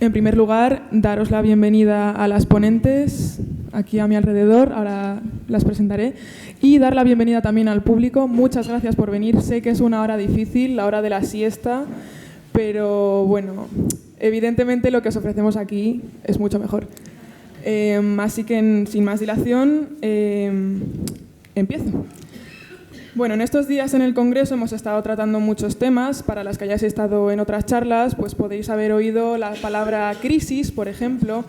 En primer lugar, daros la bienvenida a las ponentes aquí a mi alrededor, ahora las presentaré, y dar la bienvenida también al público. Muchas gracias por venir. Sé que es una hora difícil, la hora de la siesta, pero bueno, evidentemente lo que os ofrecemos aquí es mucho mejor. Así que sin más dilación, empiezo. Bueno, en estos días en el Congreso hemos estado tratando muchos temas. Para las que hayáis estado en otras charlas, pues podéis haber oído la palabra crisis, por ejemplo,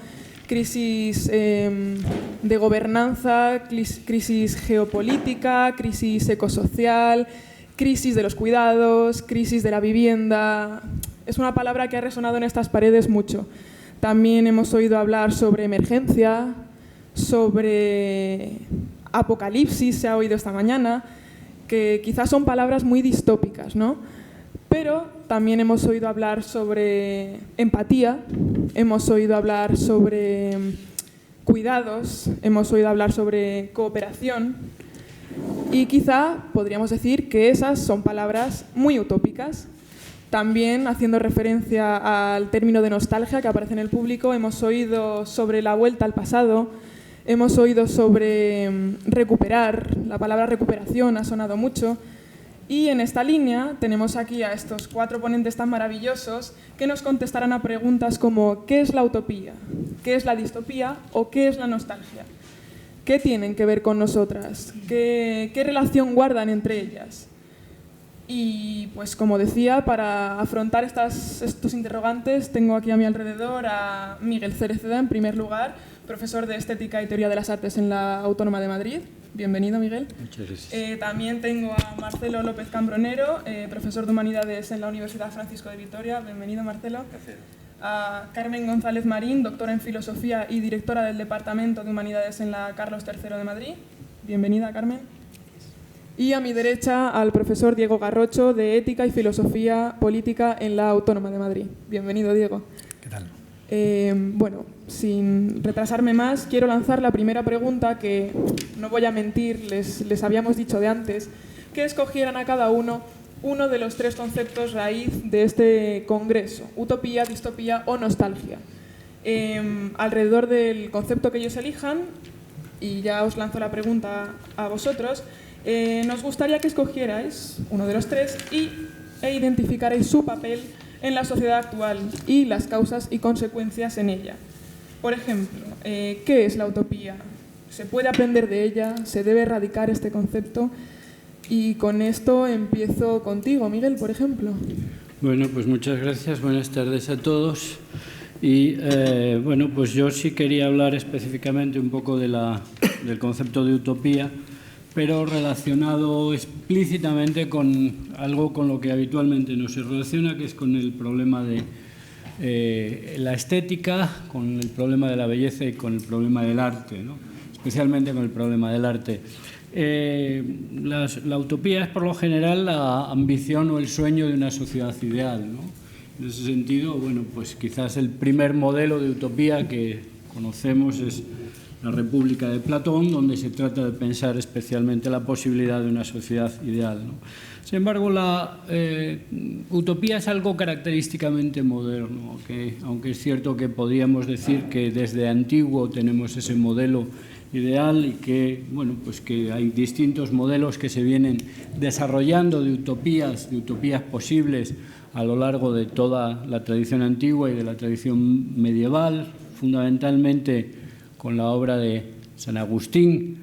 crisis de gobernanza, crisis geopolítica, crisis ecosocial, crisis de los cuidados, crisis de la vivienda. Es una palabra que ha resonado en estas paredes mucho. También hemos oído hablar sobre emergencia, sobre apocalipsis, se ha oído esta mañana, que quizás son palabras muy distópicas, ¿no? Pero también hemos oído hablar sobre empatía, hemos oído hablar sobre cuidados, hemos oído hablar sobre cooperación y quizá podríamos decir que esas son palabras muy utópicas. También, haciendo referencia al término de nostalgia que aparece en el público, hemos oído sobre la vuelta al pasado, hemos oído sobre recuperar, la palabra recuperación ha sonado mucho. Y en esta línea tenemos aquí a estos 4 ponentes tan maravillosos que nos contestarán a preguntas como ¿qué es la utopía? ¿Qué es la distopía? ¿O qué es la nostalgia? ¿Qué tienen que ver con nosotras? ¿Qué relación guardan entre ellas? Y pues como decía, para afrontar estos interrogantes tengo aquí a mi alrededor a Miguel Cereceda, en primer lugar, profesor de Estética y Teoría de las Artes en la Autónoma de Madrid. Bienvenido, Miguel. Muchas gracias. También tengo a Marcelo López Cambronero, profesor de Humanidades en la Universidad Francisco de Vitoria. Bienvenido, Marcelo. Gracias. A Carmen González Marín, doctora en Filosofía y directora del Departamento de Humanidades en la Carlos III de Madrid. Bienvenida, Carmen. Y a mi derecha al profesor Diego Garrocho, de Ética y Filosofía Política en la Autónoma de Madrid. Bienvenido, Diego. ¿Qué tal? Bueno, sin retrasarme más, quiero lanzar la primera pregunta que, no voy a mentir, les habíamos dicho de antes, que escogieran a cada uno de los 3 conceptos raíz de este congreso: utopía, distopía o nostalgia. Alrededor del concepto que ellos elijan, y ya os lanzo la pregunta a vosotros, nos gustaría que escogierais uno de los 3 e identificarais su papel en la sociedad actual y las causas y consecuencias en ella. Por ejemplo, ¿qué es la utopía? ¿Se puede aprender de ella? ¿Se debe erradicar este concepto? Y con esto empiezo contigo, Miguel, por ejemplo. Bueno, pues muchas gracias. Buenas tardes a todos. Y bueno, pues yo sí quería hablar específicamente un poco del concepto de utopía, pero relacionado explícitamente con algo con lo que habitualmente no se relaciona, que es con el problema de la estética, con el problema de la belleza y con el problema del arte, ¿no? Especialmente con el problema del arte. La utopía es, por lo general, la ambición o el sueño de una sociedad ideal, ¿no? En ese sentido, bueno, pues quizás el primer modelo de utopía que conocemos es la República de Platón, donde se trata de pensar especialmente la posibilidad de una sociedad ideal, ¿no? Sin embargo, la utopía es algo característicamente moderno, aunque es cierto que podríamos decir que desde antiguo tenemos ese modelo ideal y que, bueno, pues que hay distintos modelos que se vienen desarrollando de utopías posibles a lo largo de toda la tradición antigua y de la tradición medieval, fundamentalmente con la obra de San Agustín,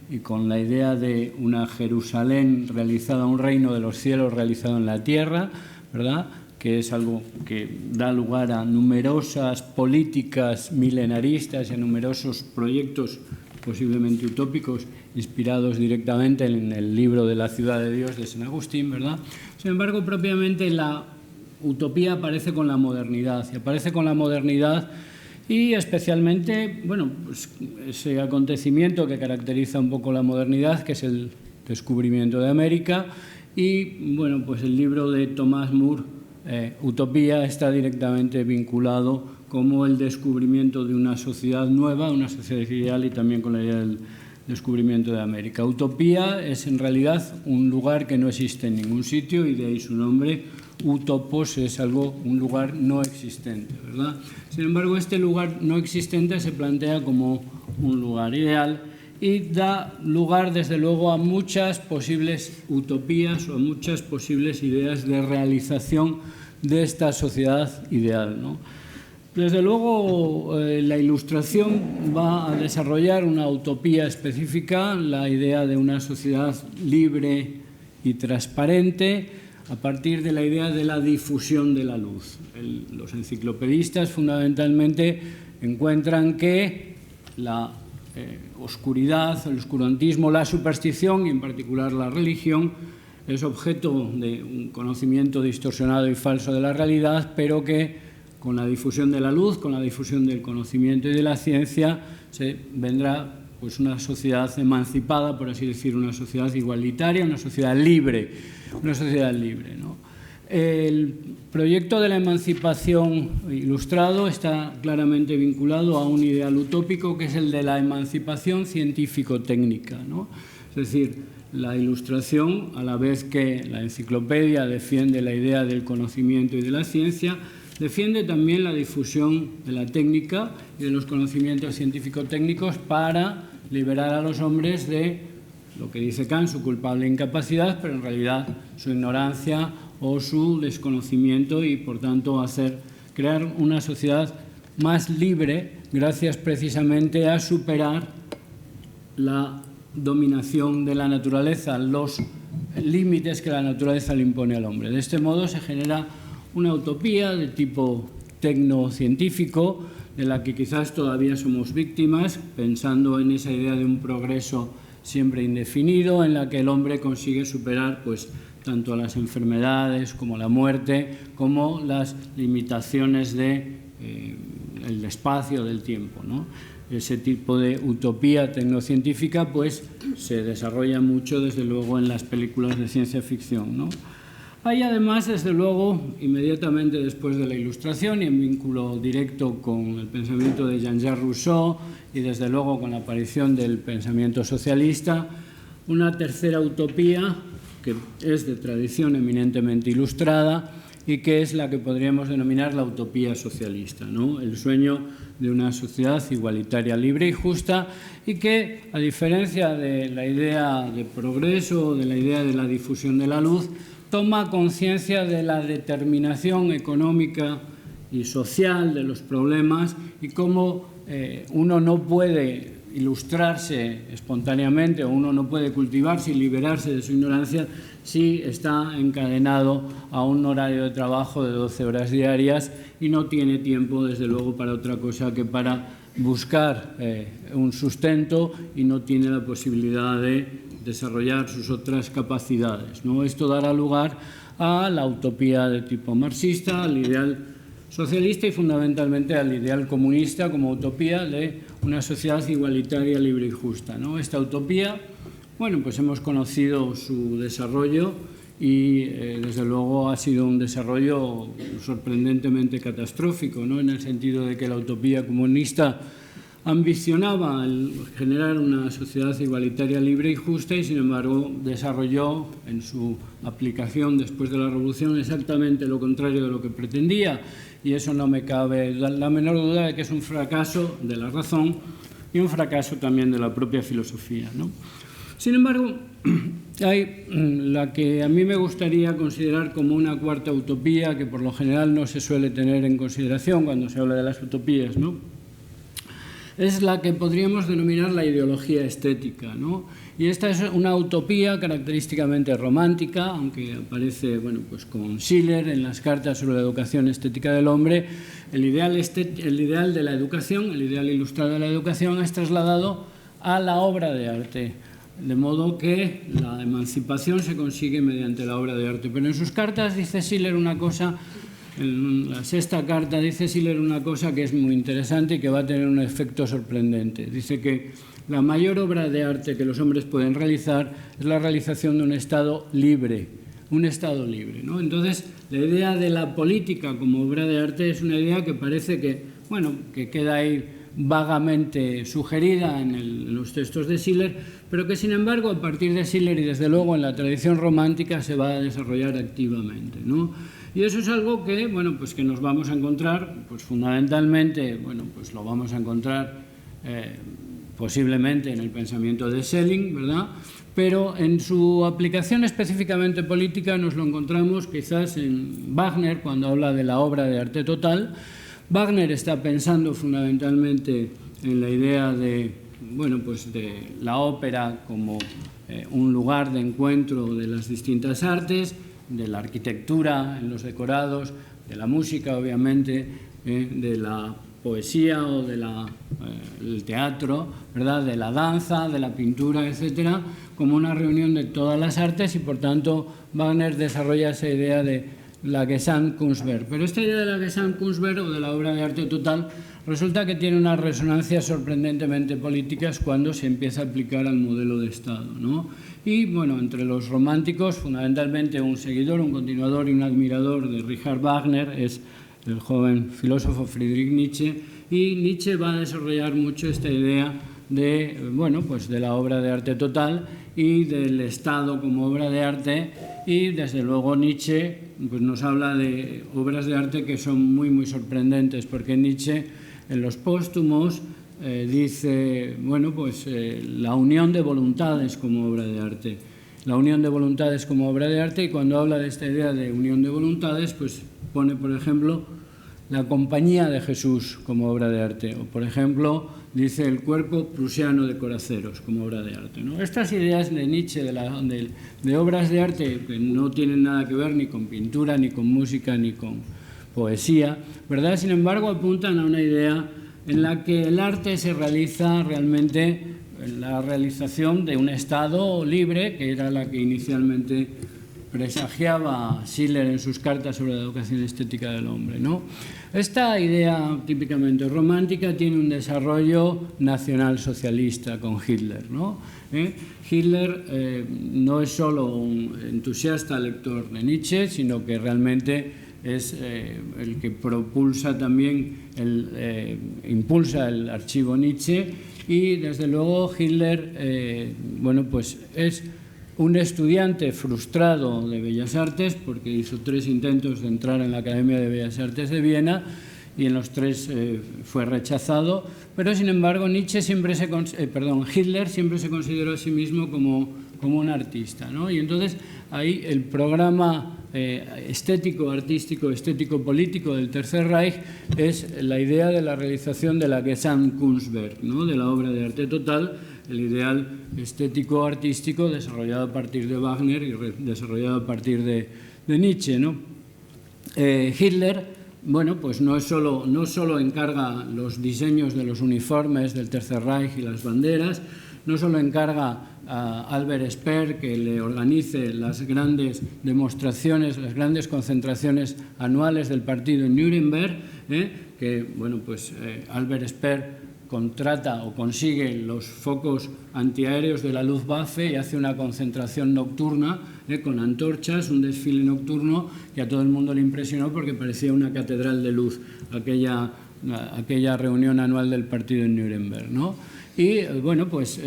y con la idea de una Jerusalén realizada, un reino de los cielos realizado en la tierra, ¿verdad?, que es algo que da lugar a numerosas políticas milenaristas y a numerosos proyectos posiblemente utópicos inspirados directamente en el libro de la ciudad de Dios de San Agustín, ¿verdad? Sin embargo, propiamente la utopía aparece con la modernidad, y especialmente, bueno, pues ese acontecimiento que caracteriza un poco la modernidad, que es el descubrimiento de América, y bueno, pues el libro de Thomas More, Utopía, está directamente vinculado como el descubrimiento de una sociedad nueva, una sociedad ideal, y también con la idea del descubrimiento de América. Utopía es en realidad un lugar que no existe en ningún sitio, y de ahí su nombre, utopos es un lugar no existente, ¿verdad? Sin embargo, este lugar no existente se plantea como un lugar ideal y da lugar, desde luego, a muchas posibles utopías o a muchas posibles ideas de realización de esta sociedad ideal, ¿no? Desde luego, la Ilustración va a desarrollar una utopía específica, la idea de una sociedad libre y transparente, a partir de la idea de la difusión de la luz. Los enciclopedistas fundamentalmente encuentran que la oscuridad, el oscurantismo, la superstición y en particular la religión es objeto de un conocimiento distorsionado y falso de la realidad, pero que con la difusión de la luz, con la difusión del conocimiento y de la ciencia, se vendrá pues una sociedad emancipada, por así decir, una sociedad igualitaria, una sociedad libre, ¿no? El proyecto de la emancipación ilustrado está claramente vinculado a un ideal utópico que es el de la emancipación científico-técnica, ¿no? Es decir, la Ilustración, a la vez que la enciclopedia defiende la idea del conocimiento y de la ciencia, defiende también la difusión de la técnica y de los conocimientos científico-técnicos para liberar a los hombres de lo que dice Kant, su culpable incapacidad, pero en realidad su ignorancia o su desconocimiento y, por tanto, crear una sociedad más libre gracias precisamente a superar la dominación de la naturaleza, los límites que la naturaleza le impone al hombre. De este modo se genera una utopía de tipo tecnocientífico, de la que quizás todavía somos víctimas, pensando en esa idea de un progreso siempre indefinido, en la que el hombre consigue superar pues, tanto las enfermedades como la muerte, como las limitaciones del espacio, del tiempo, ¿no? Ese tipo de utopía tecnocientífica pues, se desarrolla mucho, desde luego, en las películas de ciencia ficción, ¿no? Hay además, desde luego, inmediatamente después de la Ilustración y en vínculo directo con el pensamiento de Jean-Jacques Rousseau y desde luego con la aparición del pensamiento socialista, una tercera utopía que es de tradición eminentemente ilustrada y que es la que podríamos denominar la utopía socialista, ¿no? El sueño de una sociedad igualitaria, libre y justa, y que, a diferencia de la idea de progreso o de la idea de la difusión de la luz, toma conciencia de la determinación económica y social de los problemas y cómo uno no puede ilustrarse espontáneamente o uno no puede cultivarse y liberarse de su ignorancia si está encadenado a un horario de trabajo de 12 horas diarias y no tiene tiempo, desde luego, para otra cosa que para buscar un sustento y no tiene la posibilidad de desarrollar sus otras capacidades, ¿no? Esto dará lugar a la utopía de tipo marxista, al ideal socialista y fundamentalmente al ideal comunista como utopía de una sociedad igualitaria, libre y justa, ¿no? Esta utopía, bueno, pues hemos conocido su desarrollo y desde luego ha sido un desarrollo sorprendentemente catastrófico, ¿no? En el sentido de que la utopía comunista ambicionaba el generar una sociedad igualitaria, libre y justa y, sin embargo, desarrolló en su aplicación después de la Revolución exactamente lo contrario de lo que pretendía, y eso no me cabe la menor duda de que es un fracaso de la razón y un fracaso también de la propia filosofía, ¿no? Sin embargo, hay la que a mí me gustaría considerar como una cuarta utopía, que por lo general no se suele tener en consideración cuando se habla de las utopías, ¿no? Es la que podríamos denominar la ideología estética, ¿no? Y esta es una utopía característicamente romántica, aunque aparece, bueno, pues con Schiller en las cartas sobre la educación estética del hombre. El ideal de la educación, el ideal ilustrado de la educación es trasladado a la obra de arte, de modo que la emancipación se consigue mediante la obra de arte. Pero en sus cartas dice Schiller una cosa. En la sexta carta dice Schiller una cosa que es muy interesante y que va a tener un efecto sorprendente. Dice que la mayor obra de arte que los hombres pueden realizar es la realización de un Estado libre, ¿no? Entonces, la idea de la política como obra de arte es una idea que parece que, bueno, que queda ahí vagamente sugerida en los textos de Schiller, pero que, sin embargo, a partir de Schiller y, desde luego, en la tradición romántica se va a desarrollar activamente, ¿no? Y eso es algo que, bueno, pues que nos vamos a encontrar, pues fundamentalmente, bueno, pues lo vamos a encontrar posiblemente en el pensamiento de Schelling, ¿verdad? Pero en su aplicación específicamente política nos lo encontramos quizás en Wagner, cuando habla de la obra de arte total. Wagner está pensando fundamentalmente en la idea de, bueno, pues de la ópera como un lugar de encuentro de las distintas artes, de la arquitectura en los decorados, de la música, obviamente, de la poesía o del teatro, ¿verdad?, de la danza, de la pintura, etcétera, como una reunión de todas las artes, y por tanto Wagner desarrolla esa idea de la Gesamtkunstwerk. Pero esta idea de la Gesamtkunstwerk o de la obra de arte total resulta que tiene unas resonancias sorprendentemente políticas cuando se empieza a aplicar al modelo de Estado, ¿no? Y bueno, entre los románticos, fundamentalmente un seguidor, un continuador y un admirador de Richard Wagner es el joven filósofo Friedrich Nietzsche, y Nietzsche va a desarrollar mucho esta idea de, bueno, pues de la obra de arte total y del Estado como obra de arte, y desde luego Nietzsche pues nos habla de obras de arte que son muy, muy sorprendentes, porque Nietzsche en los póstumos dice, bueno, pues la unión de voluntades como obra de arte. La unión de voluntades como obra de arte, y cuando habla de esta idea de unión de voluntades, pues pone, por ejemplo, la compañía de Jesús como obra de arte, o por ejemplo, dice el cuerpo prusiano de Coraceros como obra de arte, ¿no? Estas ideas de Nietzsche de obras de arte que no tienen nada que ver ni con pintura, ni con música, ni con poesía, ¿verdad? Sin embargo, apuntan a una idea en la que el arte se realiza realmente en la realización de un Estado libre, que era la que inicialmente presagiaba Schiller en sus cartas sobre la educación estética del hombre, ¿no? Esta idea típicamente romántica tiene un desarrollo nacionalsocialista con Hitler, ¿no? Hitler no es solo un entusiasta lector de Nietzsche, sino que realmente es el que propulsa también, impulsa el archivo Nietzsche, y desde luego Hitler, bueno, pues es un estudiante frustrado de Bellas Artes, porque hizo 3 intentos de entrar en la Academia de Bellas Artes de Viena y en los 3 fue rechazado, pero sin embargo Hitler siempre se consideró a sí mismo como un artista, ¿no? Y entonces ahí el programa estético, artístico, estético, político del Tercer Reich es la idea de la realización de la Gesamtkunstwerk, ¿no?, de la obra de arte total, el ideal estético-artístico desarrollado a partir de Wagner y desarrollado a partir de Nietzsche, ¿no? Hitler, bueno, pues no solo encarga los diseños de los uniformes del Tercer Reich y las banderas, no solo encarga a Albert Speer que le organice las grandes demostraciones, las grandes concentraciones anuales del partido en Nuremberg, que, bueno, pues Albert Speer contrata o consigue los focos antiaéreos de la Luftwaffe y hace una concentración nocturna con antorchas, un desfile nocturno que a todo el mundo le impresionó porque parecía una catedral de luz aquella reunión anual del partido en Nuremberg, ¿no? Y bueno, pues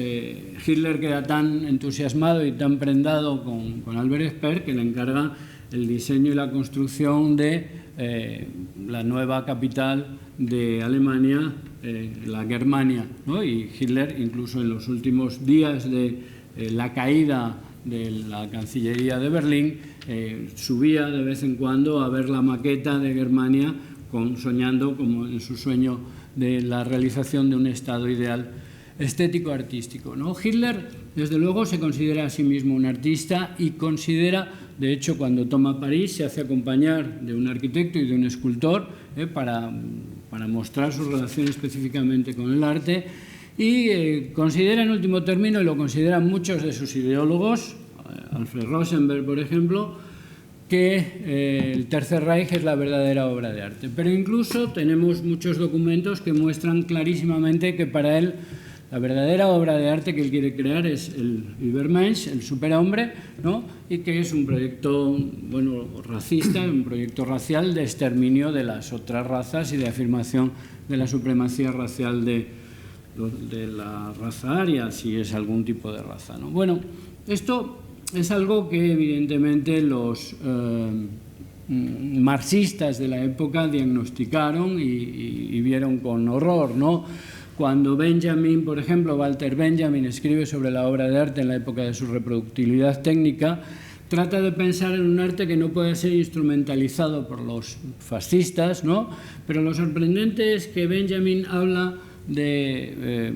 Hitler queda tan entusiasmado y tan prendado con Albert Speer que le encarga el diseño y la construcción de la nueva capital de Alemania, la Germania, ¿no? Y Hitler, incluso en los últimos días de la caída de la Cancillería de Berlín, subía de vez en cuando a ver la maqueta de Germania, soñando como en su sueño de la realización de un estado ideal estético-artístico, ¿no? Hitler, desde luego, se considera a sí mismo un artista y considera, de hecho, cuando toma París, se hace acompañar de un arquitecto y de un escultor para mostrar su relación específicamente con el arte, y considera, en último término, y lo consideran muchos de sus ideólogos, Alfred Rosenberg, por ejemplo, que el Tercer Reich es la verdadera obra de arte. Pero incluso tenemos muchos documentos que muestran clarísimamente que para él la verdadera obra de arte que él quiere crear es el Übermensch, el superhombre, ¿no? Y que es un proyecto, bueno, racista, un proyecto racial de exterminio de las otras razas y de afirmación de la supremacía racial de la raza aria, si es algún tipo de raza, ¿no? Bueno, esto es algo que evidentemente los marxistas de la época diagnosticaron y vieron con horror, ¿no? Cuando Benjamin, por ejemplo, Walter Benjamin escribe sobre la obra de arte en la época de su reproductibilidad técnica, trata de pensar en un arte que no puede ser instrumentalizado por los fascistas, ¿no? Pero lo sorprendente es que Benjamin habla de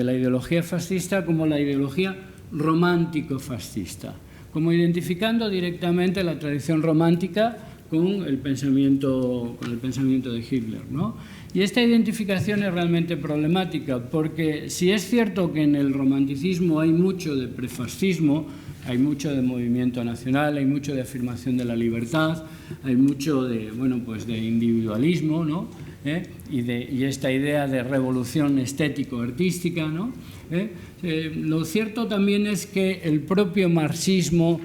la ideología fascista como la ideología romántico-fascista, como identificando directamente la tradición romántica con el pensamiento de Hitler, ¿no? Y esta identificación es realmente problemática, porque si es cierto que en el romanticismo hay mucho de prefascismo, hay mucho de movimiento nacional, hay mucho de afirmación de la libertad, hay mucho de, de individualismo, ¿no? Y esta idea de revolución estético-artística, ¿no? Lo cierto también es que el propio marxismo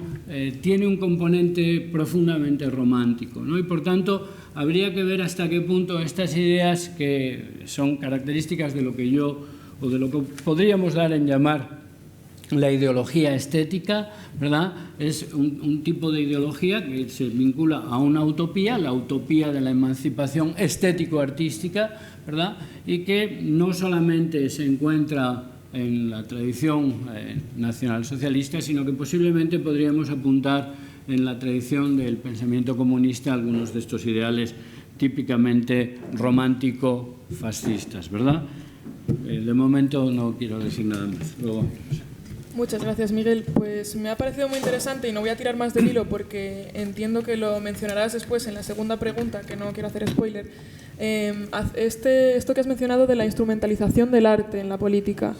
tiene un componente profundamente romántico, ¿no? Y por tanto habría que ver hasta qué punto estas ideas, que son características de lo que de lo que podríamos dar en llamar la ideología estética, ¿verdad? Es un tipo de ideología que se vincula a una utopía, la utopía de la emancipación estético-artística, ¿verdad? Y que no solamente se encuentra en la tradición nacionalsocialista, sino que posiblemente podríamos apuntar en la tradición del pensamiento comunista algunos de estos ideales típicamente romántico-fascistas, ¿verdad? De momento no quiero decir nada más. Luego. Muchas gracias, Miguel. Pues me ha parecido muy interesante y no voy a tirar más del hilo porque entiendo que lo mencionarás después en la segunda pregunta, que no quiero hacer spoiler. Esto que has mencionado de la instrumentalización del arte en la política,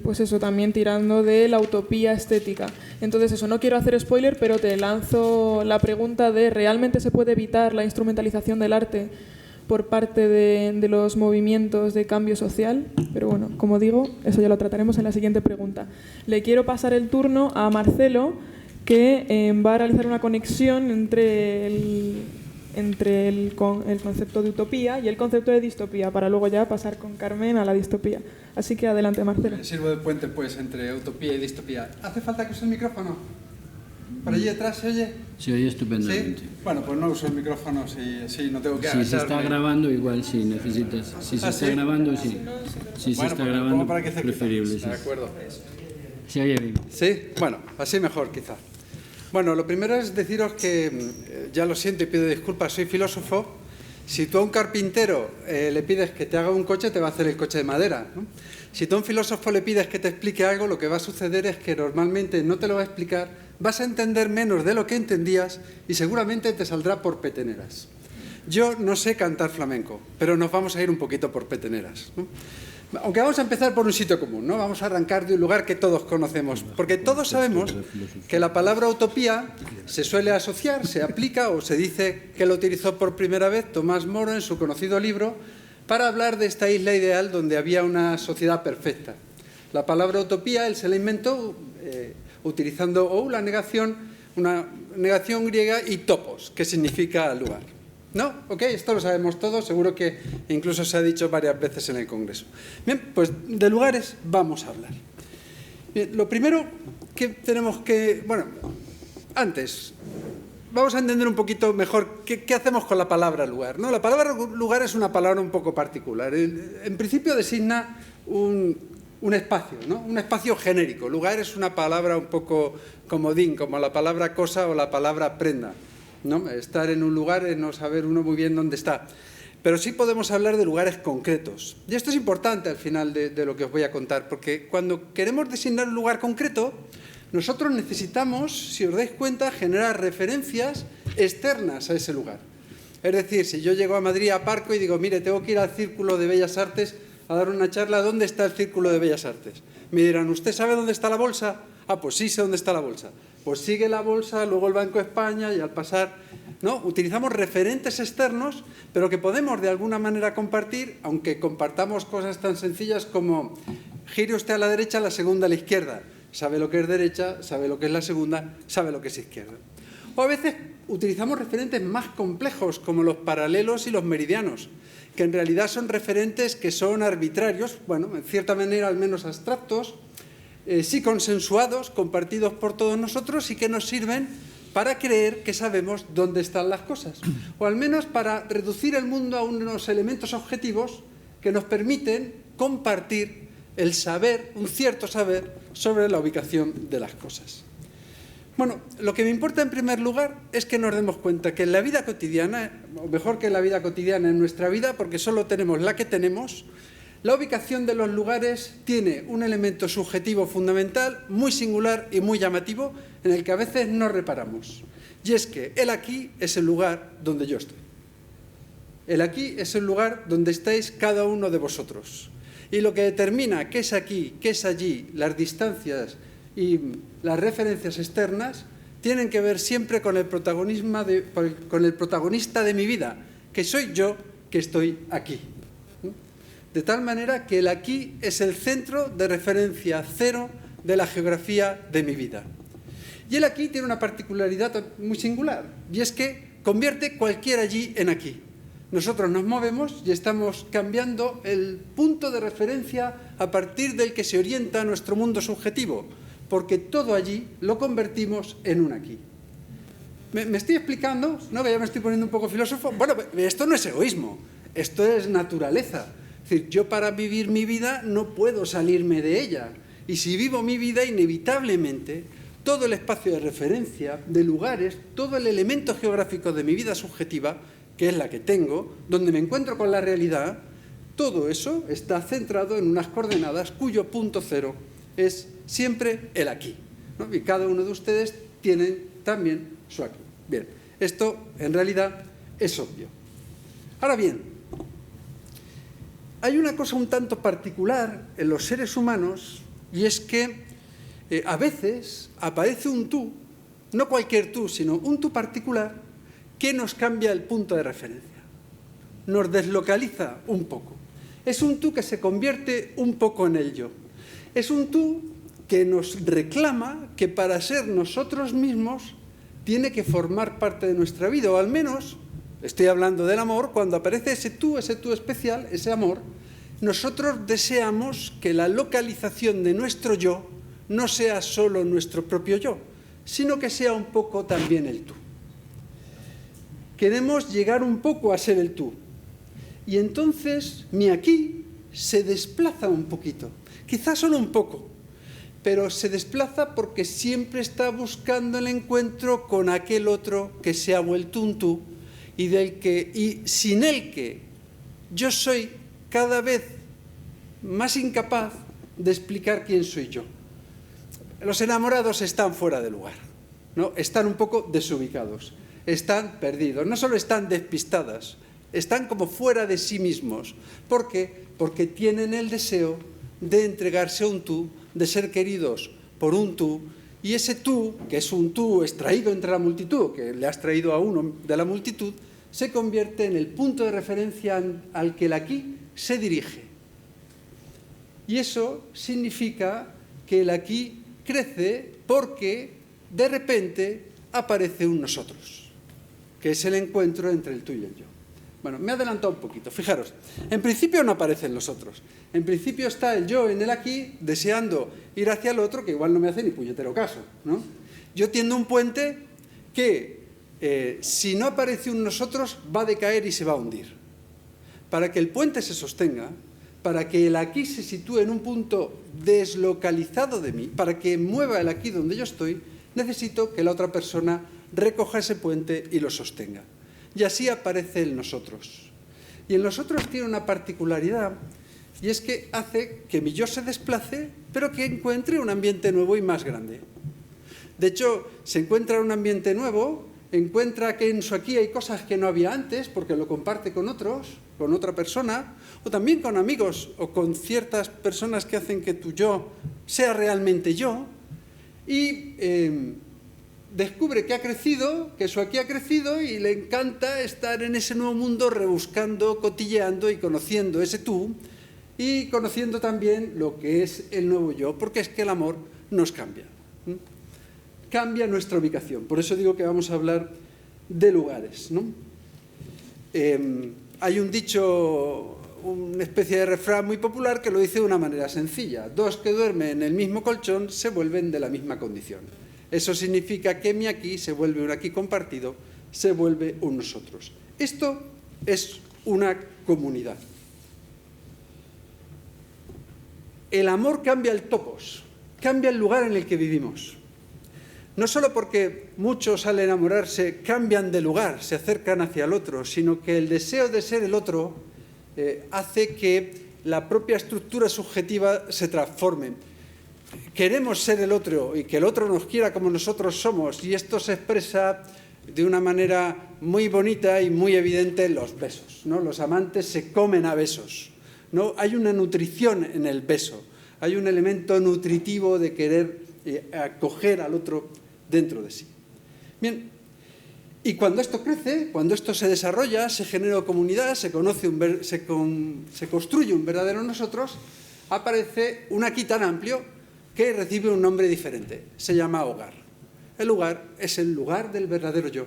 pues eso, también tirando de la utopía estética. Entonces eso, no quiero hacer spoiler, pero te lanzo la pregunta de ¿realmente se puede evitar la instrumentalización del arte por parte de los movimientos de cambio social? Pero bueno, como digo, eso ya lo trataremos en la siguiente pregunta. Le quiero pasar el turno a Marcelo, que va a realizar una conexión entre el concepto de utopía y el concepto de distopía, para luego ya pasar con Carmen a la distopía. Así que adelante, Marcelo. Sirvo de puente, pues, entre utopía y distopía. ¿Hace falta que use el micrófono? ¿Por allí detrás se oye? Se oye estupendamente. ¿Sí? Bueno, pues no uso el micrófono si no tengo que agacharme. Si se está grabando, igual si necesitas. Si se está grabando, sí. Si se está grabando, preferible. De acuerdo. Se oye bien. ¿Sí? Bueno, así mejor quizá. Bueno, lo primero es deciros que, ya lo siento y pido disculpas, soy filósofo. Si tú a un carpintero le pides que te haga un coche, te va a hacer el coche de madera, ¿no? Si tú a un filósofo le pides que te explique algo, lo que va a suceder es que normalmente no te lo va a explicar, vas a entender menos de lo que entendías y seguramente te saldrá por peteneras. Yo no sé cantar flamenco, pero nos vamos a ir un poquito por peteneras, ¿no? Aunque vamos a empezar por un sitio común, ¿no? Vamos a arrancar de un lugar que todos conocemos, porque todos sabemos que la palabra utopía se suele asociar, se aplica o se dice que lo utilizó por primera vez Tomás Moro en su conocido libro para hablar de esta isla ideal donde había una sociedad perfecta. La palabra utopía él se la inventó utilizando una negación griega y topos, que significa lugar. ¿No? ¿Ok? Esto lo sabemos todos, seguro que incluso se ha dicho varias veces en el Congreso. Bien, pues de lugares vamos a hablar. Bien, lo primero que tenemos que... Bueno, antes, vamos a entender un poquito mejor qué hacemos con la palabra lugar, ¿no? La palabra lugar es una palabra un poco particular. En principio designa un espacio, ¿no? Un espacio genérico. Lugar es una palabra un poco comodín, como la palabra cosa o la palabra prenda, ¿no? Estar en un lugar es no saber uno muy bien dónde está. Pero sí podemos hablar de lugares concretos. Y esto es importante al final de lo que os voy a contar, porque cuando queremos designar un lugar concreto, nosotros necesitamos, si os dais cuenta, generar referencias externas a ese lugar. Es decir, si yo llego a Madrid a Parco y digo, mire, tengo que ir al Círculo de Bellas Artes a dar una charla, ¿dónde está el Círculo de Bellas Artes? Me dirán, ¿usted sabe dónde está la bolsa? Ah, pues sí sé dónde está la bolsa. Pues sigue la bolsa, luego el Banco de España y al pasar, ¿no? Utilizamos referentes externos, pero que podemos de alguna manera compartir, aunque compartamos cosas tan sencillas como gire usted a la derecha, la segunda a la izquierda. Sabe lo que es derecha, sabe lo que es la segunda, sabe lo que es izquierda. O a veces utilizamos referentes más complejos como los paralelos y los meridianos, que en realidad son referentes que son arbitrarios, bueno, en cierta manera al menos abstractos, sí consensuados, compartidos por todos nosotros y que nos sirven para creer que sabemos dónde están las cosas, o al menos para reducir el mundo a unos elementos objetivos que nos permiten compartir el saber, un cierto saber, sobre la ubicación de las cosas. Bueno, lo que me importa en primer lugar es que nos demos cuenta que en la vida cotidiana, o mejor que en la vida cotidiana, en nuestra vida, porque solo tenemos la que tenemos, la ubicación de los lugares tiene un elemento subjetivo fundamental, muy singular y muy llamativo, en el que a veces no reparamos. Y es que el aquí es el lugar donde yo estoy. El aquí es el lugar donde estáis cada uno de vosotros. Y lo que determina qué es aquí, qué es allí, las distancias y las referencias externas, tienen que ver siempre con el protagonista de mi vida, que soy yo que estoy aquí. De tal manera que el aquí es el centro de referencia cero de la geografía de mi vida. Y el aquí tiene una particularidad muy singular, y es que convierte cualquier allí en aquí. Nosotros nos movemos y estamos cambiando el punto de referencia a partir del que se orienta nuestro mundo subjetivo, porque todo allí lo convertimos en un aquí. ¿Me estoy explicando? ¿No? Que ya me estoy poniendo un poco filósofo. Bueno, esto no es egoísmo, esto es naturaleza. Es decir, yo para vivir mi vida no puedo salirme de ella. Y si vivo mi vida, inevitablemente, todo el espacio de referencia, de lugares, todo el elemento geográfico de mi vida subjetiva, que es la que tengo, donde me encuentro con la realidad, todo eso está centrado en unas coordenadas cuyo punto cero es siempre el aquí, ¿no? Y cada uno de ustedes tiene también su aquí. Bien, esto en realidad es obvio. Ahora bien, hay una cosa un tanto particular en los seres humanos, y es que a veces aparece un tú, no cualquier tú, sino un tú particular, que nos cambia el punto de referencia, nos deslocaliza un poco. Es un tú que se convierte un poco en el yo. Es un tú que nos reclama que para ser nosotros mismos tiene que formar parte de nuestra vida, o al menos, estoy hablando del amor, cuando aparece ese tú especial, ese amor, nosotros deseamos que la localización de nuestro yo no sea solo nuestro propio yo, sino que sea un poco también el tú. Queremos llegar un poco a ser el tú. Y entonces mi aquí se desplaza un poquito, quizás solo un poco, pero se desplaza porque siempre está buscando el encuentro con aquel otro que se ha vuelto un tú y sin el que yo soy cada vez más incapaz de explicar quién soy yo. Los enamorados están fuera de lugar, ¿no? Están un poco desubicados. Están perdidos, no solo están despistadas, están como fuera de sí mismos. ¿Por qué? Porque tienen el deseo de entregarse a un tú, de ser queridos por un tú, y ese tú, que es un tú extraído entre la multitud, que le has traído a uno de la multitud, se convierte en el punto de referencia al que el aquí se dirige. Y eso significa que el aquí crece porque de repente aparece un nosotros, que es el encuentro entre el tú y el yo. Bueno, me he adelantado un poquito. Fijaros, en principio no aparecen los otros. En principio está el yo en el aquí, deseando ir hacia el otro, que igual no me hace ni puñetero caso, ¿no? Yo tiendo un puente que, si no aparece un nosotros, va a decaer y se va a hundir. Para que el puente se sostenga, para que el aquí se sitúe en un punto deslocalizado de mí, para que mueva el aquí donde yo estoy, necesito que la otra persona recoja ese puente y lo sostenga. Y así aparece el nosotros. Y el nosotros tiene una particularidad, y es que hace que mi yo se desplace, pero que encuentre un ambiente nuevo y más grande. De hecho, se encuentra un ambiente nuevo, encuentra que en su aquí hay cosas que no había antes, porque lo comparte con otros, con otra persona, o también con amigos, o con ciertas personas que hacen que tu yo sea realmente yo, y descubre que ha crecido, que su aquí ha crecido, y le encanta estar en ese nuevo mundo rebuscando, cotilleando y conociendo ese tú, y conociendo también lo que es el nuevo yo, porque es que el amor nos cambia. Cambia nuestra ubicación. Por eso digo que vamos a hablar de lugares, ¿no? Hay un dicho, una especie de refrán muy popular que lo dice de una manera sencilla. Dos que duermen en el mismo colchón se vuelven de la misma condición. Eso significa que mi aquí se vuelve un aquí compartido, se vuelve un nosotros. Esto es una comunidad. El amor cambia el topos, cambia el lugar en el que vivimos. No solo porque muchos al enamorarse cambian de lugar, se acercan hacia el otro, sino que el deseo de ser el otro hace que la propia estructura subjetiva se transforme. Queremos ser el otro y que el otro nos quiera como nosotros somos, y esto se expresa de una manera muy bonita y muy evidente en los besos, ¿no? Los amantes se comen a besos, ¿no? Hay una nutrición en el beso, hay un elemento nutritivo de querer acoger al otro dentro de sí. Bien, y cuando esto crece, cuando esto se desarrolla, se genera comunidad, se construye un verdadero nosotros, aparece un aquí tan amplio que recibe un nombre diferente, se llama hogar. El hogar es el lugar del verdadero yo,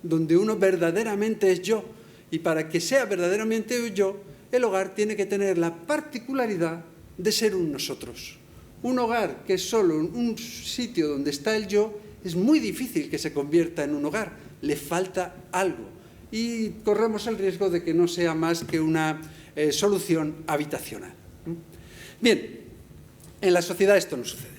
donde uno verdaderamente es yo, y para que sea verdaderamente yo, el hogar tiene que tener la particularidad de ser un nosotros. Un hogar que es solo un sitio donde está el yo, es muy difícil que se convierta en un hogar, le falta algo, y corremos el riesgo de que no sea más que una solución habitacional. Bien, en la sociedad esto no sucede.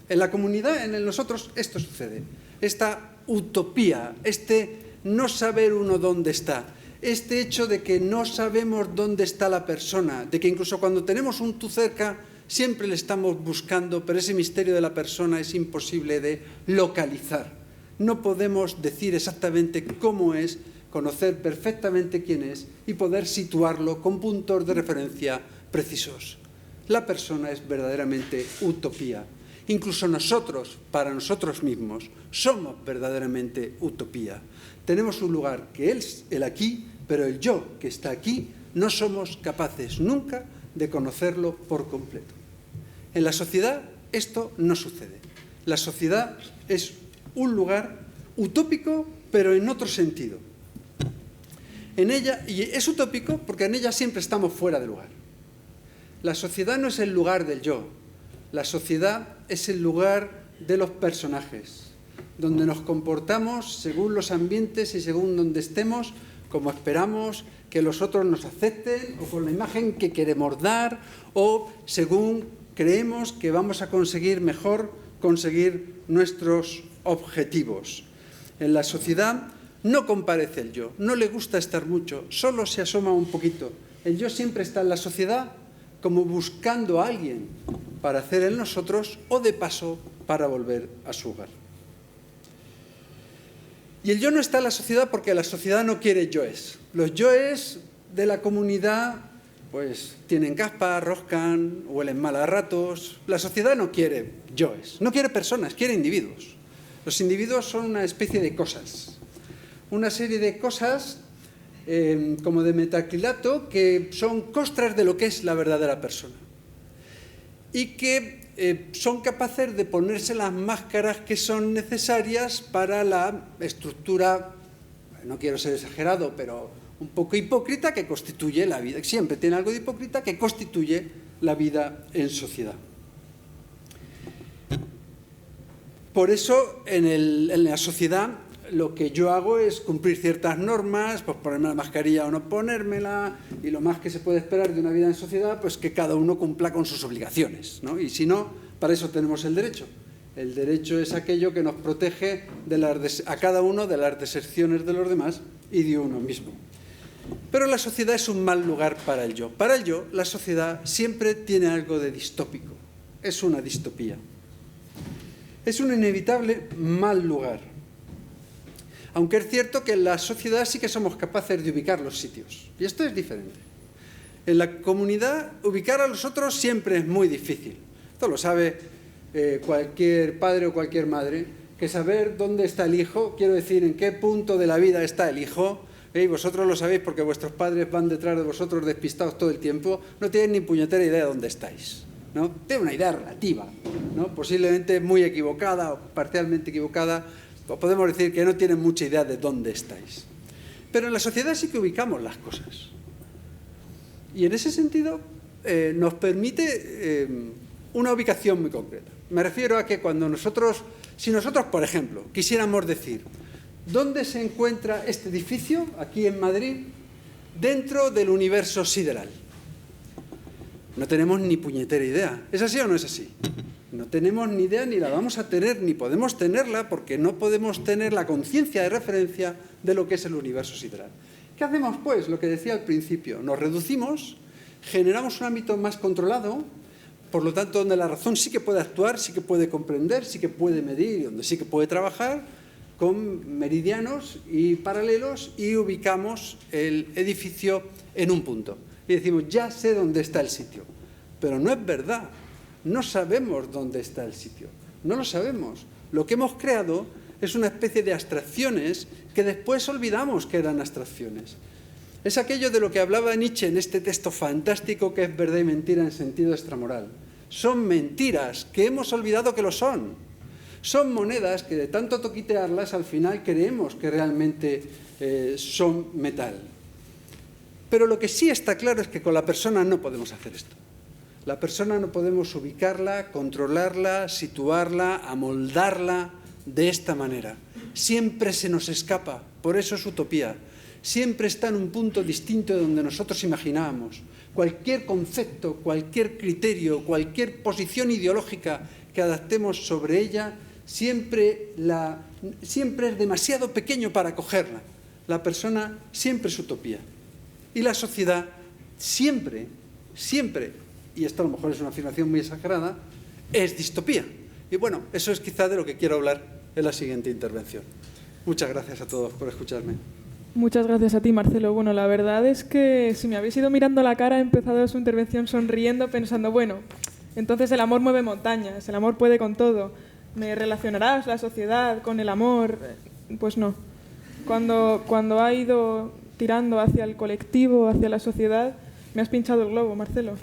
En la comunidad, en el nosotros, esto sucede. Esta utopía, este no saber uno dónde está, este hecho de que no sabemos dónde está la persona, de que incluso cuando tenemos un tú cerca, siempre le estamos buscando, pero ese misterio de la persona es imposible de localizar. No podemos decir exactamente cómo es, conocer perfectamente quién es y poder situarlo con puntos de referencia precisos. La persona es verdaderamente utopía. Incluso nosotros, para nosotros mismos, somos verdaderamente utopía. Tenemos un lugar que es el aquí, pero el yo que está aquí no somos capaces nunca de conocerlo por completo. En la sociedad esto no sucede. La sociedad es un lugar utópico, pero en otro sentido. En ella, y es utópico porque en ella siempre estamos fuera de lugar. La sociedad no es el lugar del yo, la sociedad es el lugar de los personajes, donde nos comportamos según los ambientes y según donde estemos, como esperamos que los otros nos acepten, o con la imagen que queremos dar, o según creemos que vamos a conseguir mejor conseguir nuestros objetivos. En la sociedad no comparece el yo, no le gusta estar mucho, solo se asoma un poquito. El yo siempre está en la sociedad como buscando a alguien para hacer el nosotros o de paso para volver a su hogar. Y el yo no está en la sociedad porque la sociedad no quiere yoes. Los yoes de la comunidad pues tienen caspa, roscan, huelen mal a ratos. La sociedad no quiere yoes, no quiere personas, quiere individuos. Los individuos son una especie de cosas, una serie de cosas como de metacrilato que son costras de lo que es la verdadera persona y que son capaces de ponerse las máscaras que son necesarias para la estructura, no quiero ser exagerado, pero un poco hipócrita que constituye la vida, siempre tiene algo de hipócrita que constituye la vida en sociedad. Por eso en la sociedad lo que yo hago es cumplir ciertas normas, pues ponerme la mascarilla o no ponérmela, y lo más que se puede esperar de una vida en sociedad, pues que cada uno cumpla con sus obligaciones, ¿no? Y si no, para eso tenemos el derecho. El derecho es aquello que nos protege a cada uno de las deserciones de los demás y de uno mismo. Pero la sociedad es un mal lugar para el yo. Para el yo, la sociedad siempre tiene algo de distópico. Es una distopía. Es un inevitable mal lugar. Aunque es cierto que en la sociedad sí que somos capaces de ubicar los sitios. Y esto es diferente. En la comunidad, ubicar a los otros siempre es muy difícil. Esto lo sabe cualquier padre o cualquier madre, que saber dónde está el hijo, quiero decir, en qué punto de la vida está el hijo, y vosotros lo sabéis porque vuestros padres van detrás de vosotros despistados todo el tiempo, no tienen ni puñetera idea de dónde estáis, ¿no? Tienen una idea relativa, ¿no? Posiblemente muy equivocada o parcialmente equivocada, o podemos decir que no tienen mucha idea de dónde estáis. Pero en la sociedad sí que ubicamos las cosas. Y en ese sentido nos permite una ubicación muy concreta. Me refiero a que cuando si nosotros, por ejemplo, quisiéramos decir ¿dónde se encuentra este edificio, aquí en Madrid, dentro del universo sideral? No tenemos ni puñetera idea. ¿Es así o no es así? No tenemos ni idea, ni la vamos a tener, ni podemos tenerla, porque no podemos tener la conciencia de referencia de lo que es el universo sideral. ¿Qué hacemos, pues? Lo que decía al principio. Nos reducimos, generamos un ámbito más controlado, por lo tanto, donde la razón sí que puede actuar, sí que puede comprender, sí que puede medir, y donde sí que puede trabajar, con meridianos y paralelos, y ubicamos el edificio en un punto. Y decimos, ya sé dónde está el sitio. Pero no es verdad. No sabemos dónde está el sitio. No lo sabemos. Lo que hemos creado es una especie de abstracciones que después olvidamos que eran abstracciones. Es aquello de lo que hablaba Nietzsche en este texto fantástico que es verdad y mentira en sentido extramoral. Son mentiras que hemos olvidado que lo son. Son monedas que de tanto toquitearlas al final creemos que realmente son metal. Pero lo que sí está claro es que con la persona no podemos hacer esto. La persona no podemos ubicarla, controlarla, situarla, amoldarla de esta manera. Siempre se nos escapa, por eso es utopía. Siempre está en un punto distinto de donde nosotros imaginábamos. Cualquier concepto, cualquier criterio, cualquier posición ideológica que adaptemos sobre ella, siempre es demasiado pequeño para cogerla. La persona siempre es utopía. Y la sociedad siempre, y esto a lo mejor es una afirmación muy exagerada, es distopía. Y bueno, eso es quizá de lo que quiero hablar en la siguiente intervención. Muchas gracias a todos por escucharme. Muchas gracias a ti, Marcelo. Bueno, la verdad es que si me habéis ido mirando la cara, he empezado su intervención sonriendo, pensando, bueno, entonces el amor mueve montañas, el amor puede con todo. ¿Me relacionarás la sociedad con el amor? Pues no. Cuando ha ido tirando hacia el colectivo, hacia la sociedad, me has pinchado el globo, Marcelo.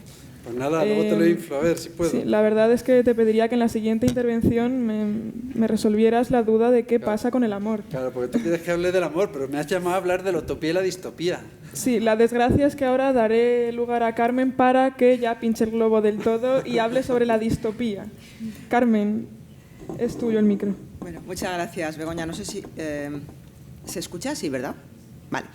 Pues nada, luego te lo inflo, a ver si puedo. Sí, la verdad es que te pediría que en la siguiente intervención me resolvieras la duda de qué pasa con el amor. Claro, porque tú quieres que hable del amor, pero me has llamado a hablar de la utopía y la distopía. Sí, la desgracia es que ahora daré lugar a Carmen para que ya pinche el globo del todo y hable sobre la distopía. Carmen, es tuyo el micro. Bueno, muchas gracias, Begoña. No sé si se escucha, sí, ¿verdad? Vale.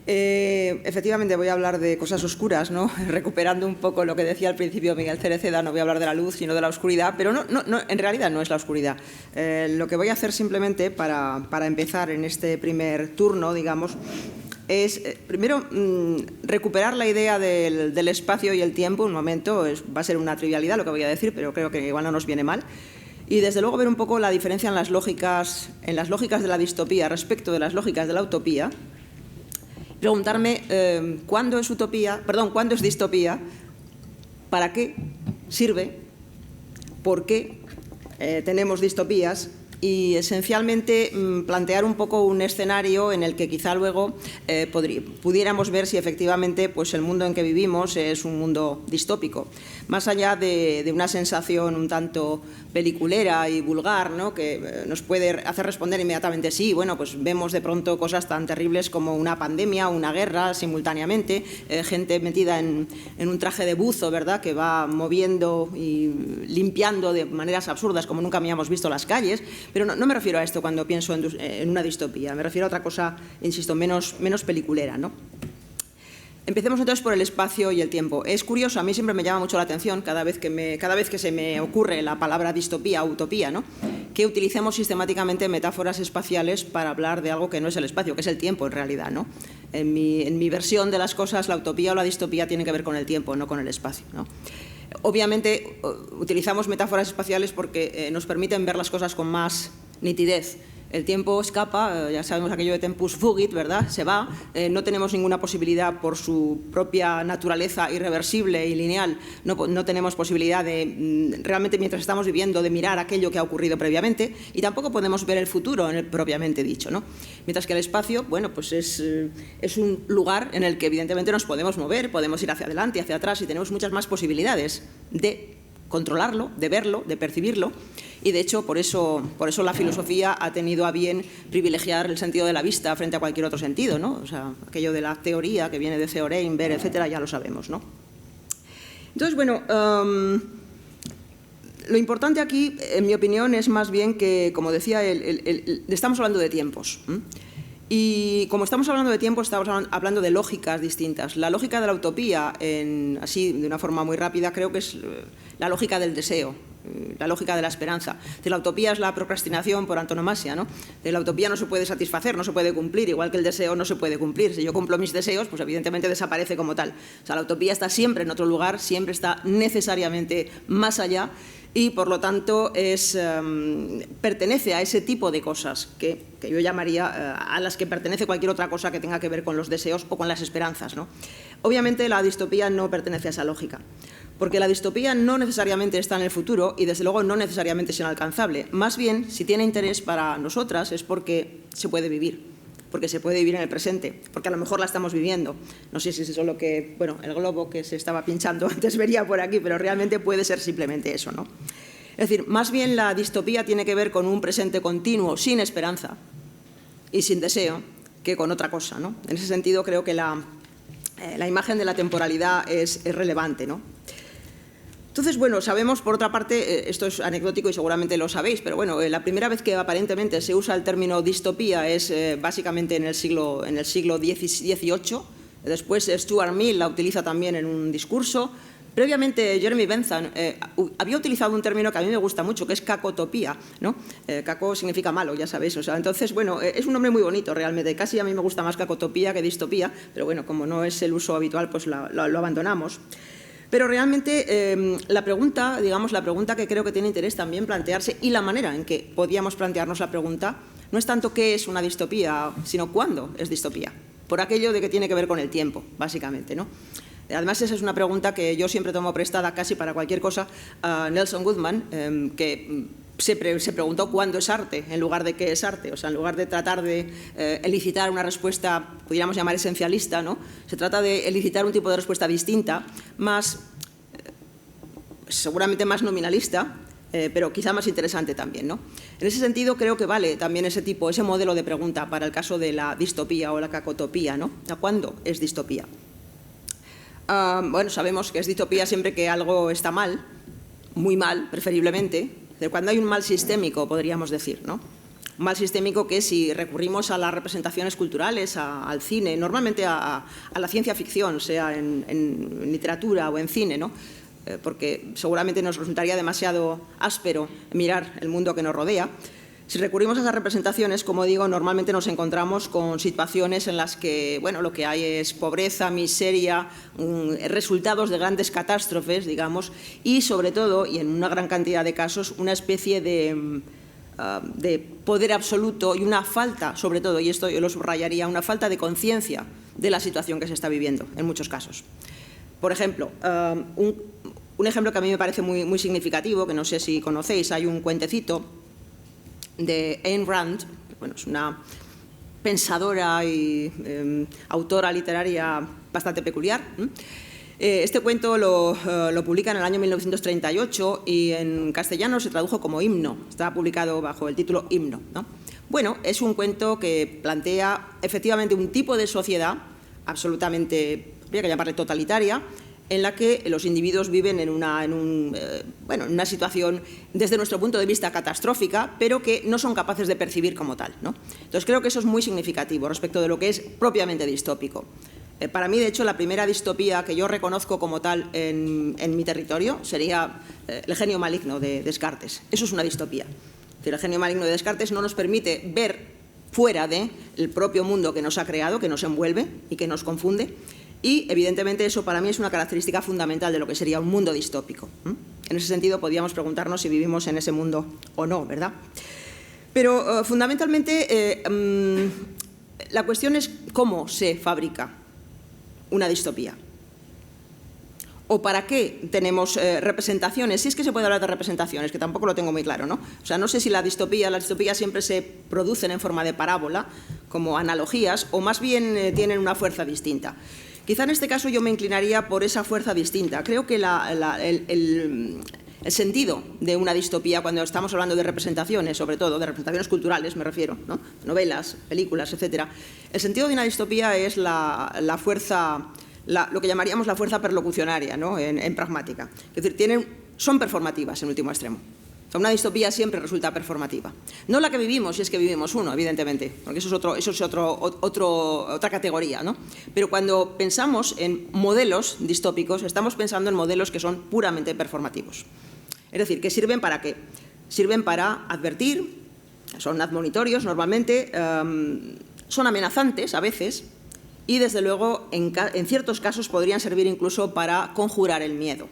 Efectivamente voy a hablar de cosas oscuras, ¿no? Recuperando un poco lo que decía al principio Miguel Cereceda, no voy a hablar de la luz, sino de la oscuridad, pero no, en realidad no es la oscuridad. Lo que voy a hacer simplemente para empezar en este primer turno, digamos, es primero recuperar la idea del espacio y el tiempo. Un momento, va a ser una trivialidad lo que voy a decir, pero creo que igual no nos viene mal. Y desde luego ver un poco la diferencia en las lógicas de la distopía respecto de las lógicas de la utopía. Preguntarme cuándo es distopía, para qué sirve, por qué tenemos distopías y esencialmente plantear un poco un escenario en el que quizá luego pudiéramos ver si efectivamente pues, el mundo en que vivimos es un mundo distópico. Más allá de una sensación un tanto peliculera y vulgar, ¿no? Que nos puede hacer responder inmediatamente sí, bueno, pues vemos de pronto cosas tan terribles como una pandemia o una guerra simultáneamente, gente metida en un traje de buzo, ¿verdad?, que va moviendo y limpiando de maneras absurdas como nunca habíamos visto las calles, pero no me refiero a esto cuando pienso en una distopía, me refiero a otra cosa, insisto, menos peliculera, ¿no? Empecemos entonces por el espacio y el tiempo. Es curioso, a mí siempre me llama mucho la atención cada vez que se me ocurre la palabra distopía o utopía, ¿no?, que utilicemos sistemáticamente metáforas espaciales para hablar de algo que no es el espacio, que es el tiempo en realidad, ¿no? En mi versión de las cosas, la utopía o la distopía tiene que ver con el tiempo, no con el espacio, ¿no? Obviamente utilizamos metáforas espaciales porque nos permiten ver las cosas con más nitidez. El tiempo escapa, ya sabemos aquello de tempus fugit, ¿verdad? Se va, no tenemos ninguna posibilidad por su propia naturaleza irreversible y lineal, no tenemos posibilidad de, realmente mientras estamos viviendo, de mirar aquello que ha ocurrido previamente y tampoco podemos ver el futuro propiamente dicho, ¿no? Mientras que el espacio, bueno, pues es un lugar en el que evidentemente nos podemos mover, podemos ir hacia adelante, hacia atrás y tenemos muchas más posibilidades de controlarlo, de verlo, de percibirlo. Y, de hecho, por eso la filosofía ha tenido a bien privilegiar el sentido de la vista frente a cualquier otro sentido, ¿no? O sea, aquello de la teoría que viene de Theorein, ver, etcétera, ya lo sabemos, ¿no? Entonces, bueno, Lo importante aquí, en mi opinión, es más bien que, como decía, estamos hablando de tiempos. Y como estamos hablando de tiempos, estamos hablando de lógicas distintas. La lógica de la utopía, así de una forma muy rápida, creo que es la lógica del deseo, la lógica de la esperanza. La utopía es la procrastinación por antonomasia, ¿no? La utopía no se puede satisfacer, no se puede cumplir, igual que el deseo no se puede cumplir. Si yo cumplo mis deseos, pues evidentemente desaparece como tal. O sea, la utopía está siempre en otro lugar, siempre está necesariamente más allá y, por lo tanto, pertenece a ese tipo de cosas que yo llamaría a las que pertenece cualquier otra cosa que tenga que ver con los deseos o con las esperanzas, ¿no? Obviamente, la distopía no pertenece a esa lógica, porque la distopía no necesariamente está en el futuro y, desde luego, no necesariamente es inalcanzable. Más bien, si tiene interés para nosotras es porque se puede vivir. Porque se puede vivir en el presente, porque a lo mejor la estamos viviendo. No sé si es eso lo que, bueno, el globo que se estaba pinchando antes vería por aquí, pero realmente puede ser simplemente eso, ¿no? Es decir, más bien la distopía tiene que ver con un presente continuo, sin esperanza y sin deseo, que con otra cosa, ¿no? En ese sentido, creo que la imagen de la temporalidad es relevante, ¿no? Entonces, bueno, sabemos, por otra parte, esto es anecdótico y seguramente lo sabéis, pero bueno, la primera vez que aparentemente se usa el término distopía es básicamente en el siglo XVIII. Después Stuart Mill la utiliza también en un discurso. Previamente Jeremy Bentham había utilizado un término que a mí me gusta mucho, que es cacotopía, ¿no? Caco significa malo, ya sabéis. O sea, entonces, bueno, es un nombre muy bonito realmente. Casi a mí me gusta más cacotopía que distopía, pero bueno, como no es el uso habitual, pues lo abandonamos. Pero realmente la pregunta, digamos, la pregunta que creo que tiene interés también plantearse y la manera en que podíamos plantearnos la pregunta no es tanto qué es una distopía, sino cuándo es distopía, por aquello de que tiene que ver con el tiempo, básicamente, ¿no? Además, esa es una pregunta que yo siempre tomo prestada casi para cualquier cosa a Nelson Goodman, que se preguntó cuándo es arte en lugar de qué es arte. O sea, en lugar de tratar de elicitar una respuesta, pudiéramos llamar esencialista, ¿no? Se trata de elicitar un tipo de respuesta distinta, más, seguramente más nominalista, pero quizá más interesante también, ¿no? En ese sentido, creo que vale también ese modelo de pregunta para el caso de la distopía o la cacotopía, ¿no? ¿Cuándo es distopía? Bueno, sabemos que es distopía siempre que algo está mal, muy mal, preferiblemente, cuando hay un mal sistémico, podríamos decir, ¿no? Un mal sistémico que, si recurrimos a las representaciones culturales, al cine, normalmente a la ciencia ficción, sea en literatura o en cine, ¿no? Porque seguramente nos resultaría demasiado áspero mirar el mundo que nos rodea. Si recurrimos a esas representaciones, como digo, normalmente nos encontramos con situaciones en las que, bueno, lo que hay es pobreza, miseria, resultados de grandes catástrofes, digamos, y sobre todo, y en una gran cantidad de casos, una especie de poder absoluto y una falta, sobre todo, y esto yo lo subrayaría, una falta de conciencia de la situación que se está viviendo, en muchos casos. Por ejemplo, un ejemplo que a mí me parece muy significativo, que no sé si conocéis, hay un cuentecito de Ayn Rand, bueno, es una pensadora y autora literaria bastante peculiar. Este cuento lo publica en el año 1938 y en castellano se tradujo como Himno. Está publicado bajo el título Himno, ¿no? Bueno, es un cuento que plantea efectivamente un tipo de sociedad absolutamente, habría que llamarle totalitaria, en la que los individuos viven en una situación, desde nuestro punto de vista, catastrófica, pero que no son capaces de percibir como tal, ¿no? Entonces, creo que eso es muy significativo respecto de lo que es propiamente distópico. Para mí, de hecho, la primera distopía que yo reconozco como tal en mi territorio sería El genio maligno de Descartes. Eso es una distopía. Es decir, el genio maligno de Descartes no nos permite ver fuera del propio mundo que nos ha creado, que nos envuelve y que nos confunde. Y, evidentemente, eso para mí es una característica fundamental de lo que sería un mundo distópico. En ese sentido, podríamos preguntarnos si vivimos en ese mundo o no, ¿verdad? Pero, fundamentalmente, la cuestión es cómo se fabrica una distopía. ¿O para qué tenemos representaciones? Si es que se puede hablar de representaciones, que tampoco lo tengo muy claro, ¿no? O sea, no sé si las distopías siempre se producen en forma de parábola, como analogías, o más bien tienen una fuerza distinta. Quizá en este caso yo me inclinaría por esa fuerza distinta. Creo que el sentido de una distopía, cuando estamos hablando de representaciones, sobre todo de representaciones culturales, me refiero, ¿no? Novelas, películas, etc. El sentido de una distopía es la fuerza, lo que llamaríamos la fuerza perlocucionaria, ¿no? en pragmática. Es decir, tienen son performativas en último extremo. Una distopía siempre resulta performativa. No la que vivimos, si es que vivimos uno, evidentemente, porque eso es otra categoría, ¿no? Pero cuando pensamos en modelos distópicos, estamos pensando en modelos que son puramente performativos. Es decir, que sirven para qué? Sirven para advertir, son admonitorios normalmente, son amenazantes a veces y, desde luego, en ciertos casos podrían servir incluso para conjurar el miedo.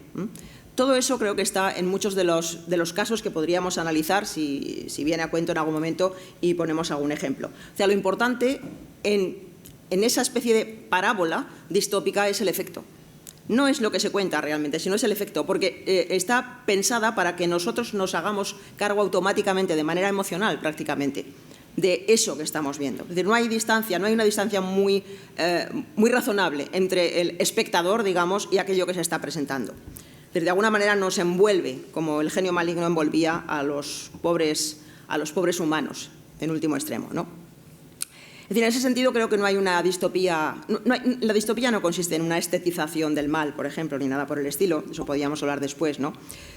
Todo eso creo que está en muchos de los casos que podríamos analizar si viene a cuento en algún momento y ponemos algún ejemplo. O sea, lo importante en esa especie de parábola distópica es el efecto. No es lo que se cuenta realmente, sino es el efecto, porque está pensada para que nosotros nos hagamos cargo automáticamente, de manera emocional prácticamente, de eso que estamos viendo. Es decir, no hay una distancia muy razonable entre el espectador, digamos, y aquello que se está presentando. De alguna manera nos envuelve, como el genio maligno envolvía a los pobres humanos, en último extremo, ¿no? Es decir, en ese sentido creo que no hay una distopía. La distopía no consiste en una estetización del mal, por ejemplo, ni nada por el estilo, eso podríamos hablar después, ¿no?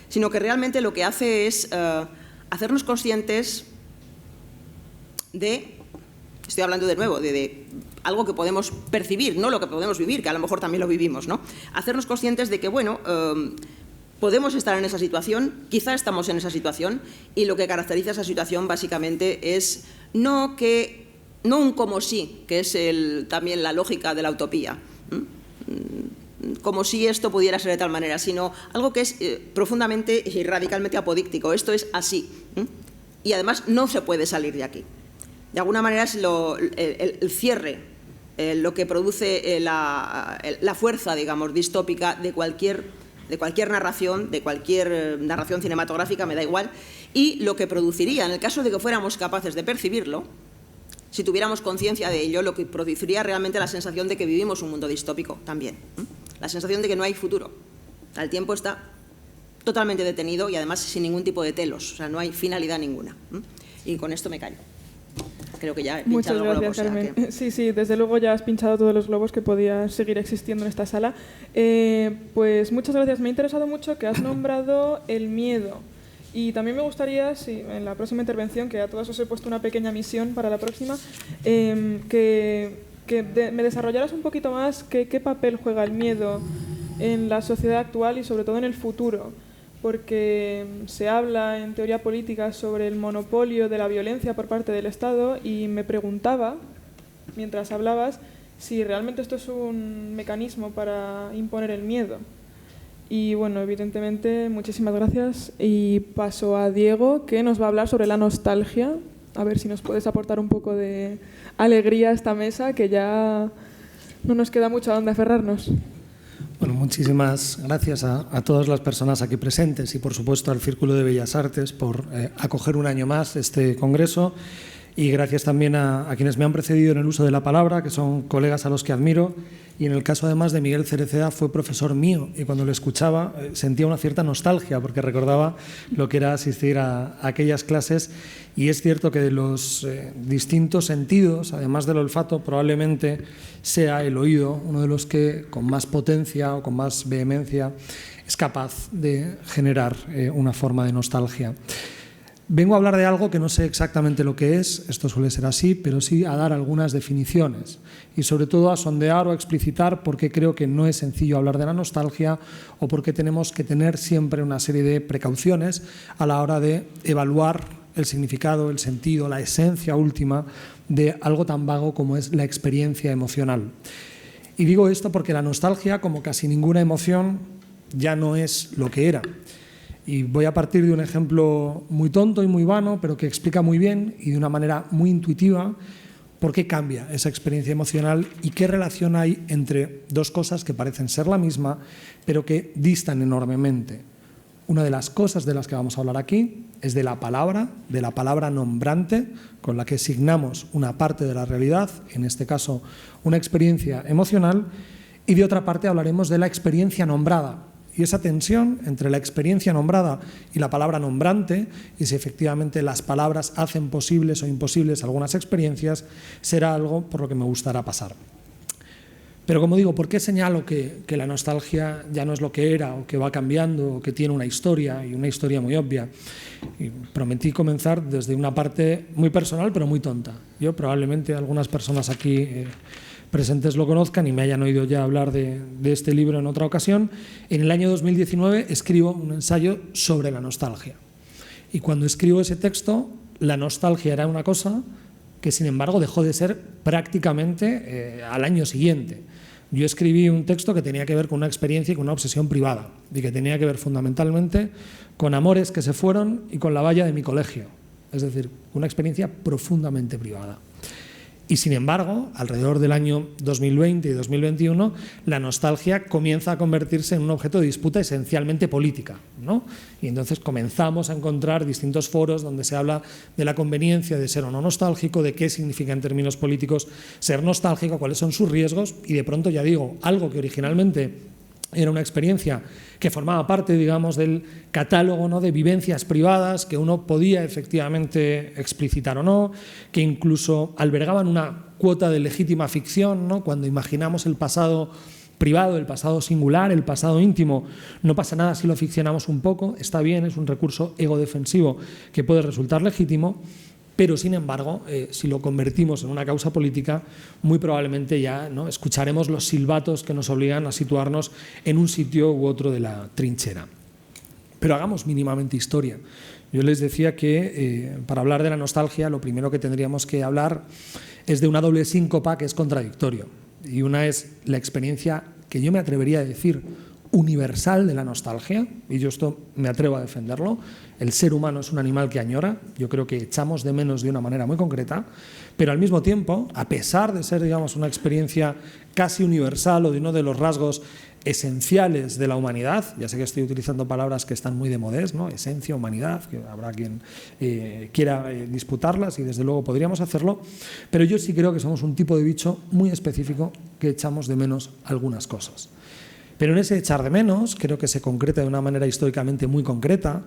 Sino que realmente lo que hace es hacernos conscientes de, estoy hablando de nuevo, de algo que podemos percibir, no lo que podemos vivir, que a lo mejor también lo vivimos, ¿no? Hacernos conscientes de que, bueno, podemos estar en esa situación, quizá estamos en esa situación, y lo que caracteriza esa situación básicamente es no un como si, que es también la lógica de la utopía, como si esto pudiera ser de tal manera, sino algo que es profundamente y radicalmente apodíctico. Esto es así, y además no se puede salir de aquí. De alguna manera es el cierre, lo que produce la fuerza, digamos, distópica de cualquier narración, de cualquier narración cinematográfica, me da igual, y lo que produciría, en el caso de que fuéramos capaces de percibirlo, si tuviéramos conciencia de ello, lo que produciría realmente la sensación de que vivimos un mundo distópico también. La sensación de que no hay futuro. El tiempo está totalmente detenido y además sin ningún tipo de telos, o sea, no hay finalidad ninguna. Y con esto me callo. Creo que ya he pinchado Muchas gracias, globos, Carmen. o sea que... Sí, desde luego ya has pinchado todos los globos que podían seguir existiendo en esta sala. Pues muchas gracias. Me ha interesado mucho que has nombrado el miedo. Y también me gustaría, en la próxima intervención, que a todos os he puesto una pequeña misión para la próxima, que me desarrollaras un poquito más qué papel juega el miedo en la sociedad actual y sobre todo en el futuro. Porque se habla en teoría política sobre el monopolio de la violencia por parte del Estado y me preguntaba, mientras hablabas, si realmente esto es un mecanismo para imponer el miedo. Y bueno, evidentemente, muchísimas gracias. Y paso a Diego, que nos va a hablar sobre la nostalgia. A ver si nos puedes aportar un poco de alegría a esta mesa, que ya no nos queda mucho a dónde aferrarnos. Bueno, muchísimas gracias a todas las personas aquí presentes y, por supuesto, al Círculo de Bellas Artes por acoger un año más este congreso. Y gracias también a quienes me han precedido en el uso de la palabra, que son colegas a los que admiro. Y en el caso, además, de Miguel Cereceda, fue profesor mío. Y cuando lo escuchaba sentía una cierta nostalgia, porque recordaba lo que era asistir a aquellas clases. Y es cierto que de los distintos sentidos, además del olfato, probablemente sea el oído uno de los que con más potencia o con más vehemencia es capaz de generar una forma de nostalgia. Vengo a hablar de algo que no sé exactamente lo que es, esto suele ser así, pero sí a dar algunas definiciones y sobre todo a sondear o a explicitar por qué creo que no es sencillo hablar de la nostalgia o por qué tenemos que tener siempre una serie de precauciones a la hora de evaluar el significado, el sentido, la esencia última de algo tan vago como es la experiencia emocional. Y digo esto porque la nostalgia, como casi ninguna emoción, ya no es lo que era. Y voy a partir de un ejemplo muy tonto y muy vano, pero que explica muy bien y de una manera muy intuitiva por qué cambia esa experiencia emocional y qué relación hay entre dos cosas que parecen ser la misma, pero que distan enormemente. Una de las cosas de las que vamos a hablar aquí es de la palabra nombrante, con la que signamos una parte de la realidad, en este caso una experiencia emocional, y de otra parte hablaremos de la experiencia nombrada. Y esa tensión entre la experiencia nombrada y la palabra nombrante, y si efectivamente las palabras hacen posibles o imposibles algunas experiencias, será algo por lo que me gustará pasar. Pero como digo, ¿por qué señalo que la nostalgia ya no es lo que era, o que va cambiando, o que tiene una historia, y una historia muy obvia? Y prometí comenzar desde una parte muy personal, pero muy tonta. Yo probablemente algunas personas aquí presentes lo conozcan y me hayan oído ya hablar de este libro en otra ocasión. En el año 2019 escribo un ensayo sobre la nostalgia. Y cuando escribo ese texto, la nostalgia era una cosa que, sin embargo, dejó de ser prácticamente al año siguiente. Yo escribí un texto que tenía que ver con una experiencia y con una obsesión privada, y que tenía que ver fundamentalmente con amores que se fueron y con la valla de mi colegio. Es decir, una experiencia profundamente privada. Y sin embargo, alrededor del año 2020 y 2021, la nostalgia comienza a convertirse en un objeto de disputa esencialmente política, ¿no? Y entonces comenzamos a encontrar distintos foros donde se habla de la conveniencia de ser o no nostálgico, de qué significa en términos políticos ser nostálgico, cuáles son sus riesgos, y de pronto, ya digo, algo que originalmente era una experiencia que formaba parte, digamos, del catálogo, ¿no?, de vivencias privadas que uno podía efectivamente explicitar o no, que incluso albergaban una cuota de legítima ficción, ¿no? Cuando imaginamos el pasado privado, el pasado singular, el pasado íntimo, no pasa nada si lo ficcionamos un poco, está bien, es un recurso egodefensivo que puede resultar legítimo. Pero, sin embargo, si lo convertimos en una causa política, muy probablemente ya, ¿no?, escucharemos los silbatos que nos obligan a situarnos en un sitio u otro de la trinchera. Pero hagamos mínimamente historia. Yo les decía que para hablar de la nostalgia lo primero que tendríamos que hablar es de una doble síncopa que es contradictorio. Y una es la experiencia que yo me atrevería a decir universal de la nostalgia, y yo esto me atrevo a defenderlo. El ser humano es un animal que añora, yo creo que echamos de menos de una manera muy concreta, pero al mismo tiempo, a pesar de ser, digamos, una experiencia casi universal o de uno de los rasgos esenciales de la humanidad, ya sé que estoy utilizando palabras que están muy de modés, ¿no?, esencia, humanidad, que habrá quien quiera disputarlas y desde luego podríamos hacerlo, pero yo sí creo que somos un tipo de bicho muy específico que echamos de menos algunas cosas. Pero en ese echar de menos creo que se concreta de una manera históricamente muy concreta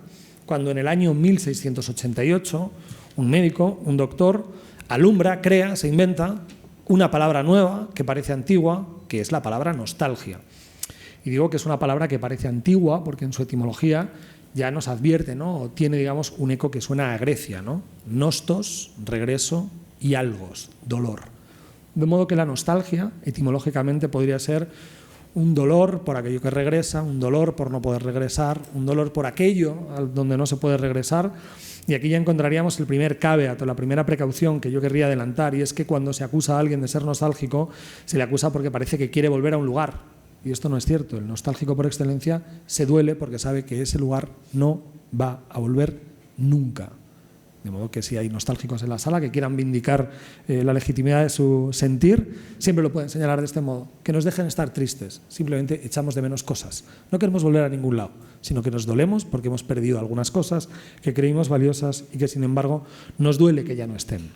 cuando en el año 1688 un médico, un doctor, alumbra, crea, se inventa una palabra nueva que parece antigua, que es la palabra nostalgia. Y digo que es una palabra que parece antigua porque en su etimología ya nos advierte, ¿no?, o tiene, digamos, un eco que suena a Grecia, ¿no? Nostos, regreso, y algos, dolor. De modo que la nostalgia etimológicamente podría ser un dolor por aquello que regresa, un dolor por no poder regresar, un dolor por aquello donde no se puede regresar. Y aquí ya encontraríamos el primer caveat o la primera precaución que yo querría adelantar, y es que cuando se acusa a alguien de ser nostálgico, se le acusa porque parece que quiere volver a un lugar. Y esto no es cierto. El nostálgico por excelencia se duele porque sabe que ese lugar no va a volver nunca. De modo que si hay nostálgicos en la sala que quieran vindicar la legitimidad de su sentir, siempre lo pueden señalar de este modo. Que nos dejen estar tristes, simplemente echamos de menos cosas. No queremos volver a ningún lado, sino que nos dolemos porque hemos perdido algunas cosas que creímos valiosas y que, sin embargo, nos duele que ya no estén.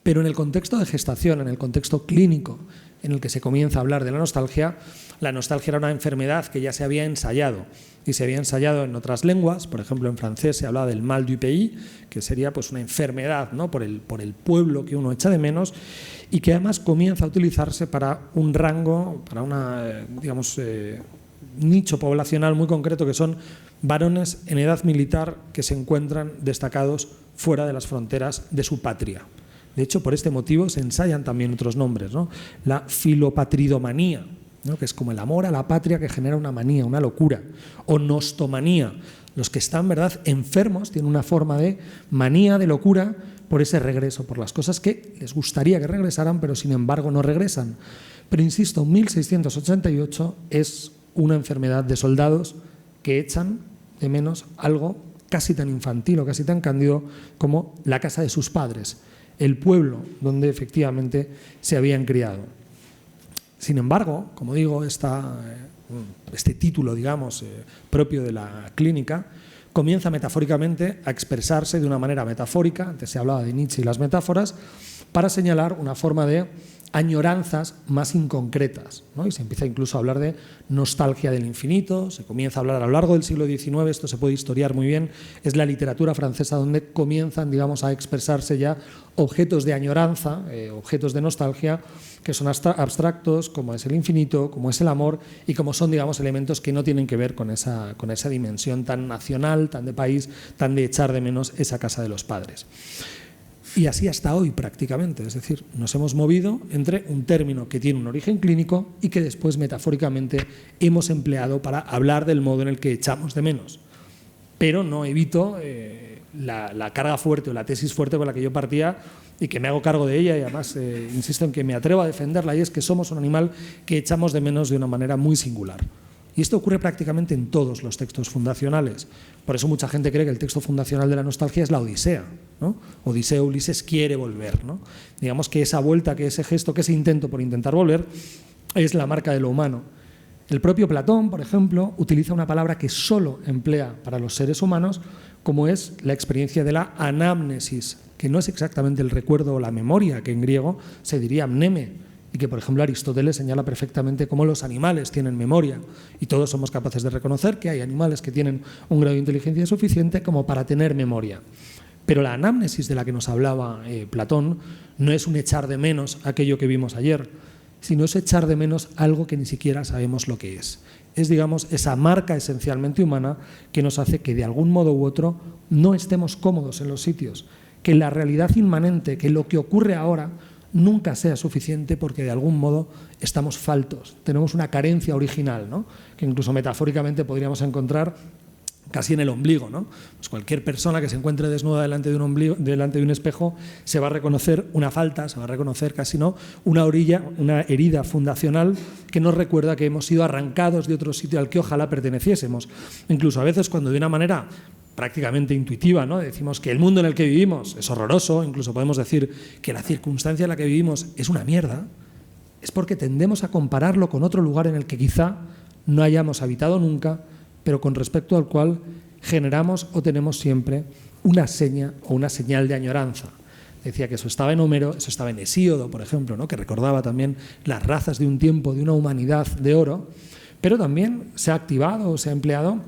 Pero en el contexto de gestación, en el contexto clínico en el que se comienza a hablar de la nostalgia era una enfermedad que ya se había ensayado, y se había ensayado en otras lenguas. Por ejemplo, en francés se hablaba del mal du pays, que sería pues una enfermedad, ¿no?, por el pueblo que uno echa de menos, y que además comienza a utilizarse para un rango, para una, digamos, nicho poblacional muy concreto, que son varones en edad militar que se encuentran destacados fuera de las fronteras de su patria. De hecho, por este motivo se ensayan también otros nombres, ¿no? La filopatridomanía, ¿no?, que es como el amor a la patria que genera una manía, una locura, o nostomanía. Los que están, ¿verdad?, enfermos tienen una forma de manía, de locura por ese regreso, por las cosas que les gustaría que regresaran, pero sin embargo no regresan. Pero insisto, 1688 es una enfermedad de soldados que echan de menos algo casi tan infantil o casi tan cándido como la casa de sus padres, el pueblo donde efectivamente se habían criado. Sin embargo, como digo, este título, digamos, propio de la clínica, comienza metafóricamente a expresarse de una manera metafórica. Antes se hablaba de Nietzsche y las metáforas, para señalar una forma de añoranzas más inconcretas, ¿no? Y se empieza incluso a hablar de nostalgia del infinito, se comienza a hablar a lo largo del siglo XIX, esto se puede historiar muy bien, es la literatura francesa donde comienzan, digamos, a expresarse ya objetos de añoranza, objetos de nostalgia, que son abstractos, como es el infinito, como es el amor, y como son, digamos, elementos que no tienen que ver con esa dimensión tan nacional, tan de país, tan de echar de menos esa casa de los padres. Y así hasta hoy prácticamente, es decir, nos hemos movido entre un término que tiene un origen clínico y que después metafóricamente hemos empleado para hablar del modo en el que echamos de menos. Pero no evito la carga fuerte o la tesis fuerte con la que yo partía y que me hago cargo de ella, y además insisto en que me atrevo a defenderla, y es que somos un animal que echamos de menos de una manera muy singular. Y esto ocurre prácticamente en todos los textos fundacionales. Por eso mucha gente cree que el texto fundacional de la nostalgia es la Odisea, ¿no? Odiseo, Ulises quiere volver, ¿no? Digamos que esa vuelta, que ese gesto, que ese intento por intentar volver es la marca de lo humano. El propio Platón, por ejemplo, utiliza una palabra que solo emplea para los seres humanos, como es la experiencia de la anamnesis, que no es exactamente el recuerdo o la memoria, que en griego se diría amneme, y que, por ejemplo, Aristóteles señala perfectamente cómo los animales tienen memoria, y todos somos capaces de reconocer que hay animales que tienen un grado de inteligencia suficiente como para tener memoria. Pero la anamnesis de la que nos hablaba Platón no es un echar de menos aquello que vimos ayer, sino es echar de menos algo que ni siquiera sabemos lo que es. Es, digamos, esa marca esencialmente humana que nos hace que de algún modo u otro no estemos cómodos en los sitios, que la realidad inmanente, que lo que ocurre ahora nunca sea suficiente, porque de algún modo estamos faltos, tenemos una carencia original, ¿no? Que incluso metafóricamente podríamos encontrar casi en el ombligo, ¿no? Pues cualquier persona que se encuentre desnuda delante de un ombligo, delante de un espejo, se va a reconocer una falta, se va a reconocer casi, ¿no?, una herida fundacional que nos recuerda que hemos sido arrancados de otro sitio al que ojalá perteneciésemos. Incluso a veces, cuando de una manera prácticamente intuitiva, ¿no?, decimos que el mundo en el que vivimos es horroroso, incluso podemos decir que la circunstancia en la que vivimos es una mierda, es porque tendemos a compararlo con otro lugar en el que quizá no hayamos habitado nunca, pero con respecto al cual generamos o tenemos siempre una seña o una señal de añoranza. Decía que eso estaba en Homero, eso estaba en Hesíodo, por ejemplo, ¿no?, que recordaba también las razas de un tiempo, de una humanidad de oro, pero también se ha activado o se ha empleado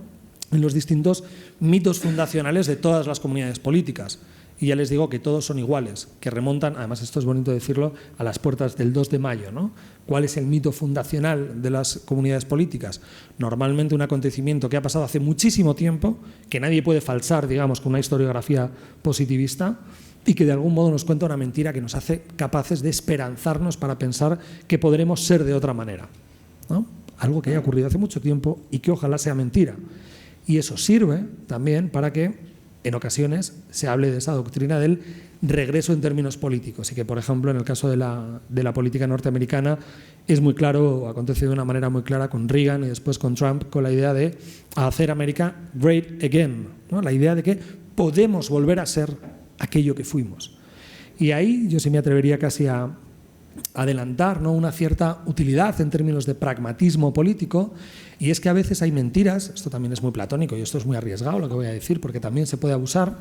en los distintos mitos fundacionales de todas las comunidades políticas. Y ya les digo que todos son iguales, que remontan, además esto es bonito decirlo, a las puertas del 2 de mayo, ¿no? ¿Cuál es el mito fundacional de las comunidades políticas? Normalmente un acontecimiento que ha pasado hace muchísimo tiempo, que nadie puede falsar, digamos, con una historiografía positivista, y que de algún modo nos cuenta una mentira que nos hace capaces de esperanzarnos para pensar que podremos ser de otra manera, ¿no? Algo que haya ocurrido hace mucho tiempo y que ojalá sea mentira. Y eso sirve también para que en ocasiones se hable de esa doctrina del regreso en términos políticos, y que, por ejemplo, en el caso de la política norteamericana es muy claro, acontece de una manera muy clara con Reagan y después con Trump, con la idea de hacer América great again, ¿no? La idea de que podemos volver a ser aquello que fuimos. Y ahí yo sí me atrevería casi a adelantar, ¿no?, una cierta utilidad en términos de pragmatismo político, y es que a veces hay mentiras, esto también es muy platónico y esto es muy arriesgado lo que voy a decir porque también se puede abusar,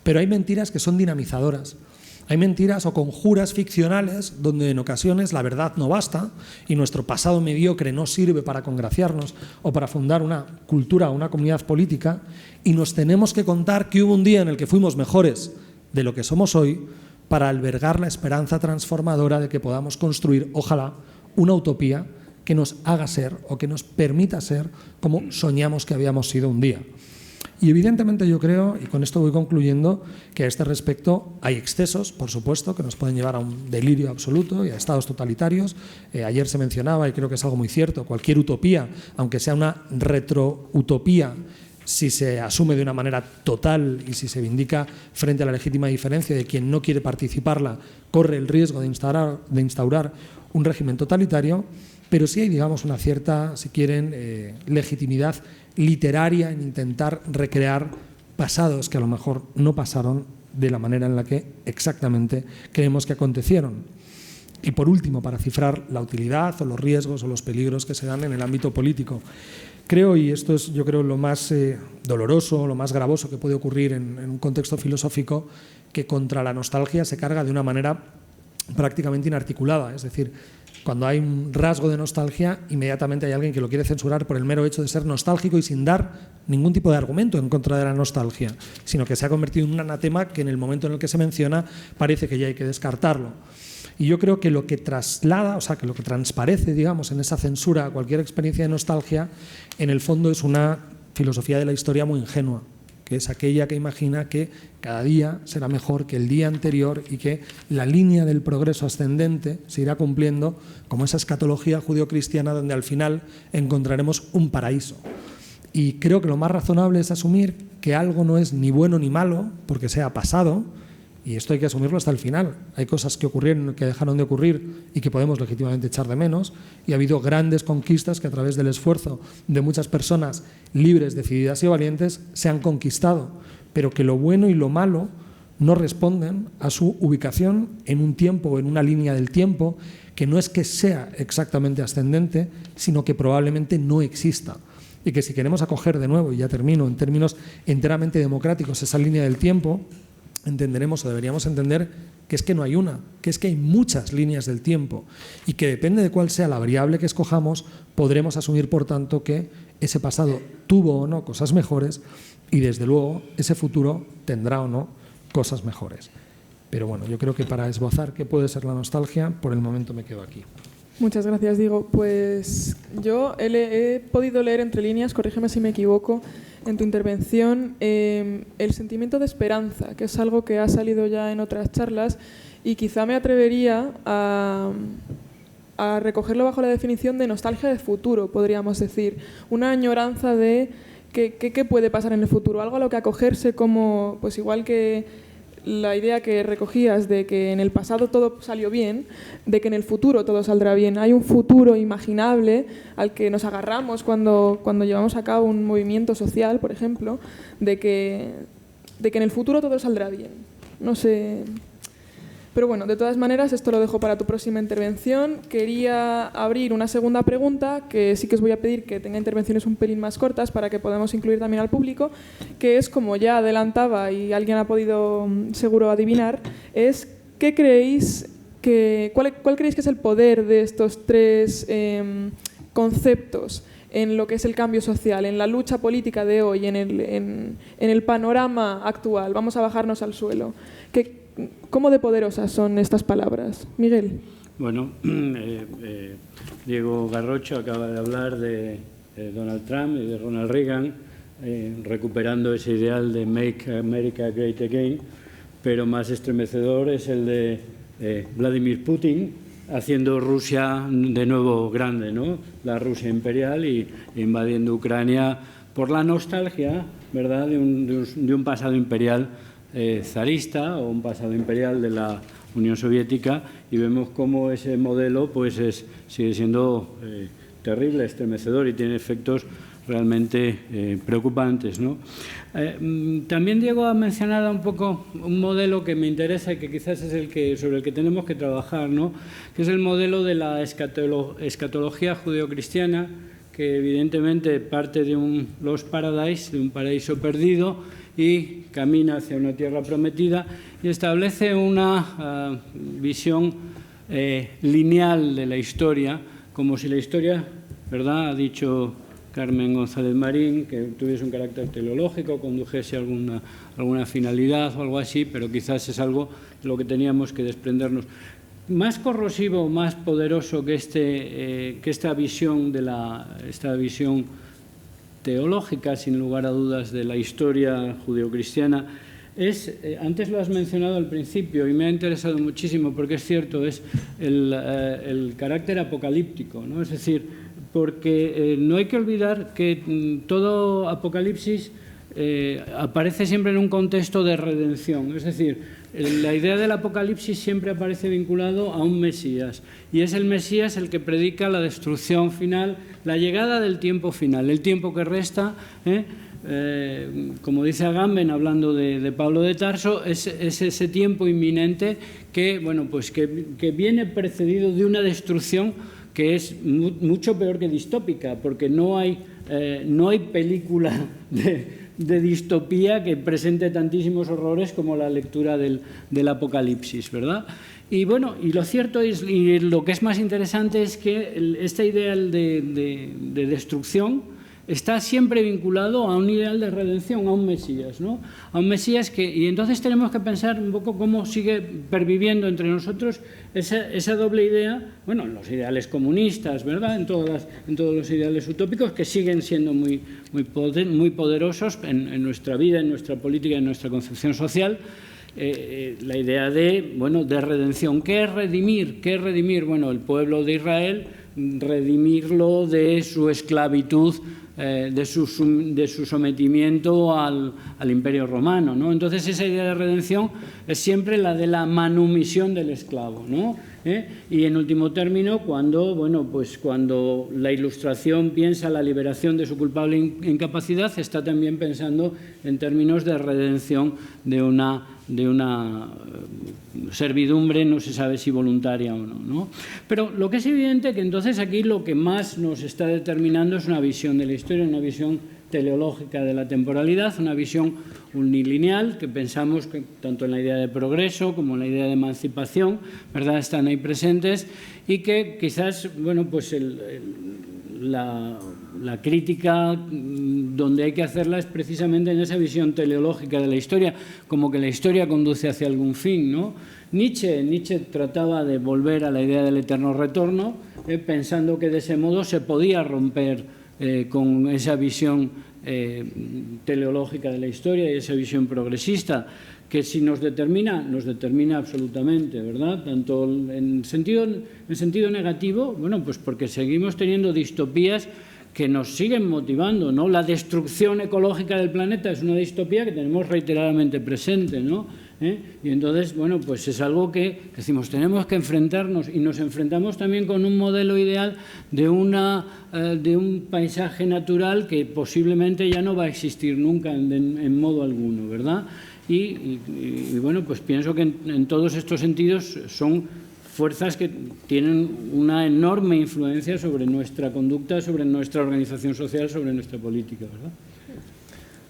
pero hay mentiras que son dinamizadoras. Hay mentiras o conjuras ficcionales donde en ocasiones la verdad no basta y nuestro pasado mediocre no sirve para congraciarnos o para fundar una cultura o una comunidad política, y nos tenemos que contar que hubo un día en el que fuimos mejores de lo que somos hoy, para albergar la esperanza transformadora de que podamos construir, ojalá, una utopía que nos haga ser o que nos permita ser como soñamos que habíamos sido un día. Y evidentemente yo creo, y con esto voy concluyendo, que a este respecto hay excesos, por supuesto, que nos pueden llevar a un delirio absoluto y a estados totalitarios. Ayer se mencionaba, y creo que es algo muy cierto, cualquier utopía, aunque sea una retroutopía, si se asume de una manera total y si se vindica frente a la legítima diferencia de quien no quiere participarla, corre el riesgo de instaurar un régimen totalitario, pero sí hay, digamos, una cierta, si quieren, legitimidad literaria en intentar recrear pasados que a lo mejor no pasaron de la manera en la que exactamente creemos que acontecieron. Y por último, para cifrar la utilidad o los riesgos o los peligros que se dan en el ámbito político, creo, y esto es yo creo lo más doloroso, lo más gravoso que puede ocurrir en un contexto filosófico, que contra la nostalgia se carga de una manera prácticamente inarticulada. Es decir, cuando hay un rasgo de nostalgia, inmediatamente hay alguien que lo quiere censurar por el mero hecho de ser nostálgico y sin dar ningún tipo de argumento en contra de la nostalgia, sino que se ha convertido en un anatema que en el momento en el que se menciona parece que ya hay que descartarlo. Y yo creo que lo que traslada, o sea, que lo que transparece, digamos, en esa censura a cualquier experiencia de nostalgia, en el fondo es una filosofía de la historia muy ingenua, que es aquella que imagina que cada día será mejor que el día anterior y que la línea del progreso ascendente se irá cumpliendo como esa escatología judeocristiana donde al final encontraremos un paraíso. Y creo que lo más razonable es asumir que algo no es ni bueno ni malo porque sea pasado, y esto hay que asumirlo hasta el final. Hay cosas que ocurrieron, que dejaron de ocurrir y que podemos legítimamente echar de menos, y ha habido grandes conquistas que a través del esfuerzo de muchas personas libres, decididas y valientes se han conquistado, pero que lo bueno y lo malo no responden a su ubicación en un tiempo o en una línea del tiempo que no es que sea exactamente ascendente, sino que probablemente no exista. Y que si queremos acoger de nuevo, y ya termino, en términos enteramente democráticos, esa línea del tiempo, entenderemos o deberíamos entender que es que no hay una, que es que hay muchas líneas del tiempo y que depende de cuál sea la variable que escojamos, podremos asumir, por tanto, que ese pasado tuvo o no cosas mejores y, desde luego, ese futuro tendrá o no cosas mejores. Pero bueno, yo creo que para esbozar qué puede ser la nostalgia, por el momento me quedo aquí. Muchas gracias, Diego. Pues yo he podido leer entre líneas, corrígeme si me equivoco, en tu intervención, el sentimiento de esperanza, que es algo que ha salido ya en otras charlas, y quizá me atrevería a recogerlo bajo la definición de nostalgia de futuro, podríamos decir. Una añoranza de qué puede pasar en el futuro, algo a lo que acogerse como, pues igual que la idea que recogías de que en el pasado todo salió bien, de que en el futuro todo saldrá bien. Hay un futuro imaginable al que nos agarramos cuando llevamos a cabo un movimiento social, por ejemplo, de que en el futuro todo saldrá bien. No sé. Pero bueno, de todas maneras, esto lo dejo para tu próxima intervención. Quería abrir una segunda pregunta, que sí que os voy a pedir que tenga intervenciones un pelín más cortas para que podamos incluir también al público, que es, como ya adelantaba y alguien ha podido seguro adivinar, es ¿qué creéis cuál creéis que es el poder de estos tres conceptos en lo que es el cambio social, en la lucha política de hoy, en el panorama actual? Vamos a bajarnos al suelo. ¿Cómo de poderosas son estas palabras? Miguel. Bueno, Diego Garrocho acaba de hablar de Donald Trump y de Ronald Reagan, recuperando ese ideal de Make America Great Again, pero más estremecedor es el de Vladimir Putin haciendo Rusia de nuevo grande, ¿no? La Rusia imperial y invadiendo Ucrania por la nostalgia, ¿verdad?, de un pasado imperial zarista o un pasado imperial de la Unión Soviética, y vemos cómo ese modelo pues sigue siendo terrible, estremecedor y tiene efectos realmente preocupantes, ¿no? También Diego ha mencionado un poco un modelo que me interesa y que quizás es sobre el que tenemos que trabajar, ¿no?, que es el modelo de la escatología judeocristiana, que evidentemente parte de un Lost Paradise, de un paraíso perdido, y camina hacia una tierra prometida y establece una visión lineal de la historia, como si la historia, ¿verdad?, ha dicho Carmen González Marín, que tuviese un carácter teleológico, condujese a alguna finalidad o algo así, pero quizás es algo de lo que teníamos que desprendernos. Más corrosivo, más poderoso que esta visión teológica, sin lugar a dudas, de la historia judeocristiana, antes lo has mencionado al principio y me ha interesado muchísimo porque es cierto, es el carácter apocalíptico, ¿no? Es decir, porque no hay que olvidar que todo Apocalipsis aparece siempre en un contexto de redención, es decir, la idea del Apocalipsis siempre aparece vinculado a un Mesías, y es el Mesías el que predica la destrucción final, la llegada del tiempo final, el tiempo que resta, como dice Agamben, hablando de Pablo de Tarso, es ese tiempo inminente que, bueno, pues que viene precedido de una destrucción que es mucho peor que distópica, porque no hay película de distopía que presente tantísimos horrores como la lectura del Apocalipsis, ¿verdad? Y bueno, y lo cierto es, y lo que es más interesante es que esta idea de destrucción está siempre vinculado a un ideal de redención, a un Mesías, ¿no? A un Mesías y entonces tenemos que pensar un poco cómo sigue perviviendo entre nosotros esa doble idea, bueno, en los ideales comunistas, ¿verdad? En todos los ideales utópicos que siguen siendo muy poderosos en nuestra vida, en nuestra política, en nuestra concepción social. La idea de redención. ¿Qué es redimir? ¿Qué es redimir? Bueno, el pueblo de Israel, redimirlo de su esclavitud, de su sometimiento al Imperio Romano, ¿no? Entonces esa idea de redención es siempre la de la manumisión del esclavo, ¿no? Y en último término, cuando la Ilustración piensa la liberación de su culpable incapacidad, está también pensando en términos de redención de una servidumbre, no se sabe si voluntaria o no, ¿no? Pero lo que es evidente que entonces aquí lo que más nos está determinando es una visión de la historia, una visión teleológica de la temporalidad, una visión unilineal que pensamos que tanto en la idea de progreso como en la idea de emancipación, ¿verdad?, están ahí presentes y que quizás, la crítica donde hay que hacerla es precisamente en esa visión teleológica de la historia, como que la historia conduce hacia algún fin, ¿no? Nietzsche trataba de volver a la idea del eterno retorno, pensando que de ese modo se podía romper con esa visión teleológica de la historia y esa visión progresista, que si nos determina absolutamente, ¿verdad? Tanto en sentido negativo, porque seguimos teniendo distopías que nos siguen motivando, ¿no? La destrucción ecológica del planeta es una distopía que tenemos reiteradamente presente, ¿no? Y entonces, es algo que decimos, tenemos que enfrentarnos, y nos enfrentamos también con un modelo ideal de un paisaje natural que posiblemente ya no va a existir nunca en modo alguno, ¿verdad? Y pienso que en todos estos sentidos son fuerzas que tienen una enorme influencia sobre nuestra conducta, sobre nuestra organización social, sobre nuestra política, ¿verdad?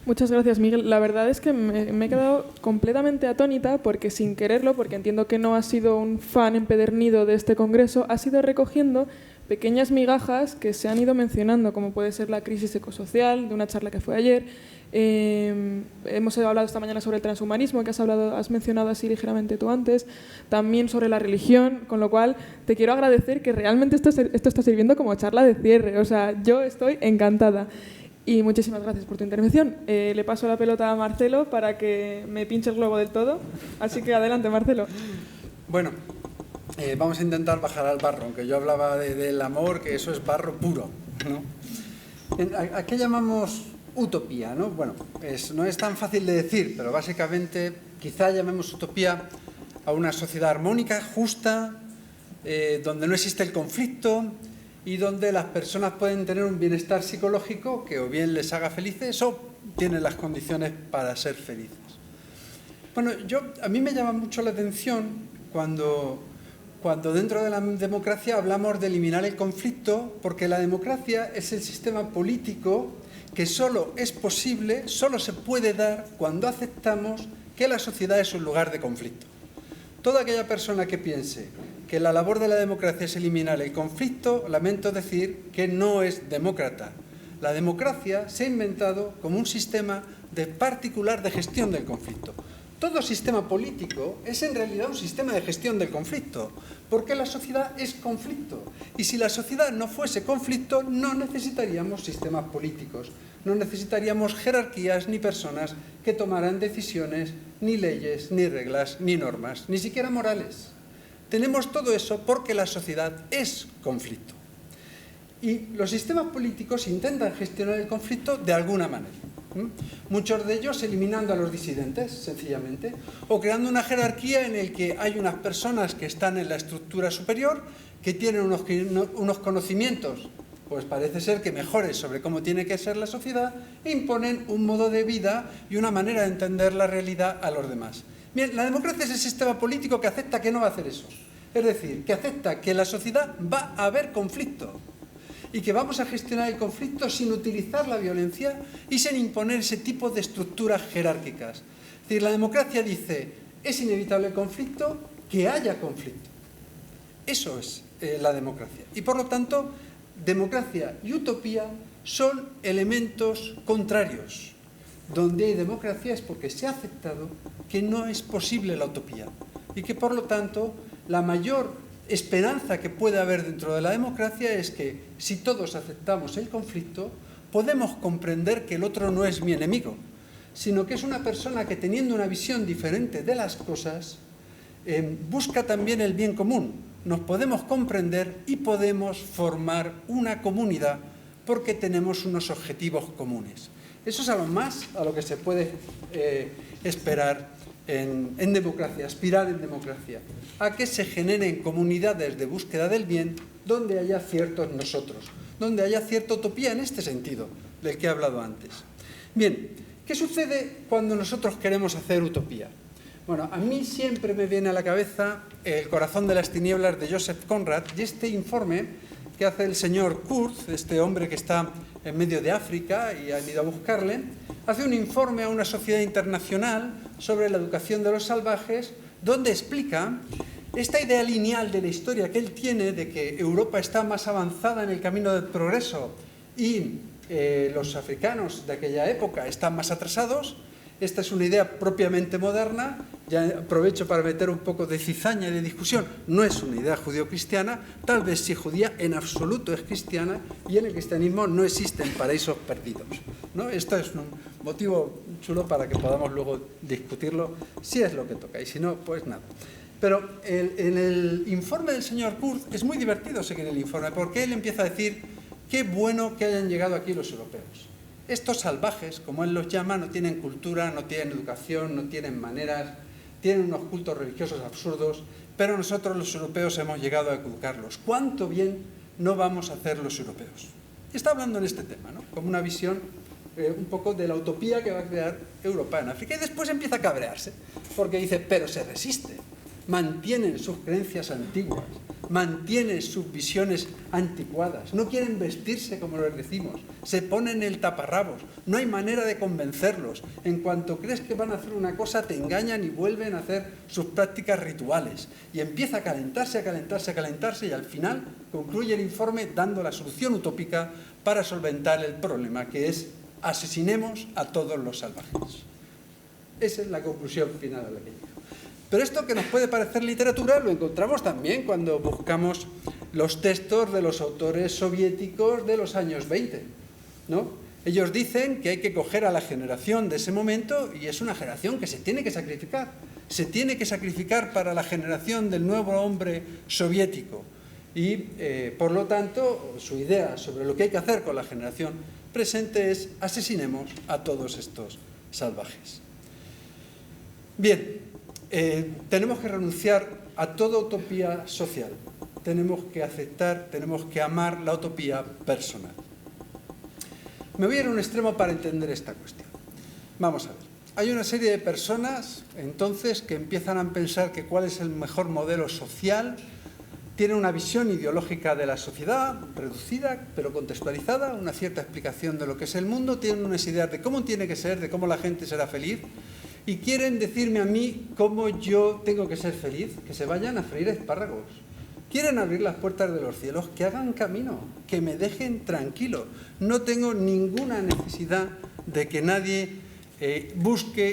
Muchas gracias, Miguel. La verdad es que me he quedado completamente atónita porque sin quererlo, porque entiendo que no has sido un fan empedernido de este congreso, has ido recogiendo pequeñas migajas que se han ido mencionando, como puede ser la crisis ecosocial, de una charla que fue ayer. Hemos hablado esta mañana sobre el transhumanismo, que has mencionado así ligeramente tú antes, también sobre la religión, con lo cual te quiero agradecer que realmente esto está sirviendo como charla de cierre. O sea, yo estoy encantada. Y muchísimas gracias por tu intervención. Le paso la pelota a Marcelo para que me pinche el globo del todo. Así que adelante, Marcelo. Bueno, vamos a intentar bajar al barro, aunque yo hablaba del amor, que eso es barro puro, ¿no? ¿A qué llamamos utopía, ¿no? Bueno, no es tan fácil de decir, pero básicamente quizá llamemos utopía a una sociedad armónica, justa, donde no existe el conflicto y donde las personas pueden tener un bienestar psicológico que o bien les haga felices o tienen las condiciones para ser felices. Bueno, a mí me llama mucho la atención cuando dentro de la democracia hablamos de eliminar el conflicto, porque la democracia es el sistema político que solo es posible, solo se puede dar cuando aceptamos que la sociedad es un lugar de conflicto. Toda aquella persona que piense que la labor de la democracia es eliminar el conflicto, lamento decir que no es demócrata. La democracia se ha inventado como un sistema particular de gestión del conflicto. Todo sistema político es en realidad un sistema de gestión del conflicto, porque la sociedad es conflicto. Y si la sociedad no fuese conflicto, no necesitaríamos sistemas políticos, no necesitaríamos jerarquías ni personas que tomaran decisiones, ni leyes, ni reglas, ni normas, ni siquiera morales. Tenemos todo eso porque la sociedad es conflicto. Y los sistemas políticos intentan gestionar el conflicto de alguna manera. Muchos de ellos eliminando a los disidentes, sencillamente, o creando una jerarquía en la que hay unas personas que están en la estructura superior, que tienen unos conocimientos, pues parece ser que mejores sobre cómo tiene que ser la sociedad, e imponen un modo de vida y una manera de entender la realidad a los demás. Bien, la democracia es el sistema político que acepta que no va a hacer eso. Es decir, que acepta que en la sociedad va a haber conflicto. y que vamos a gestionar el conflicto sin utilizar la violencia y sin imponer ese tipo de estructuras jerárquicas. Es decir, la democracia dice, es inevitable el conflicto, que haya conflicto. Eso es la democracia. Y por lo tanto, democracia y utopía son elementos contrarios. Donde hay democracia es porque se ha aceptado que no es posible la utopía y que por lo tanto la mayor esperanza que puede haber dentro de la democracia es que si todos aceptamos el conflicto podemos comprender que el otro no es mi enemigo, sino que es una persona que teniendo una visión diferente de las cosas busca también el bien común. Nos podemos comprender y podemos formar una comunidad porque tenemos unos objetivos comunes. Eso es a lo que se puede esperar en democracia, aspirar en democracia, a que se generen comunidades de búsqueda del bien donde haya ciertos nosotros, donde haya cierta utopía en este sentido del que he hablado antes. Bien, ¿qué sucede cuando nosotros queremos hacer utopía? Bueno, a mí siempre me viene a la cabeza El corazón de las tinieblas de Joseph Conrad y este informe que hace el señor Kurz, este hombre que está en medio de África y han ido a buscarle, hace un informe a una sociedad internacional sobre la educación de los salvajes, donde explica esta idea lineal de la historia que él tiene de que Europa está más avanzada en el camino del progreso y los africanos de aquella época están más atrasados. Esta es una idea propiamente moderna, ya aprovecho para meter un poco de cizaña y de discusión, no es una idea judío-cristiana, tal vez sí judía, en absoluto es cristiana y en el cristianismo no existen paraísos perdidos, ¿no? Esto es un motivo chulo para que podamos luego discutirlo, si es lo que toca y si no, pues nada. Pero en el informe del señor Kurz es muy divertido seguir el informe porque él empieza a decir qué bueno que hayan llegado aquí los europeos. Estos salvajes, como él los llama, no tienen cultura, no tienen educación, no tienen maneras, tienen unos cultos religiosos absurdos, pero nosotros los europeos hemos llegado a educarlos. ¿Cuánto bien no vamos a hacer los europeos? Y está hablando en este tema, ¿no? Como una visión un poco de la utopía que va a crear Europa en África. Y después empieza a cabrearse, porque dice, pero se resiste, mantienen sus creencias antiguas, mantienen sus visiones anticuadas, no quieren vestirse como les decimos, se ponen el taparrabos, no hay manera de convencerlos. En cuanto crees que van a hacer una cosa, te engañan y vuelven a hacer sus prácticas rituales. Y empieza a calentarse, a calentarse, a calentarse y al final concluye el informe dando la solución utópica para solventar el problema, que es asesinemos a todos los salvajes. Esa es la conclusión final a la que llega. Pero esto que nos puede parecer literatura lo encontramos también cuando buscamos los textos de los autores soviéticos de los años 20, ¿no? Ellos dicen que hay que coger a la generación de ese momento y es una generación que se tiene que sacrificar. Se tiene que sacrificar para la generación del nuevo hombre soviético. Y, por lo tanto, su idea sobre lo que hay que hacer con la generación presente es asesinemos a todos estos salvajes. Bien. Tenemos que renunciar a toda utopía social, tenemos que aceptar, tenemos que amar la utopía personal. Me voy a ir a un extremo para entender esta cuestión. Vamos a ver, hay una serie de personas entonces que empiezan a pensar que cuál es el mejor modelo social, tienen una visión ideológica de la sociedad, reducida pero contextualizada, una cierta explicación de lo que es el mundo, tienen unas ideas de cómo tiene que ser, de cómo la gente será feliz, y quieren decirme a mí cómo yo tengo que ser feliz, que se vayan a freír espárragos. Quieren abrir las puertas de los cielos, que hagan camino, que me dejen tranquilo. No tengo ninguna necesidad de que nadie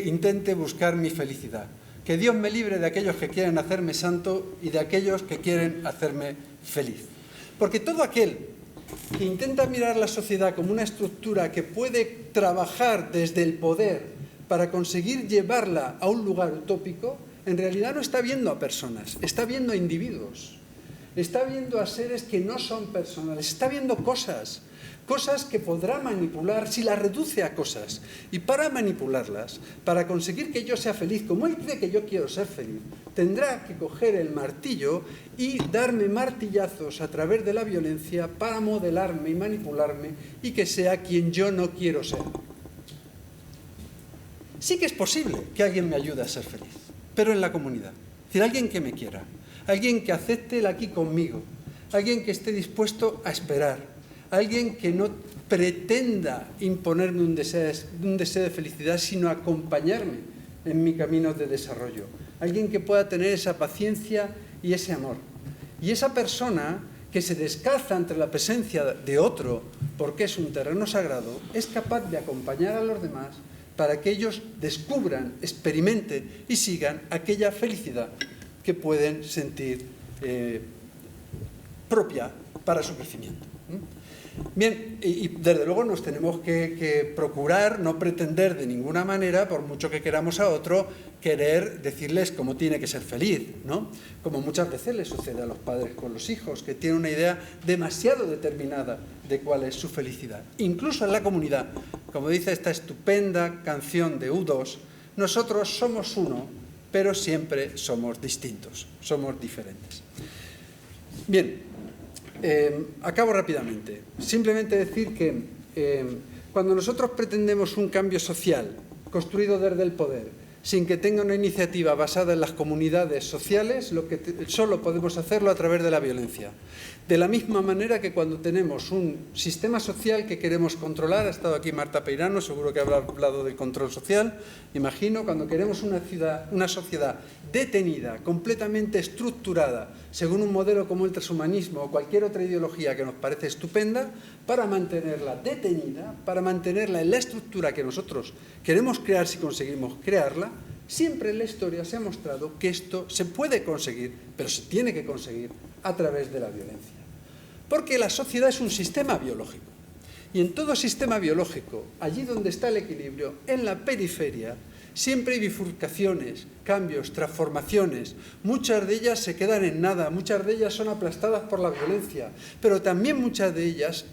intente buscar mi felicidad. Que Dios me libre de aquellos que quieren hacerme santo y de aquellos que quieren hacerme feliz. Porque todo aquel que intenta mirar la sociedad como una estructura que puede trabajar desde el poder para conseguir llevarla a un lugar utópico, en realidad no está viendo a personas, está viendo a individuos, está viendo a seres que no son personales, está viendo cosas que podrá manipular si las reduce a cosas. Y para manipularlas, para conseguir que yo sea feliz, como él cree que yo quiero ser feliz, tendrá que coger el martillo y darme martillazos a través de la violencia para modelarme y manipularme y que sea quien yo no quiero ser. Sí que es posible que alguien me ayude a ser feliz, pero en la comunidad. Es decir, alguien que me quiera, alguien que acepte el aquí conmigo, alguien que esté dispuesto a esperar, alguien que no pretenda imponerme un deseo de felicidad, sino acompañarme en mi camino de desarrollo. Alguien que pueda tener esa paciencia y ese amor. Y esa persona que se descalza ante la presencia de otro, porque es un terreno sagrado, es capaz de acompañar a los demás para que ellos descubran, experimenten y sigan aquella felicidad que pueden sentir propia para su crecimiento. Bien, y desde luego nos tenemos que procurar no pretender de ninguna manera, por mucho que queramos a otro, querer decirles cómo tiene que ser feliz, ¿no? Como muchas veces les sucede a los padres con los hijos, que tienen una idea demasiado determinada de cuál es su felicidad. Incluso en la comunidad, como dice esta estupenda canción de U2, nosotros somos uno, pero siempre somos distintos, somos diferentes. Bien. Acabo rápidamente. Simplemente decir que cuando nosotros pretendemos un cambio social construido desde el poder, sin que tenga una iniciativa basada en las comunidades sociales, solo podemos hacerlo a través de la violencia. De la misma manera que cuando tenemos un sistema social que queremos controlar, ha estado aquí Marta Peirano, seguro que habrá hablado del control social, imagino, cuando queremos una sociedad detenida, completamente estructurada, según un modelo como el transhumanismo o cualquier otra ideología que nos parece estupenda, para mantenerla detenida, para mantenerla en la estructura que nosotros queremos crear si conseguimos crearla, siempre en la historia se ha mostrado que esto se puede conseguir, pero se tiene que conseguir a través de la violencia. Porque la sociedad es un sistema biológico. Y en todo sistema biológico, allí donde está el equilibrio, en la periferia, siempre hay bifurcaciones, cambios, transformaciones. Muchas de ellas se quedan en nada, muchas de ellas son aplastadas por la violencia, pero también muchas de ellas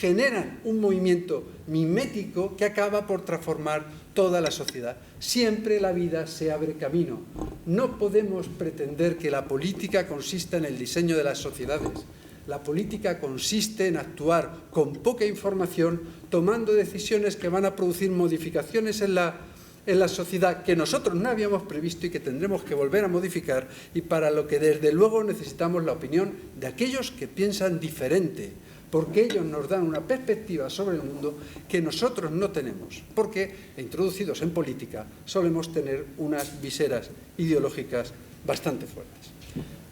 generan un movimiento mimético que acaba por transformar toda la sociedad. Siempre la vida se abre camino. No podemos pretender que la política consista en el diseño de las sociedades. La política consiste en actuar con poca información, tomando decisiones que van a producir modificaciones en la sociedad que nosotros no habíamos previsto y que tendremos que volver a modificar, y para lo que desde luego necesitamos la opinión de aquellos que piensan diferente, porque ellos nos dan una perspectiva sobre el mundo que nosotros no tenemos, porque introducidos en política solemos tener unas viseras ideológicas bastante fuertes.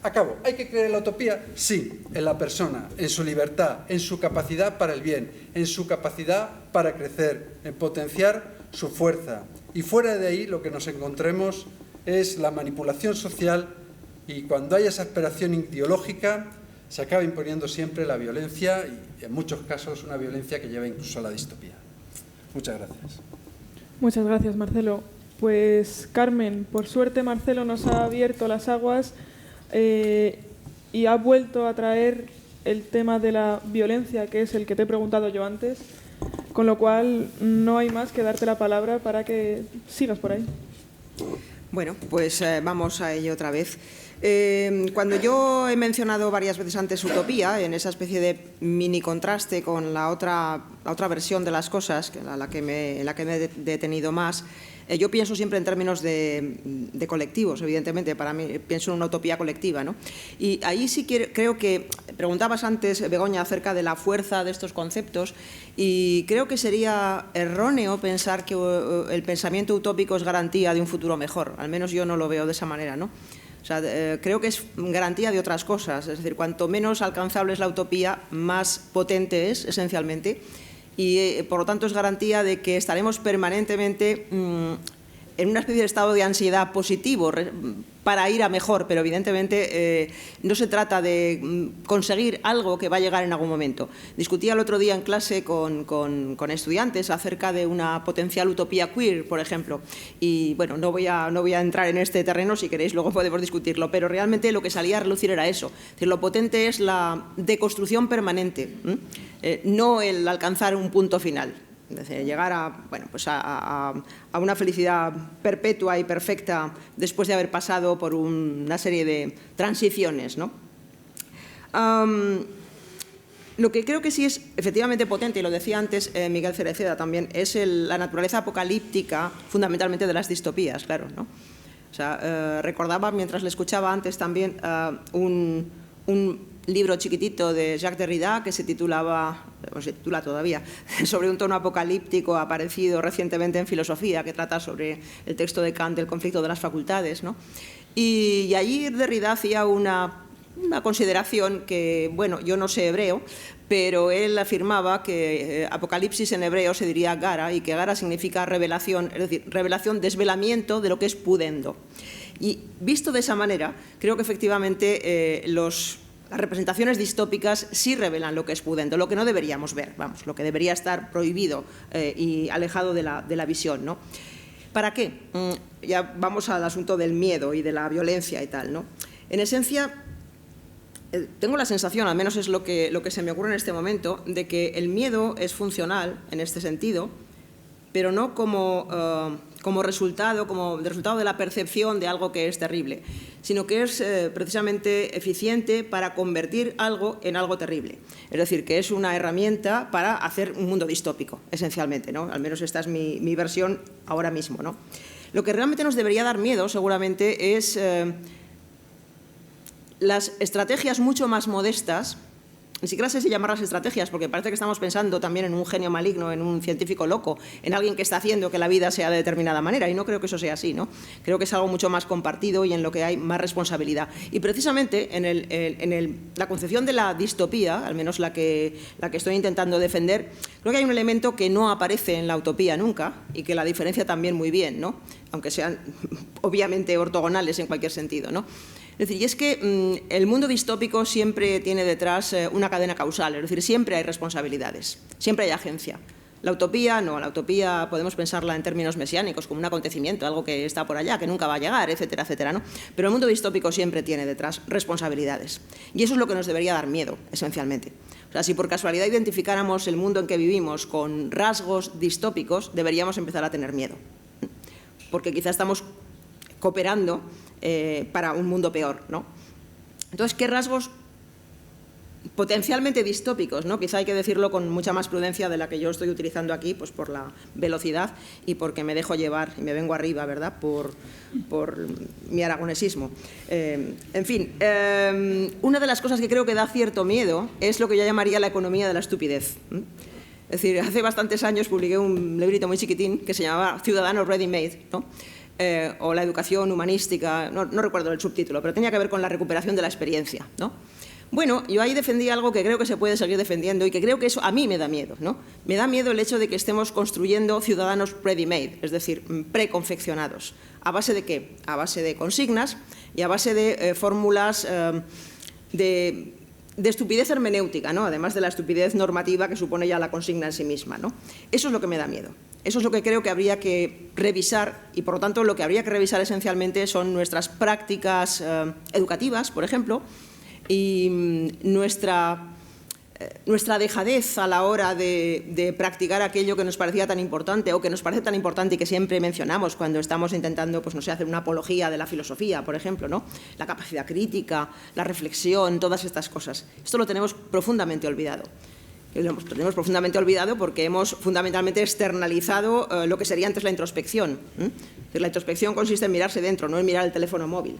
Acabo. ¿Hay que creer en la utopía? Sí, en la persona, en su libertad, en su capacidad para el bien, en su capacidad para crecer, en potenciar su fuerza. Y fuera de ahí lo que nos encontremos es la manipulación social, y cuando hay esa aspiración ideológica se acaba imponiendo siempre la violencia, y en muchos casos una violencia que lleva incluso a la distopía. Muchas gracias. Muchas gracias, Marcelo. Pues Carmen, por suerte Marcelo nos ha abierto las aguas y ha vuelto a traer el tema de la violencia, que es el que te he preguntado yo antes, con lo cual no hay más que darte la palabra para que sigas por ahí. Bueno, pues vamos a ello otra vez. Cuando yo he mencionado varias veces antes utopía, en esa especie de mini contraste con la otra versión de las cosas, en la que me he detenido más, yo pienso siempre en términos de colectivos, evidentemente. Para mí pienso en una utopía colectiva, ¿no? Y ahí sí creo que preguntabas antes, Begoña, acerca de la fuerza de estos conceptos, y creo que sería erróneo pensar que el pensamiento utópico es garantía de un futuro mejor. Al menos yo no lo veo de esa manera, ¿no? O sea, creo que es garantía de otras cosas. Es decir, cuanto menos alcanzable es la utopía, más potente es, esencialmente. Y, por lo tanto, es garantía de que estaremos permanentemente en una especie de estado de ansiedad positivo para ir a mejor, pero evidentemente no se trata de conseguir algo que va a llegar en algún momento. Discutía el otro día en clase con estudiantes acerca de una potencial utopía queer, por ejemplo, y bueno, no voy a entrar en este terreno, si queréis luego podemos discutirlo, pero realmente lo que salía a relucir era eso. Es decir, lo potente es la deconstrucción permanente, no el alcanzar un punto final. Es decir, llegar a una felicidad perpetua y perfecta después de haber pasado por una serie de transiciones, ¿no? Lo que creo que sí es efectivamente potente, y lo decía antes Miguel Cereceda también, es la naturaleza apocalíptica fundamentalmente de las distopías, claro, ¿no? O sea, recordaba mientras le escuchaba antes también un libro chiquitito de Jacques Derrida que se titula todavía, sobre un tono apocalíptico aparecido recientemente en filosofía, que trata sobre el texto de Kant del conflicto de las facultades, ¿no? Y allí Derrida hacía una consideración que, bueno, yo no sé hebreo, pero él afirmaba que apocalipsis en hebreo se diría gara, y que gara significa revelación, es decir, revelación, desvelamiento de lo que es pudendo. Y visto de esa manera, creo que efectivamente las representaciones distópicas sí revelan lo que es pudendo, lo que no deberíamos ver, vamos, lo que debería estar prohibido y alejado de la visión, ¿no? ¿Para qué? Ya vamos al asunto del miedo y de la violencia y tal, ¿no? En esencia, tengo la sensación, al menos es lo que se me ocurre en este momento, de que el miedo es funcional en este sentido, pero no como resultado de la percepción de algo que es terrible, sino que es precisamente eficiente para convertir algo en algo terrible. Es decir, que es una herramienta para hacer un mundo distópico, esencialmente, ¿no? Al menos esta es mi versión ahora mismo, ¿no? Lo que realmente nos debería dar miedo, seguramente, es las estrategias mucho más modestas. Ni siquiera sé si llamarlas estrategias, porque parece que estamos pensando también en un genio maligno, en un científico loco, en alguien que está haciendo que la vida sea de determinada manera, y no creo que eso sea así, ¿no? Creo que es algo mucho más compartido y en lo que hay más responsabilidad. Y precisamente en la concepción de la distopía, al menos la que estoy intentando defender, creo que hay un elemento que no aparece en la utopía nunca y que la diferencia también muy bien, ¿no? Aunque sean obviamente ortogonales en cualquier sentido, ¿no? Es decir, y es que el mundo distópico siempre tiene detrás una cadena causal, es decir, siempre hay responsabilidades, siempre hay agencia. La utopía no, la utopía podemos pensarla en términos mesiánicos, como un acontecimiento, algo que está por allá, que nunca va a llegar, etcétera, etcétera, ¿no? Pero el mundo distópico siempre tiene detrás responsabilidades. Y eso es lo que nos debería dar miedo, esencialmente. O sea, si por casualidad identificáramos el mundo en que vivimos con rasgos distópicos, deberíamos empezar a tener miedo. Porque quizá estamos cooperando para un mundo peor, ¿no? Entonces, ¿qué rasgos potencialmente distópicos, ¿no? Quizá hay que decirlo con mucha más prudencia de la que yo estoy utilizando aquí, pues por la velocidad y porque me dejo llevar y me vengo arriba, ¿verdad?, por mi aragonesismo. En fin, una de las cosas que creo que da cierto miedo es lo que yo llamaría la economía de la estupidez. Es decir, hace bastantes años publiqué un librito muy chiquitín que se llamaba Ciudadanos Ready-Made, ¿no? O la educación humanística, no recuerdo el subtítulo, pero tenía que ver con la recuperación de la experiencia, ¿no? Bueno, yo ahí defendí algo que creo que se puede seguir defendiendo y que creo que eso a mí me da miedo, ¿no? Me da miedo el hecho de que estemos construyendo ciudadanos ready-made, es decir, preconfeccionados. ¿A base de qué? A base de consignas y a base de fórmulas de estupidez hermenéutica, ¿no? Además de la estupidez normativa que supone ya la consigna en sí misma, ¿no? Eso es lo que me da miedo. Eso es lo que creo que habría que revisar y, por lo tanto, lo que habría que revisar esencialmente son nuestras prácticas educativas, por ejemplo, y nuestra dejadez a la hora de practicar aquello que nos parecía tan importante o que nos parece tan importante y que siempre mencionamos cuando estamos intentando, pues no sé, hacer una apología de la filosofía, por ejemplo, ¿no? La capacidad crítica, la reflexión, todas estas cosas. Esto lo tenemos profundamente olvidado. Lo tenemos profundamente olvidado porque hemos fundamentalmente externalizado lo que sería antes la introspección. La introspección consiste en mirarse dentro, no en mirar el teléfono móvil.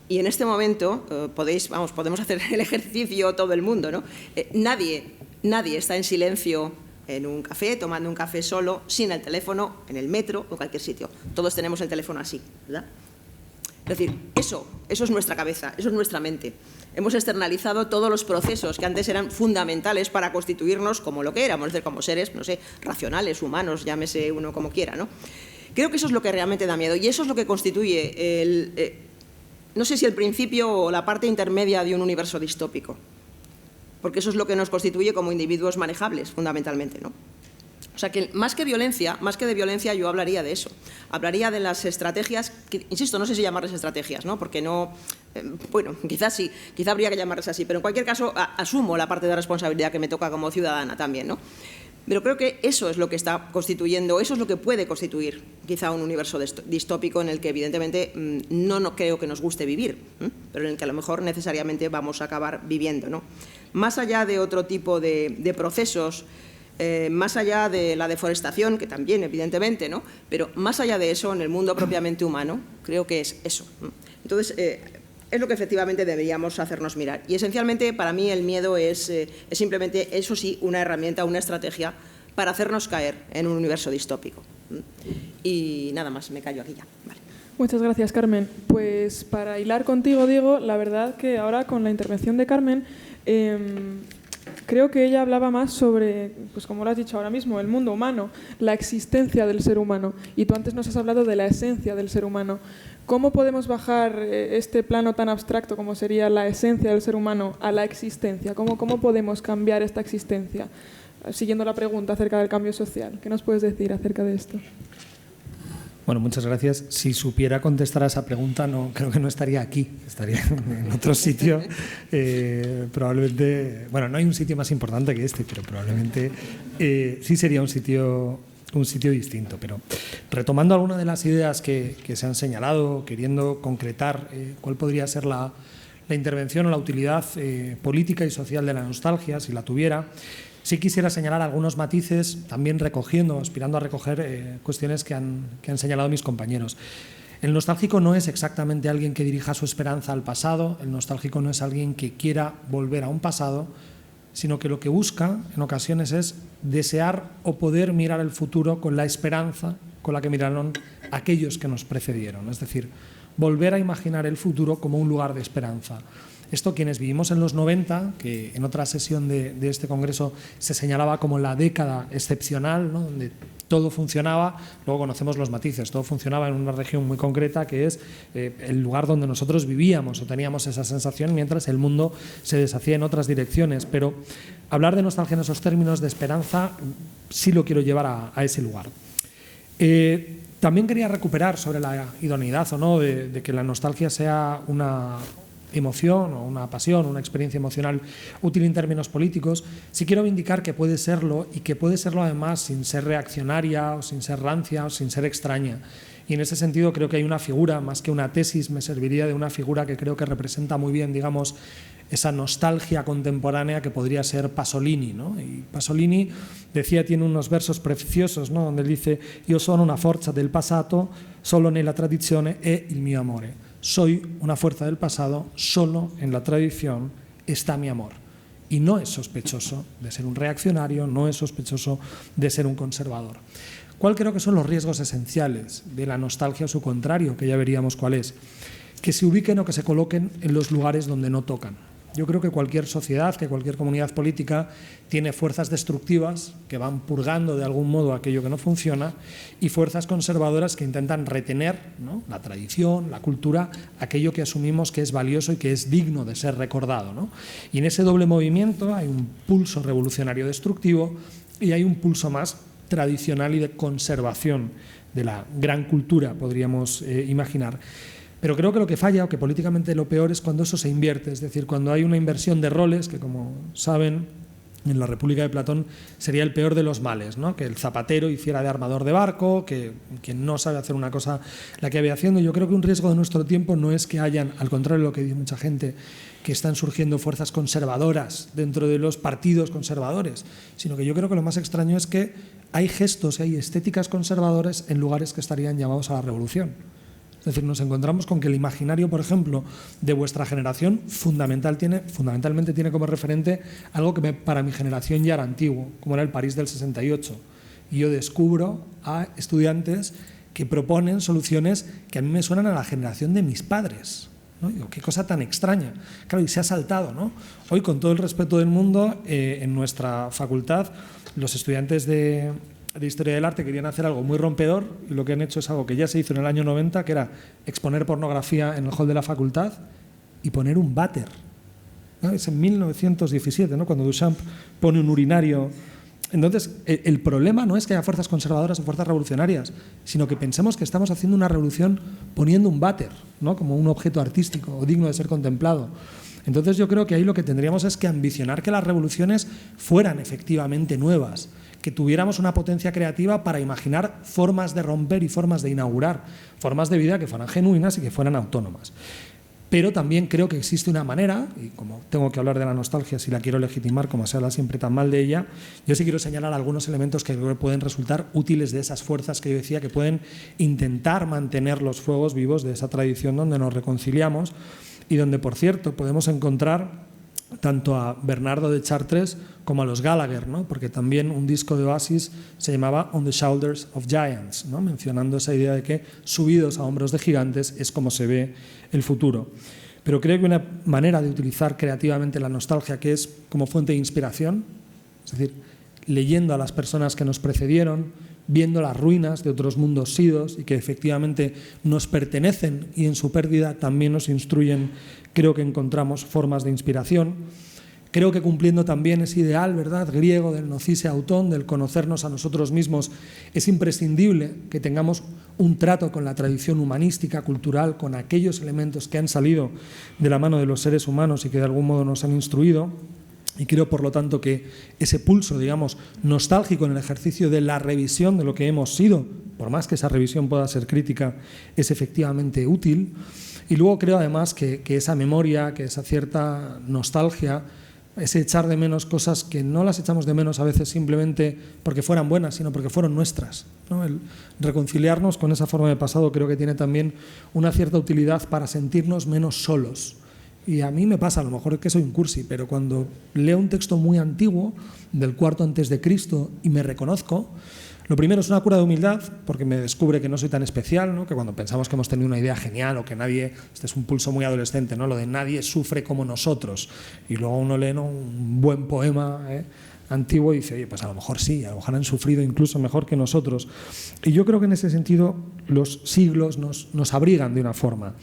Y en este momento podemos hacer el ejercicio todo el mundo, ¿no? Nadie está en silencio en un café, tomando un café solo, sin el teléfono, en el metro o en cualquier sitio. Todos tenemos el teléfono así, ¿verdad? Es decir, eso es nuestra cabeza, eso es nuestra mente. Hemos externalizado todos los procesos que antes eran fundamentales para constituirnos como lo que éramos, es decir, como seres, no sé, racionales, humanos, llámese uno como quiera, ¿no? Creo que eso es lo que realmente da miedo y eso es lo que constituye no sé si el principio o la parte intermedia de un universo distópico, porque eso es lo que nos constituye como individuos manejables, fundamentalmente, ¿no? O sea que más que de violencia yo hablaría de eso. Hablaría de las estrategias, que, insisto, no sé si llamarles estrategias, ¿no? Porque no, bueno, quizás sí, quizá habría que llamarles así, pero en cualquier caso asumo la parte de responsabilidad que me toca como ciudadana también, ¿no? Pero creo que eso es lo que está constituyendo, eso es lo que puede constituir quizá un universo distópico en el que evidentemente no creo que nos guste vivir, pero en el que a lo mejor necesariamente vamos a acabar viviendo, ¿no? Más allá de otro tipo de procesos, más allá de la deforestación, que también evidentemente, ¿no? Pero más allá de eso, en el mundo propiamente humano, creo que es eso. Entonces, es lo que efectivamente deberíamos hacernos mirar. Y esencialmente para mí el miedo es simplemente, eso sí, una herramienta, una estrategia para hacernos caer en un universo distópico. Y nada más, me callo aquí ya. Vale. Muchas gracias, Carmen. Pues para hilar contigo, Diego, la verdad que ahora con la intervención de Carmen, creo que ella hablaba más sobre, pues como lo has dicho ahora mismo, el mundo humano, la existencia del ser humano. Y tú antes nos has hablado de la esencia del ser humano. ¿Cómo podemos bajar este plano tan abstracto como sería la esencia del ser humano a la existencia? ¿Cómo podemos cambiar esta existencia? Siguiendo la pregunta acerca del cambio social. ¿Qué nos puedes decir acerca de esto? Bueno, muchas gracias. Si supiera contestar a esa pregunta, creo que no estaría aquí, estaría en otro sitio. Probablemente, bueno, no hay un sitio más importante que este, pero probablemente sí sería un sitio distinto. Pero retomando algunas de las ideas que se han señalado, queriendo concretar cuál podría ser la intervención o la utilidad política y social de la nostalgia, si la tuviera, sí quisiera señalar algunos matices, también aspirando a recoger cuestiones que han señalado mis compañeros. El nostálgico no es exactamente alguien que dirija su esperanza al pasado, el nostálgico no es alguien que quiera volver a un pasado, sino que lo que busca en ocasiones es desear o poder mirar el futuro con la esperanza con la que miraron aquellos que nos precedieron, es decir, volver a imaginar el futuro como un lugar de esperanza. Esto quienes vivimos en los 90, que en otra sesión de este congreso se señalaba como la década excepcional, ¿no?, donde todo funcionaba, luego conocemos los matices, todo funcionaba en una región muy concreta que es el lugar donde nosotros vivíamos o teníamos esa sensación mientras el mundo se deshacía en otras direcciones, pero hablar de nostalgia en esos términos de esperanza sí lo quiero llevar a ese lugar. También quería recuperar sobre la idoneidad o no de que la nostalgia sea una emoción o una pasión, una experiencia emocional útil en términos políticos. Sí quiero indicar que puede serlo y que puede serlo además sin ser reaccionaria o sin ser rancia o sin ser extraña. Y en ese sentido creo que hay una figura, más que una tesis, me serviría de una figura que creo que representa muy bien, digamos, esa nostalgia contemporánea que podría ser Pasolini, ¿no? Y Pasolini decía, tiene unos versos preciosos, ¿no?, donde él dice: «Io sono una forza del passato, solo nella tradizione e il mio amore». Soy una fuerza del pasado, solo en la tradición está mi amor. Y no es sospechoso de ser un reaccionario, no es sospechoso de ser un conservador. ¿Cuál creo que son los riesgos esenciales de la nostalgia o su contrario, que ya veríamos cuál es? Que se ubiquen o que se coloquen en los lugares donde no tocan. Yo creo que cualquier sociedad, que cualquier comunidad política tiene fuerzas destructivas que van purgando de algún modo aquello que no funciona y fuerzas conservadoras que intentan retener, ¿no?, la tradición, la cultura, aquello que asumimos que es valioso y que es digno de ser recordado, ¿no? Y en ese doble movimiento hay un pulso revolucionario destructivo y hay un pulso más tradicional y de conservación de la gran cultura, podríamos imaginar. Pero creo que lo que falla, o que políticamente lo peor, es cuando eso se invierte, es decir, cuando hay una inversión de roles, que como saben, en la República de Platón sería el peor de los males, ¿no? Que el zapatero hiciera de armador de barco, que quien no sabe hacer una cosa la que había haciendo. Yo creo que un riesgo de nuestro tiempo no es que hayan, al contrario de lo que dice mucha gente, que están surgiendo fuerzas conservadoras dentro de los partidos conservadores, sino que yo creo que lo más extraño es que hay gestos, hay estéticas conservadoras en lugares que estarían llamados a la revolución. Es decir, nos encontramos con que el imaginario, por ejemplo, de vuestra generación fundamentalmente tiene como referente algo que para mi generación ya era antiguo, como era el París del 68. Y yo descubro a estudiantes que proponen soluciones que a mí me suenan a la generación de mis padres, ¿no? Digo, qué cosa tan extraña. Claro, y se ha saltado, ¿no? Hoy, con todo el respeto del mundo, en nuestra facultad, los estudiantes de Historia del Arte querían hacer algo muy rompedor y lo que han hecho es algo que ya se hizo en el año 90, que era exponer pornografía en el hall de la facultad y poner un váter, ¿no? Es en 1917, ¿no?, cuando Duchamp pone un urinario. Entonces, el problema no es que haya fuerzas conservadoras o fuerzas revolucionarias, sino que pensemos que estamos haciendo una revolución poniendo un váter, ¿no?, como un objeto artístico o digno de ser contemplado. Entonces yo creo que ahí lo que tendríamos es que ambicionar que las revoluciones fueran efectivamente nuevas, que tuviéramos una potencia creativa para imaginar formas de romper y formas de inaugurar, formas de vida que fueran genuinas y que fueran autónomas. Pero también creo que existe una manera, y como tengo que hablar de la nostalgia, si la quiero legitimar, como se habla siempre tan mal de ella, yo sí quiero señalar algunos elementos que creo que pueden resultar útiles de esas fuerzas que yo decía, que pueden intentar mantener los fuegos vivos de esa tradición donde nos reconciliamos. y donde, por cierto, podemos encontrar tanto a Bernardo de Chartres como a los Gallagher, ¿no? Porque también un disco de Oasis se llamaba On the Shoulders of Giants, ¿no? Mencionando esa idea de que subidos a hombros de gigantes es como se ve el futuro. Pero creo que una manera de utilizar creativamente la nostalgia, que es como fuente de inspiración, es decir, leyendo a las personas que nos precedieron, viendo las ruinas de otros mundos sidos y que efectivamente nos pertenecen y en su pérdida también nos instruyen, creo que encontramos formas de inspiración. Creo que cumpliendo también ese ideal, ¿verdad?, griego del nocise autón, del conocernos a nosotros mismos, es imprescindible que tengamos un trato con la tradición humanística, cultural, con aquellos elementos que han salido de la mano de los seres humanos y que de algún modo nos han instruido. Y creo, por lo tanto, que ese pulso, digamos, nostálgico en el ejercicio de la revisión de lo que hemos sido, por más que esa revisión pueda ser crítica, es efectivamente útil. Y luego creo, además, que esa memoria, que esa cierta nostalgia, ese echar de menos cosas que no las echamos de menos a veces simplemente porque fueran buenas, sino porque fueron nuestras, ¿no? El reconciliarnos con esa forma de pasado creo que tiene también una cierta utilidad para sentirnos menos solos. Y a mí me pasa, a lo mejor es que soy un cursi, pero cuando leo un texto muy antiguo, del IV a.C., y me reconozco, lo primero es una cura de humildad, porque me descubre que no soy tan especial, ¿no? Que cuando pensamos que hemos tenido una idea genial o que nadie, este es un pulso muy adolescente, ¿no? Lo de nadie sufre como nosotros, y luego uno lee, ¿no?, un buen poema antiguo y dice, oye, pues a lo mejor sí, a lo mejor han sufrido incluso mejor que nosotros. Y yo creo que en ese sentido los siglos nos abrigan de una forma.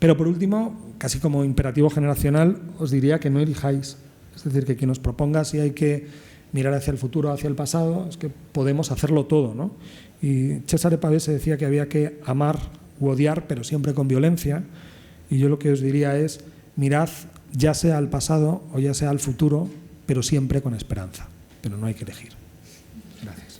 Pero por último, casi como imperativo generacional, os diría que no elijáis. Es decir, que quien os proponga si hay que mirar hacia el futuro o hacia el pasado, es que podemos hacerlo todo, ¿no? Y Cesare Pavese decía que había que amar u odiar, pero siempre con violencia. Y yo lo que os diría es, mirad ya sea al pasado o ya sea al futuro, pero siempre con esperanza. Pero no hay que elegir. Gracias.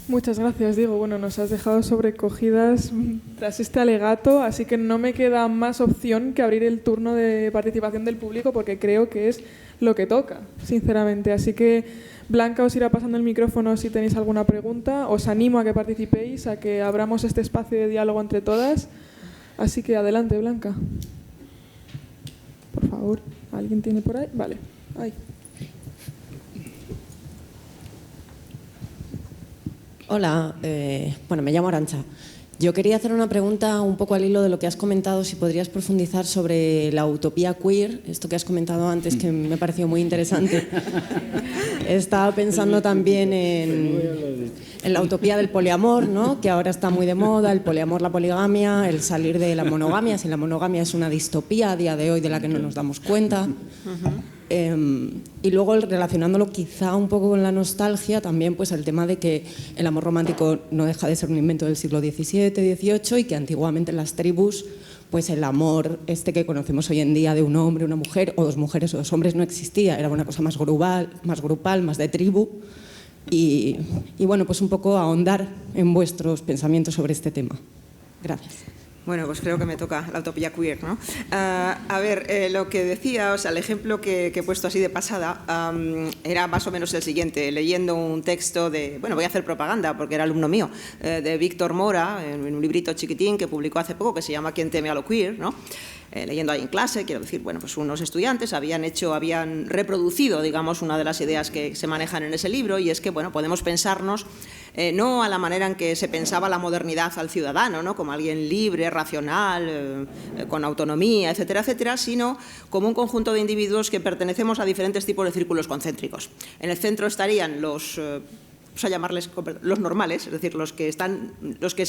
Muchas gracias, Diego. Bueno, nos has dejado sobrecogidas tras este alegato, así que no me queda más opción que abrir el turno de participación del público porque creo que es lo que toca, sinceramente. Así que Blanca os irá pasando el micrófono si tenéis alguna pregunta. Os animo a que participéis, a que abramos este espacio de diálogo entre todas. Así que adelante, Blanca. Por favor, ¿alguien tiene por ahí? Vale, ahí. Hola, bueno, me llamo Arantxa. Yo quería hacer una pregunta un poco al hilo de lo que has comentado, si podrías profundizar sobre la utopía queer, esto que has comentado antes que me pareció muy interesante. Estaba pensando también en la utopía del poliamor, ¿no?, que ahora está muy de moda, el poliamor, la poligamia, el salir de la monogamia, si la monogamia es una distopía a día de hoy de la que no nos damos cuenta. Y luego relacionándolo quizá un poco con la nostalgia, también pues el tema de que el amor romántico no deja de ser un invento del siglo XVII, XVIII y que antiguamente en las tribus pues el amor este que conocemos hoy en día de un hombre, una mujer o dos mujeres o dos hombres no existía, era una cosa más grupal, más de tribu y bueno, pues un poco ahondar en vuestros pensamientos sobre este tema. Gracias. Bueno, pues creo que me toca la utopía queer, ¿no? A ver, lo que decía, o sea, el ejemplo que he puesto así de pasada era más o menos el siguiente, leyendo un texto de, bueno, voy a hacer propaganda porque era alumno mío, de Víctor Mora, en un librito chiquitín que publicó hace poco que se llama ¿Quién teme a lo queer?, ¿no? Leyendo ahí en clase, quiero decir, bueno, pues unos estudiantes habían reproducido, digamos, una de las ideas que se manejan en ese libro y es que, bueno, podemos pensarnos no a la manera en que se pensaba la modernidad al ciudadano, ¿no?, como alguien libre, racional, con autonomía, etcétera, etcétera, sino como un conjunto de individuos que pertenecemos a diferentes tipos de círculos concéntricos. En el centro estarían los, vamos a llamarles los normales, es decir, los que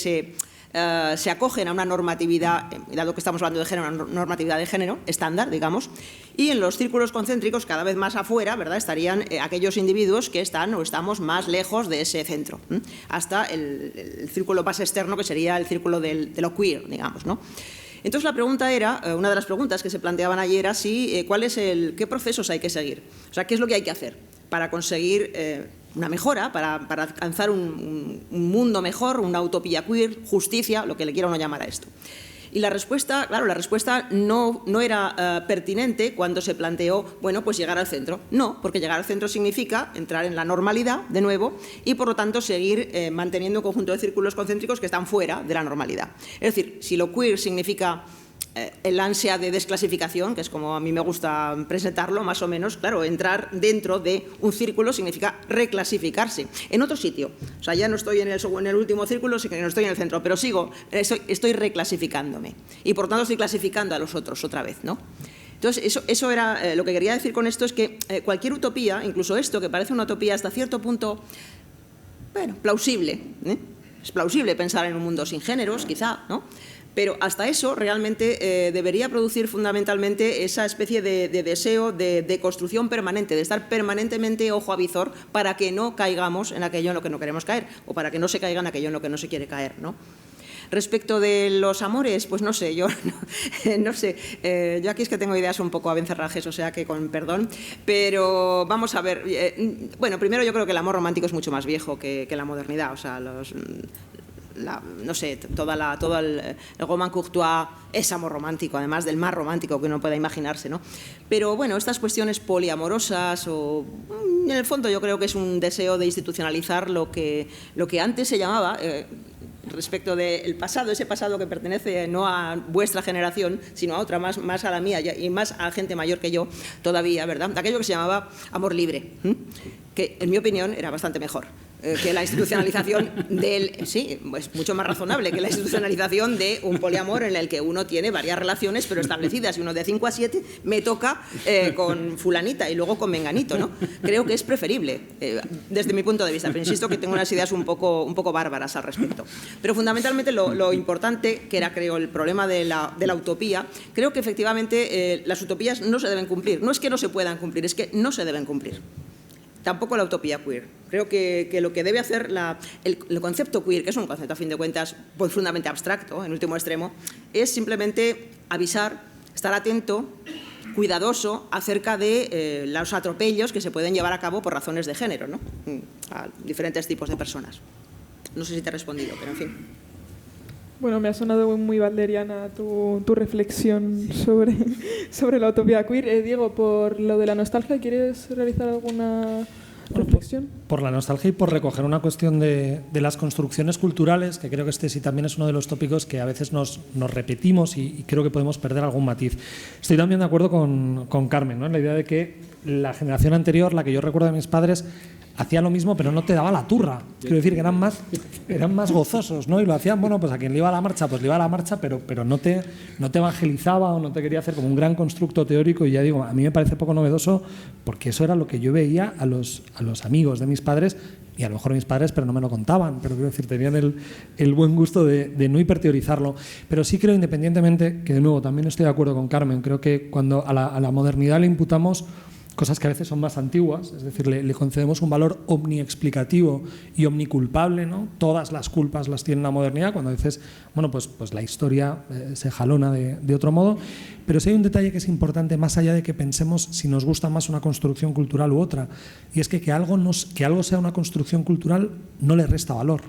se acogen a una normatividad, dado que estamos hablando de género, una normatividad de género estándar, digamos, y en los círculos concéntricos, cada vez más afuera, ¿verdad?, estarían aquellos individuos que están o estamos más lejos de ese centro, hasta el círculo más externo, que sería el círculo de lo queer, digamos, ¿no? Entonces la pregunta era, una de las preguntas que se planteaban ayer era qué procesos hay que seguir, o sea, qué es lo que hay que hacer para conseguir una mejora, para alcanzar un mundo mejor, una utopía queer, justicia, lo que le quiera uno llamar a esto. Y la respuesta, claro, no era pertinente cuando se planteó, bueno, pues llegar al centro. No, porque llegar al centro significa entrar en la normalidad, de nuevo, y por lo tanto seguir manteniendo un conjunto de círculos concéntricos que están fuera de la normalidad. Es decir, si lo queer significa el ansia de desclasificación, que es como a mí me gusta presentarlo, más o menos, claro, entrar dentro de un círculo significa reclasificarse en otro sitio. O sea, ya no estoy en el último círculo, sino que no estoy en el centro, pero estoy reclasificándome. Y por tanto estoy clasificando a los otros otra vez, ¿no? Entonces, eso era lo que quería decir con esto, es que cualquier utopía, incluso esto, que parece una utopía hasta cierto punto, bueno, plausible, ¿eh? Es plausible pensar en un mundo sin géneros, quizá, ¿no? Pero hasta eso realmente debería producir fundamentalmente esa especie de deseo de construcción permanente, de estar permanentemente ojo a visor para que no caigamos en aquello en lo que no queremos caer o para que no se caiga en aquello en lo que no se quiere caer, ¿no? Respecto de los amores, pues no sé, yo no sé, yo aquí es que tengo ideas un poco a vencerrajes, o sea que con perdón, pero vamos a ver, bueno, primero yo creo que el amor romántico es mucho más viejo que la modernidad, o sea, no sé, todo el roman courtois es amor romántico, además del más romántico que uno pueda imaginarse, ¿no? Pero bueno, estas cuestiones poliamorosas, o en el fondo yo creo que es un deseo de institucionalizar lo que antes se llamaba, respecto del pasado, ese pasado que pertenece no a vuestra generación, sino a otra, más a la mía y más a gente mayor que yo todavía, ¿verdad? Aquello que se llamaba amor libre, que en mi opinión era bastante mejor que la institucionalización sí, es mucho más razonable que la institucionalización de un poliamor en el que uno tiene varias relaciones pero establecidas, y uno de 5 a 7 me toca con fulanita y luego con menganito, ¿no? Creo que es preferible desde mi punto de vista, pero insisto que tengo unas ideas un poco bárbaras al respecto. Pero fundamentalmente lo importante, que era creo el problema de la utopía, creo que efectivamente las utopías no se deben cumplir, no es que no se puedan cumplir, es que no se deben cumplir. Tampoco la utopía queer. Creo que lo que debe hacer el concepto queer, que es un concepto a fin de cuentas profundamente abstracto, en último extremo, es simplemente avisar, estar atento, cuidadoso acerca de los atropellos que se pueden llevar a cabo por razones de género, ¿no? A diferentes tipos de personas. No sé si te he respondido, pero en fin. Bueno, me ha sonado muy balderiana tu reflexión sobre la utopía queer. Diego, por lo de la nostalgia, ¿quieres realizar alguna reflexión? Por la nostalgia y por recoger una cuestión de las construcciones culturales, que creo que este sí también es uno de los tópicos que a veces nos repetimos y creo que podemos perder algún matiz. Estoy también de acuerdo con Carmen, ¿no? En la idea de que la generación anterior, la que yo recuerdo de mis padres, hacía lo mismo, pero no te daba la turra. Quiero decir que eran más gozosos, ¿no? Y lo hacían, bueno, pues a quien le iba a la marcha, pues le iba a la marcha, pero no te evangelizaba o no te quería hacer como un gran constructo teórico. Y ya digo, a mí me parece poco novedoso, porque eso era lo que yo veía a los amigos de mis padres, y a lo mejor mis padres, pero no me lo contaban, pero quiero decir, tenían el buen gusto de no hiperteorizarlo. Pero sí creo, independientemente, que de nuevo también estoy de acuerdo con Carmen, creo que cuando a la modernidad le imputamos cosas que a veces son más antiguas, es decir, le concedemos un valor omniexplicativo y omniculpable, ¿no? Todas las culpas las tiene la modernidad, cuando a veces, bueno, pues la historia se jalona de otro modo. Pero sí hay un detalle que es importante, más allá de que pensemos si nos gusta más una construcción cultural u otra, y es que algo sea una construcción cultural no le resta valor.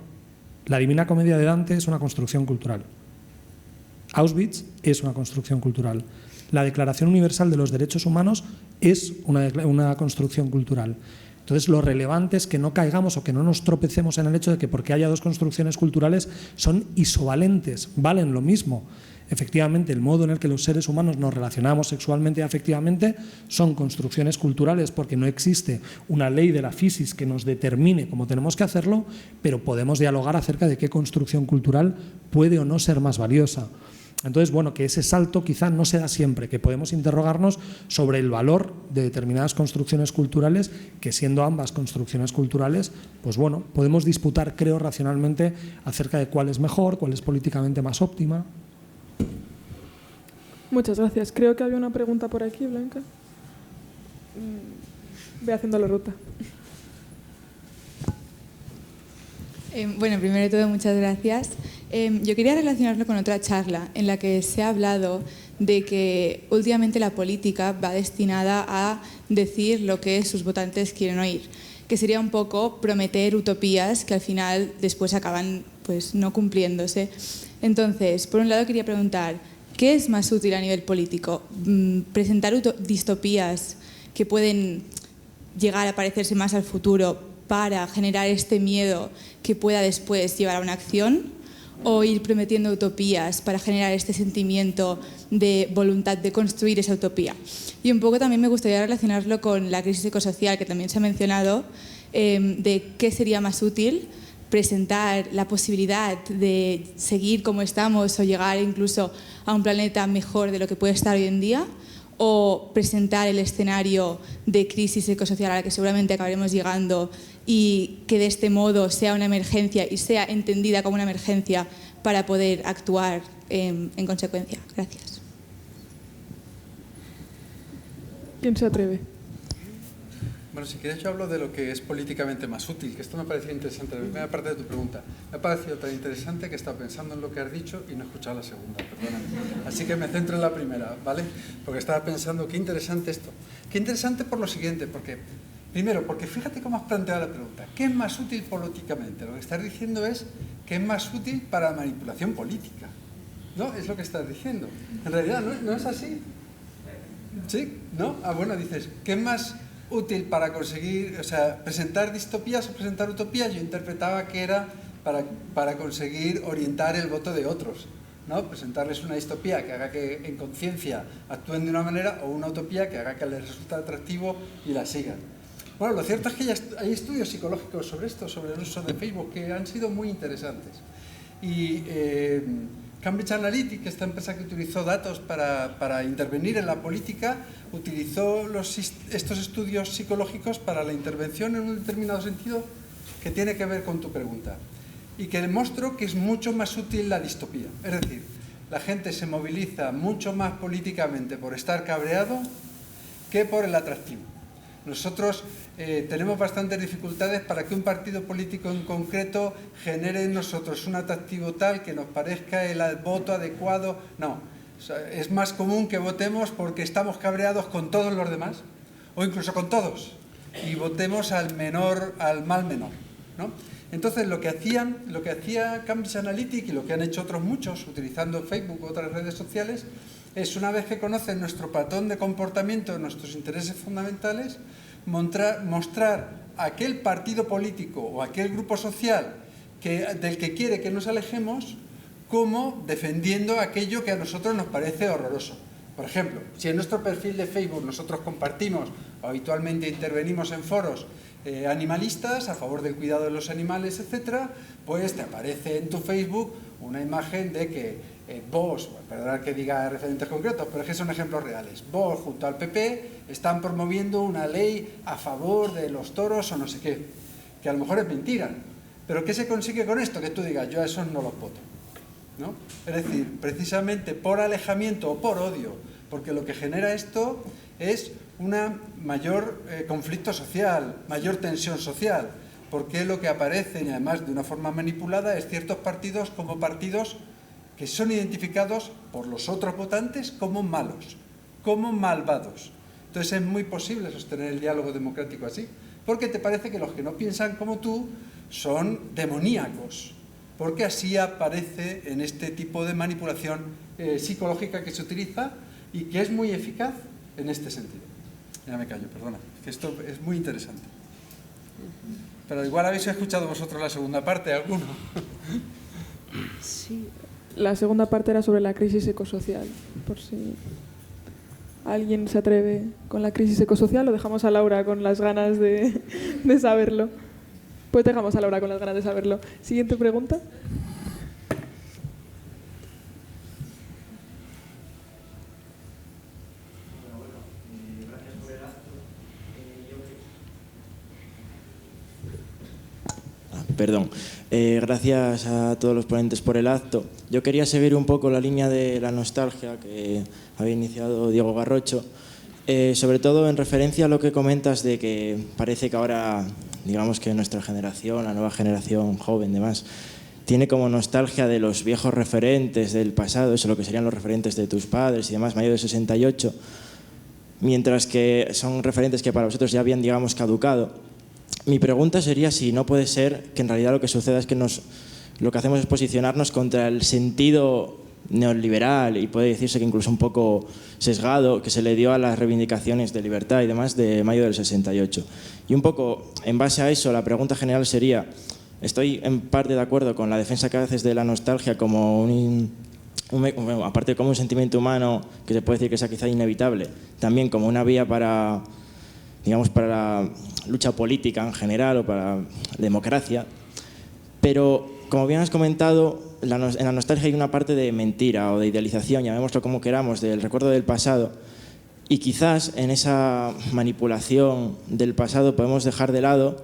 La Divina Comedia de Dante es una construcción cultural. Auschwitz es una construcción cultural. La Declaración Universal de los Derechos Humanos es una construcción cultural. Entonces, lo relevante es que no caigamos o que no nos tropecemos en el hecho de que porque haya dos construcciones culturales son isovalentes, valen lo mismo. Efectivamente, el modo en el que los seres humanos nos relacionamos sexualmente y afectivamente son construcciones culturales, porque no existe una ley de la physis que nos determine cómo tenemos que hacerlo, pero podemos dialogar acerca de qué construcción cultural puede o no ser más valiosa. Entonces, bueno, que ese salto quizá no se da siempre, que podemos interrogarnos sobre el valor de determinadas construcciones culturales, que siendo ambas construcciones culturales, pues bueno, podemos disputar, creo, racionalmente acerca de cuál es mejor, cuál es políticamente más óptima. Muchas gracias. Creo que había una pregunta por aquí, Blanca. Ve haciendo la ruta. Bueno, primero de todo, muchas gracias. Yo quería relacionarlo con otra charla en la que se ha hablado de que últimamente la política va destinada a decir lo que sus votantes quieren oír, que sería un poco prometer utopías que al final después acaban pues no cumpliéndose. Entonces, por un lado quería preguntar, ¿qué es más útil a nivel político? ¿Presentar distopías que pueden llegar a parecerse más al futuro para generar este miedo que pueda después llevar a una acción? o ir prometiendo utopías para generar este sentimiento de voluntad de construir esa utopía. Y un poco también me gustaría relacionarlo con la crisis ecosocial, que también se ha mencionado, de qué sería más útil presentar la posibilidad de seguir como estamos o llegar incluso a un planeta mejor de lo que puede estar hoy en día, o presentar el escenario de crisis ecosocial a la que seguramente acabaremos llegando y que de este modo sea una emergencia y sea entendida como una emergencia para poder actuar en consecuencia. Gracias. ¿Quién se atreve? Bueno, si quieres yo hablo de lo que es políticamente más útil, que esto me pareció interesante, la primera parte de tu pregunta. Me ha parecido tan interesante que he estado pensando en lo que has dicho y no he escuchado la segunda, perdóname. Así que me centro en la primera, ¿vale? Porque estaba pensando, qué interesante esto. Qué interesante por lo siguiente, porque, primero, porque fíjate cómo has planteado la pregunta. ¿Qué es más útil políticamente? Lo que estás diciendo es que es más útil para la manipulación política. ¿No? Es lo que estás diciendo. En realidad, ¿no es así? ¿Sí? ¿No? Ah, bueno, dices, ¿qué es más útil para conseguir, o sea, presentar distopías o presentar utopías? Yo interpretaba que era para conseguir orientar el voto de otros, ¿no? Presentarles una distopía que haga que en conciencia actúen de una manera, o una utopía que haga que les resulte atractivo y la sigan. Bueno, lo cierto es que ya hay estudios psicológicos sobre esto, sobre el uso de Facebook, que han sido muy interesantes. Y Cambridge Analytica, esta empresa que utilizó datos para intervenir en la política, utilizó estos estudios psicológicos para la intervención en un determinado sentido que tiene que ver con tu pregunta, y que demostró que es mucho más útil la distopía. Es decir, la gente se moviliza mucho más políticamente por estar cabreado que por el atractivo. Nosotros tenemos bastantes dificultades para que un partido político en concreto genere en nosotros un atractivo tal que nos parezca el voto adecuado. No, o sea, es más común que votemos porque estamos cabreados con todos los demás, o incluso con todos, y votemos al mal menor, ¿no? Entonces, lo que hacía Cambridge Analytica, y lo que han hecho otros muchos utilizando Facebook u otras redes sociales, es, una vez que conocen nuestro patrón de comportamiento, nuestros intereses fundamentales, mostrar a aquel partido político o aquel grupo social del que quiere que nos alejemos, como defendiendo aquello que a nosotros nos parece horroroso. Por ejemplo, si en nuestro perfil de Facebook nosotros compartimos o habitualmente intervenimos en foros animalistas, a favor del cuidado de los animales, etcétera, pues te aparece en tu Facebook una imagen de que Vox, perdonad que diga referentes concretos, pero es que son ejemplos reales, Vox junto al PP están promoviendo una ley a favor de los toros o no sé qué, que a lo mejor es mentira, pero ¿qué se consigue con esto? Que tú digas, yo a esos no los voto, ¿no? Es decir, precisamente por alejamiento o por odio, porque lo que genera esto es una mayor conflicto social, mayor tensión social, porque lo que aparece, y además de una forma manipulada, es ciertos partidos como partidos que son identificados por los otros votantes como malos, como malvados. Entonces es muy posible sostener el diálogo democrático así, porque te parece que los que no piensan como tú son demoníacos, porque así aparece en este tipo de manipulación psicológica que se utiliza y que es muy eficaz en este sentido. Ya me callo, perdona, que esto es muy interesante. Pero igual habéis escuchado vosotros la segunda parte, ¿alguno? Sí. La segunda parte era sobre la crisis ecosocial, por si alguien se atreve con la crisis ecosocial, o dejamos a Laura con las ganas de saberlo. Pues dejamos a Laura con las ganas de saberlo. Siguiente pregunta. Perdón. Gracias a todos los ponentes por el acto. Yo quería seguir un poco la línea de la nostalgia que había iniciado Diego Garrocho, sobre todo en referencia a lo que comentas de que parece que ahora, digamos que nuestra generación, la nueva generación joven, demás, tiene como nostalgia de los viejos referentes del pasado, eso lo que serían los referentes de tus padres y demás, mayo de 68, mientras que son referentes que para vosotros ya habían, digamos, caducado. Mi pregunta sería si no puede ser que en realidad lo que suceda es que lo que hacemos es posicionarnos contra el sentido neoliberal y puede decirse que incluso un poco sesgado que se le dio a las reivindicaciones de libertad y demás de mayo del 68. Y un poco en base a eso la pregunta general sería, estoy en parte de acuerdo con la defensa que haces de la nostalgia como aparte como un sentimiento humano que se puede decir que sea quizá inevitable, también como una vía para, digamos, para la lucha política en general o para la democracia. Pero, como bien has comentado, en la nostalgia hay una parte de mentira o de idealización, llamémoslo como queramos, del recuerdo del pasado. Y quizás en esa manipulación del pasado podemos dejar de lado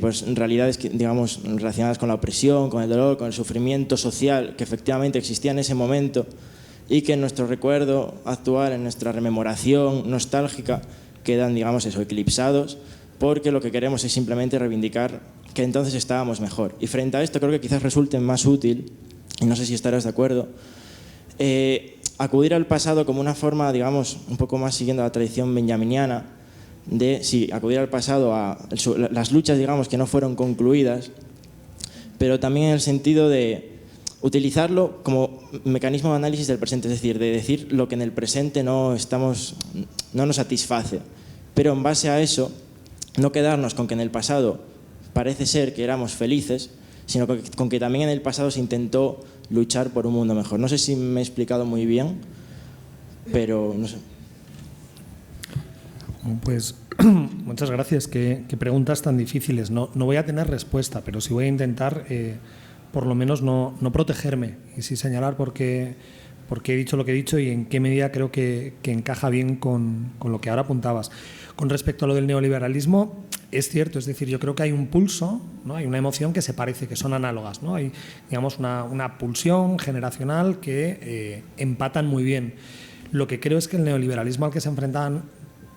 pues realidades, digamos, relacionadas con la opresión, con el dolor, con el sufrimiento social que efectivamente existía en ese momento y que en nuestro recuerdo actual, en nuestra rememoración nostálgica, quedan, digamos, eclipsados, porque lo que queremos es simplemente reivindicar que entonces estábamos mejor. Y frente a esto creo que quizás resulte más útil, y no sé si estarás de acuerdo, acudir al pasado como una forma, digamos, un poco más siguiendo la tradición benjaminiana, de sí, acudir al pasado a las luchas, digamos, que no fueron concluidas, pero también en el sentido de utilizarlo como mecanismo de análisis del presente, es decir, de decir lo que en el presente no nos satisface, pero en base a eso no quedarnos con que en el pasado parece ser que éramos felices, sino con que también en el pasado se intentó luchar por un mundo mejor. No sé si me he explicado muy bien, pero no sé. Pues muchas gracias. Qué preguntas tan difíciles. No voy a tener respuesta, pero sí voy a intentar por lo menos no protegerme y sí señalar por qué he dicho lo que he dicho y en qué medida creo que encaja bien con lo que ahora apuntabas. Con respecto a lo del neoliberalismo, es cierto, es decir, yo creo que hay un pulso, ¿no? Hay una emoción que se parece, que son análogas, ¿no? Hay, digamos, una pulsión generacional que empatan muy bien. Lo que creo es que el neoliberalismo al que se enfrentaban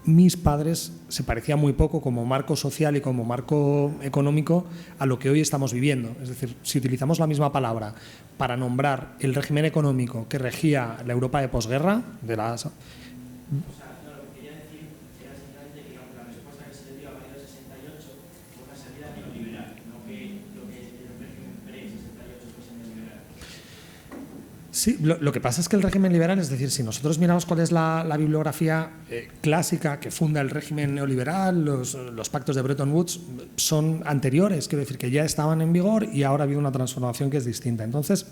mis padres se parecía muy poco como marco social y como marco económico a lo que hoy estamos viviendo. Es decir, si utilizamos la misma palabra para nombrar el régimen económico que regía la Europa de posguerra, de las... Sí, lo que pasa es que el régimen liberal, es decir, si nosotros miramos cuál es la bibliografía clásica que funda el régimen neoliberal, los pactos de Bretton Woods son anteriores, quiero decir que ya estaban en vigor y ahora ha habido una transformación que es distinta. Entonces,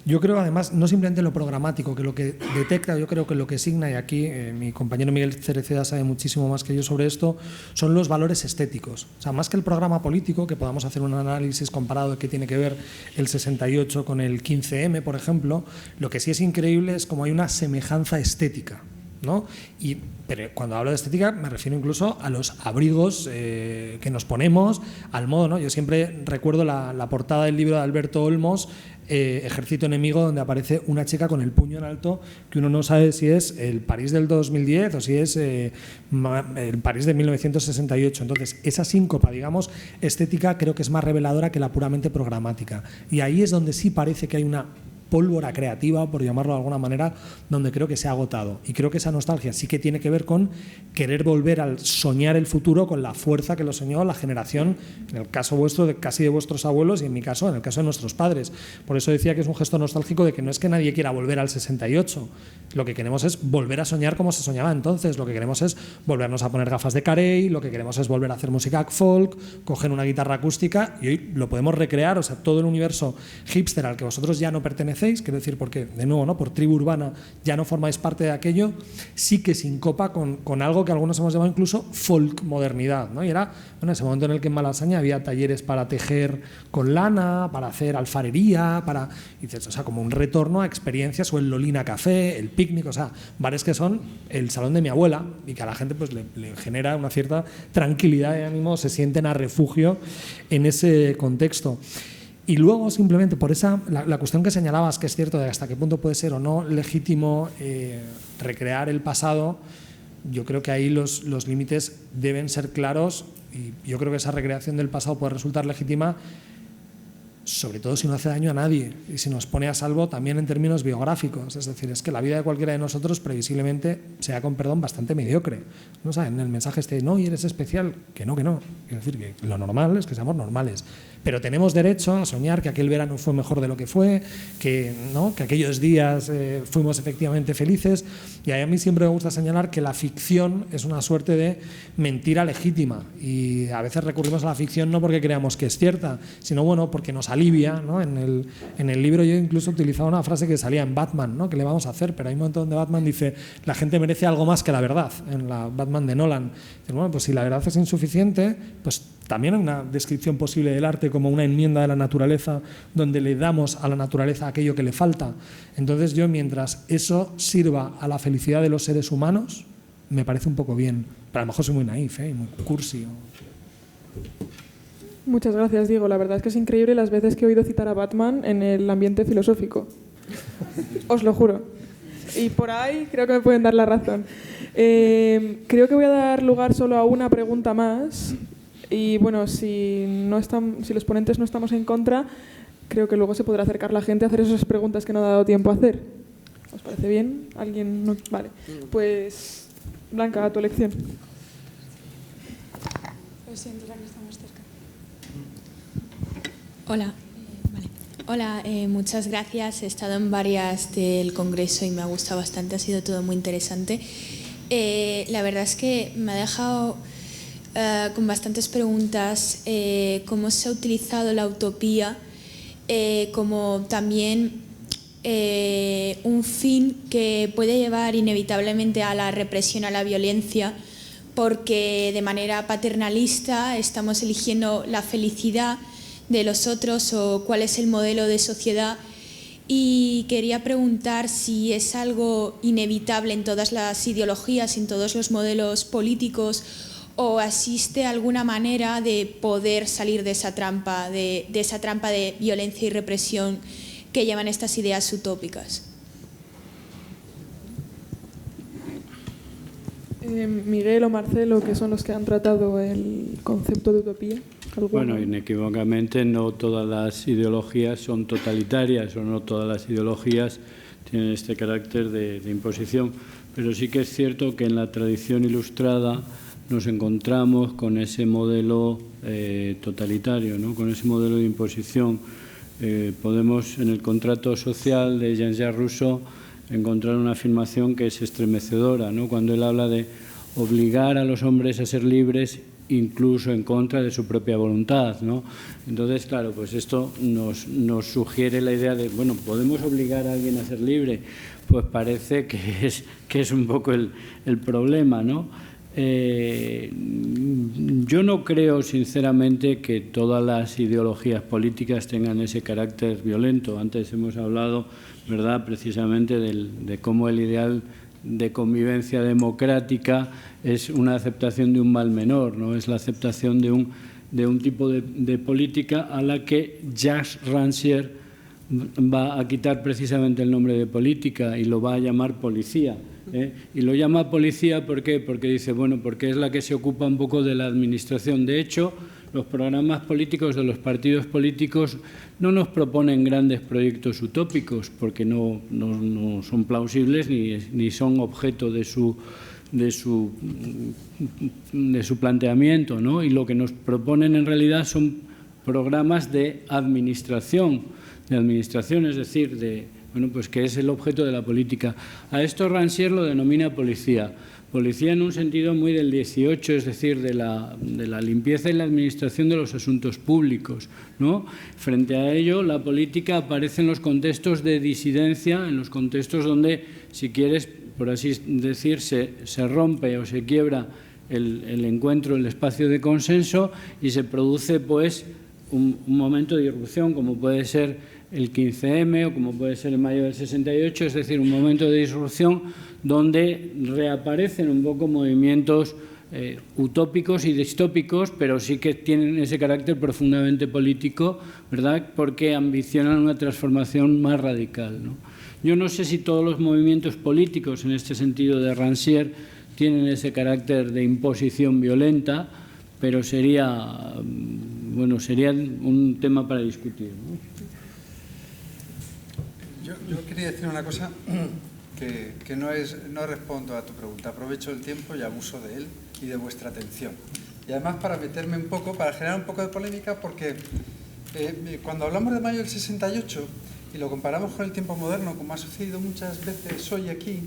yo creo además, no simplemente lo programático, que lo que detecta, yo creo que lo que signa, y aquí mi compañero Miguel Cereceda sabe muchísimo más que yo sobre esto, son los valores estéticos. O sea, más que el programa político, que podamos hacer un análisis comparado de qué tiene que ver el 68 con el 15M, por ejemplo, lo que sí es increíble es cómo hay una semejanza estética, ¿no? Pero cuando hablo de estética me refiero incluso a los abrigos que nos ponemos, al modo, ¿no? Yo siempre recuerdo la portada del libro de Alberto Olmos, Ejército Enemigo, donde aparece una chica con el puño en alto, que uno no sabe si es el París del 2010 o si es el París de 1968. Entonces, esa síncopa, digamos, estética, creo que es más reveladora que la puramente programática. Y ahí es donde sí parece que hay una pólvora creativa, por llamarlo de alguna manera, donde creo que se ha agotado. Y creo que esa nostalgia sí que tiene que ver con querer volver al soñar el futuro con la fuerza que lo soñó la generación, en el caso vuestro, casi de vuestros abuelos, y en mi caso, en el caso de nuestros padres. Por eso decía que es un gesto nostálgico de que no es que nadie quiera volver al 68. Lo que queremos es volver a soñar como se soñaba entonces. Lo que queremos es volvernos a poner gafas de Carey, lo que queremos es volver a hacer música folk, coger una guitarra acústica, y hoy lo podemos recrear. O sea, todo el universo hipster al que vosotros ya no pertenecéis, quiero decir, porque, de nuevo, ¿no?, por tribu urbana ya no formáis parte de aquello, sí que sincopa con algo que algunos hemos llamado incluso folk modernidad, ¿no? Y era, bueno, ese momento en el que en Malasaña había talleres para tejer con lana, para hacer alfarería, o sea, como un retorno a experiencias, o el Lolina Café, el picnic, o sea, bares que son el salón de mi abuela y que a la gente pues le genera una cierta tranquilidad de ánimo, se sienten a refugio en ese contexto. Y luego, simplemente por la cuestión que señalabas, que es cierto de hasta qué punto puede ser o no legítimo recrear el pasado, yo creo que ahí los límites deben ser claros, y yo creo que esa recreación del pasado puede resultar legítima sobre todo si no hace daño a nadie y si nos pone a salvo también en términos biográficos. Es decir, es que la vida de cualquiera de nosotros previsiblemente sea, con perdón, bastante mediocre. ¿No? O sea, en el mensaje no, y eres especial, que no. Quiero decir que lo normal es que seamos normales. Pero tenemos derecho a soñar que aquel verano fue mejor de lo que fue, que aquellos días fuimos efectivamente felices. Y a mí siempre me gusta señalar que la ficción es una suerte de mentira legítima. Y a veces recurrimos a la ficción no porque creamos que es cierta, sino porque nos alivia, ¿no? En el libro yo incluso utilizaba una frase que salía en Batman, ¿no? ¿Qué le vamos a hacer? Pero hay un momento donde Batman dice, la gente merece algo más que la verdad, en la Batman de Nolan. Dice, bueno, pues si la verdad es insuficiente, pues también hay una descripción posible del arte como una enmienda de la naturaleza, donde le damos a la naturaleza aquello que le falta. Entonces yo, mientras eso sirva a la felicidad de los seres humanos, me parece un poco bien. Pero a lo mejor soy muy naif, y muy cursi. Muchas gracias, Diego. La verdad es que es increíble las veces que he oído citar a Batman en el ambiente filosófico. Os lo juro. Y por ahí creo que me pueden dar la razón. Creo que voy a dar lugar solo a una pregunta más. Y bueno, si los ponentes no estamos en contra, creo que luego se podrá acercar la gente a hacer esas preguntas que no ha dado tiempo a hacer. ¿Os parece bien? ¿Alguien no? Vale. Pues, Blanca, a tu elección. Lo siento, la que estamos cerca. Hola. Hola, muchas gracias. He estado en varias del Congreso y me ha gustado bastante, ha sido todo muy interesante. La verdad es que me ha dejado con bastantes preguntas cómo se ha utilizado la utopía como también un fin que puede llevar inevitablemente a la represión, a la violencia, porque de manera paternalista estamos eligiendo la felicidad de los otros o cuál es el modelo de sociedad. Y quería preguntar si es algo inevitable en todas las ideologías, en todos los modelos políticos, o existe alguna manera de poder salir de esa trampa de violencia y represión que llevan estas ideas utópicas. Miguel o Marcelo, que son los que han tratado el concepto de utopía. Bueno, inequívocamente no todas las ideologías son totalitarias o no todas las ideologías tienen este carácter de imposición, pero sí que es cierto que en la tradición ilustrada nos encontramos con ese modelo totalitario, ¿no? Con ese modelo de imposición. Podemos, en el contrato social de Jean-Jacques Rousseau, encontrar una afirmación que es estremecedora, ¿no? Cuando él habla de obligar a los hombres a ser libres incluso en contra de su propia voluntad, ¿no? Entonces, claro, pues esto nos sugiere la idea de, bueno, ¿podemos obligar a alguien a ser libre? Pues parece que es un poco el problema, ¿no? Yo no creo, sinceramente, que todas las ideologías políticas tengan ese carácter violento. Antes hemos hablado, ¿verdad?, precisamente de cómo el ideal de convivencia democrática es una aceptación de un mal menor, ¿no? Es la aceptación de un tipo de política a la que Jacques Rancière va a quitar precisamente el nombre de política y lo va a llamar policía. Y lo llama policía, ¿por qué? Porque dice, bueno, porque es la que se ocupa un poco de la administración. De hecho, los programas políticos de los partidos políticos no nos proponen grandes proyectos utópicos porque no son plausibles ni son objeto de su planteamiento, ¿no? Y lo que nos proponen en realidad son programas de administración, es decir, pues que es el objeto de la política. A esto Rancière lo denomina policía. Policía en un sentido muy del 18, es decir, de la limpieza y la administración de los asuntos públicos, ¿no? Frente a ello, la política aparece en los contextos de disidencia, en los contextos donde, si quieres, por así decir, se rompe o se quiebra el encuentro, el espacio de consenso y se produce, pues, un momento de irrupción, como puede ser el 15M o como puede ser el mayo del 68, es decir, un momento de disrupción donde reaparecen un poco movimientos utópicos y distópicos, pero sí que tienen ese carácter profundamente político, ¿verdad?, porque ambicionan una transformación más radical, ¿no? Yo no sé si todos los movimientos políticos, en este sentido de Rancière, tienen ese carácter de imposición violenta, pero sería bueno, sería un tema para discutir, ¿no? Yo quería decir una cosa que no respondo a tu pregunta. Aprovecho el tiempo y abuso de él y de vuestra atención. Y además para meterme un poco, para generar un poco de polémica, porque cuando hablamos de mayo del 68 y lo comparamos con el tiempo moderno, como ha sucedido muchas veces hoy aquí,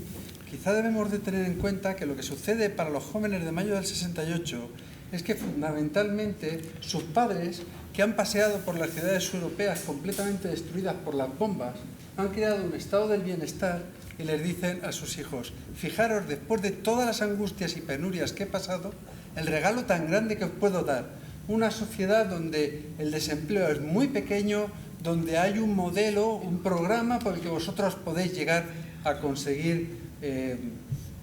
quizá debemos de tener en cuenta que lo que sucede para los jóvenes de mayo del 68 es que fundamentalmente sus padres, que han paseado por las ciudades europeas completamente destruidas por las bombas, han creado un estado del bienestar y les dicen a sus hijos: fijaros, después de todas las angustias y penurias que he pasado, el regalo tan grande que os puedo dar, una sociedad donde el desempleo es muy pequeño, donde hay un modelo, un programa por el que vosotros podéis llegar a conseguir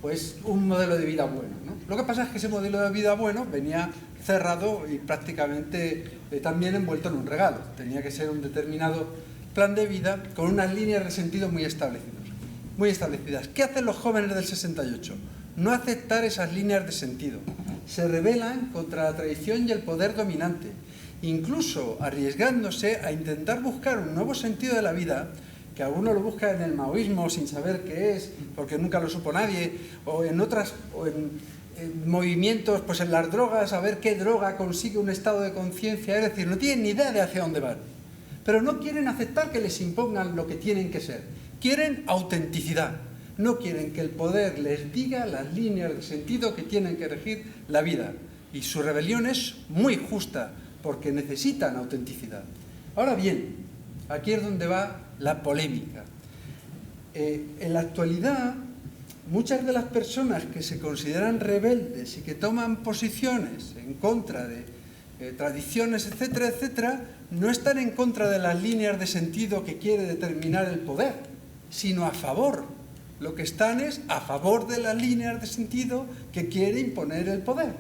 pues un modelo de vida bueno, ¿no? Lo que pasa es que ese modelo de vida bueno venía cerrado y prácticamente también envuelto en un regalo. Tenía que ser un determinado plan de vida con unas líneas de sentido muy establecidas. ¿Qué hacen los jóvenes del 68? No aceptar esas líneas de sentido. Se rebelan contra la tradición y el poder dominante, incluso arriesgándose a intentar buscar un nuevo sentido de la vida, que algunos lo buscan en el maoísmo sin saber qué es, porque nunca lo supo nadie, o en movimientos, pues en las drogas, a ver qué droga consigue un estado de conciencia, es decir, no tienen ni idea de hacia dónde van. Pero no quieren aceptar que les impongan lo que tienen que ser. Quieren autenticidad. No quieren que el poder les diga las líneas de sentido que tienen que regir la vida. Y su rebelión es muy justa, porque necesitan autenticidad. Ahora bien, aquí es donde va la polémica. En la actualidad, muchas de las personas que se consideran rebeldes y que toman posiciones en contra de tradiciones, etcétera, etcétera, no están en contra de las líneas de sentido que quiere determinar el poder, sino a favor. Lo que están es a favor de las líneas de sentido que quiere imponer el poder.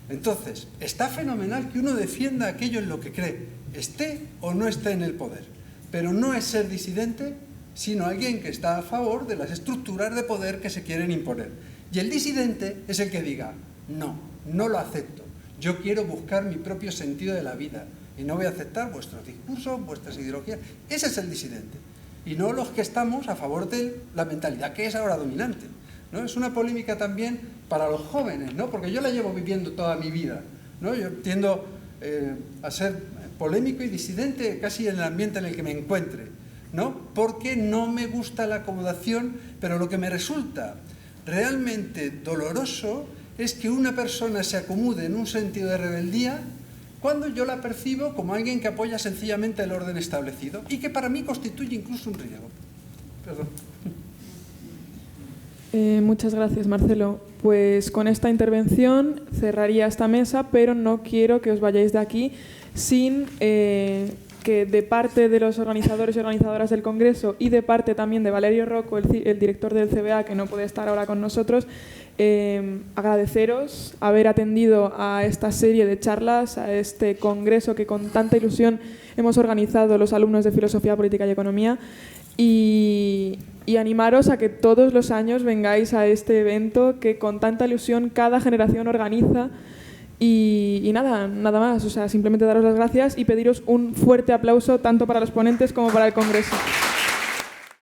Entonces, está fenomenal que uno defienda aquello en lo que cree, esté o no esté en el poder. Pero no es ser disidente, sino alguien que está a favor de las estructuras de poder que se quieren imponer. Y el disidente es el que diga: no lo acepto. Yo quiero buscar mi propio sentido de la vida y no voy a aceptar vuestros discursos, vuestras ideologías. Ese es el disidente. Y no los que estamos a favor de la mentalidad que es ahora dominante, ¿no? Es una polémica también para los jóvenes, ¿no? Porque yo la llevo viviendo toda mi vida, ¿no? Yo tiendo a ser polémico y disidente casi en el ambiente en el que me encuentre, ¿no? Porque no me gusta la acomodación, pero lo que me resulta realmente doloroso es que una persona se acomode en un sentido de rebeldía cuando yo la percibo como alguien que apoya sencillamente el orden establecido y que para mí constituye incluso un riesgo. Perdón. Muchas gracias, Marcelo. Pues con esta intervención cerraría esta mesa, pero no quiero que os vayáis de aquí sin que de parte de los organizadores y organizadoras del Congreso y de parte también de Valerio Rocco, el director del CBA, que no puede estar ahora con nosotros, agradeceros haber atendido a esta serie de charlas, a este congreso que con tanta ilusión hemos organizado los alumnos de Filosofía, Política y Economía, y animaros a que todos los años vengáis a este evento que con tanta ilusión cada generación organiza. Y nada más, o sea, simplemente daros las gracias y pediros un fuerte aplauso tanto para los ponentes como para el Congreso.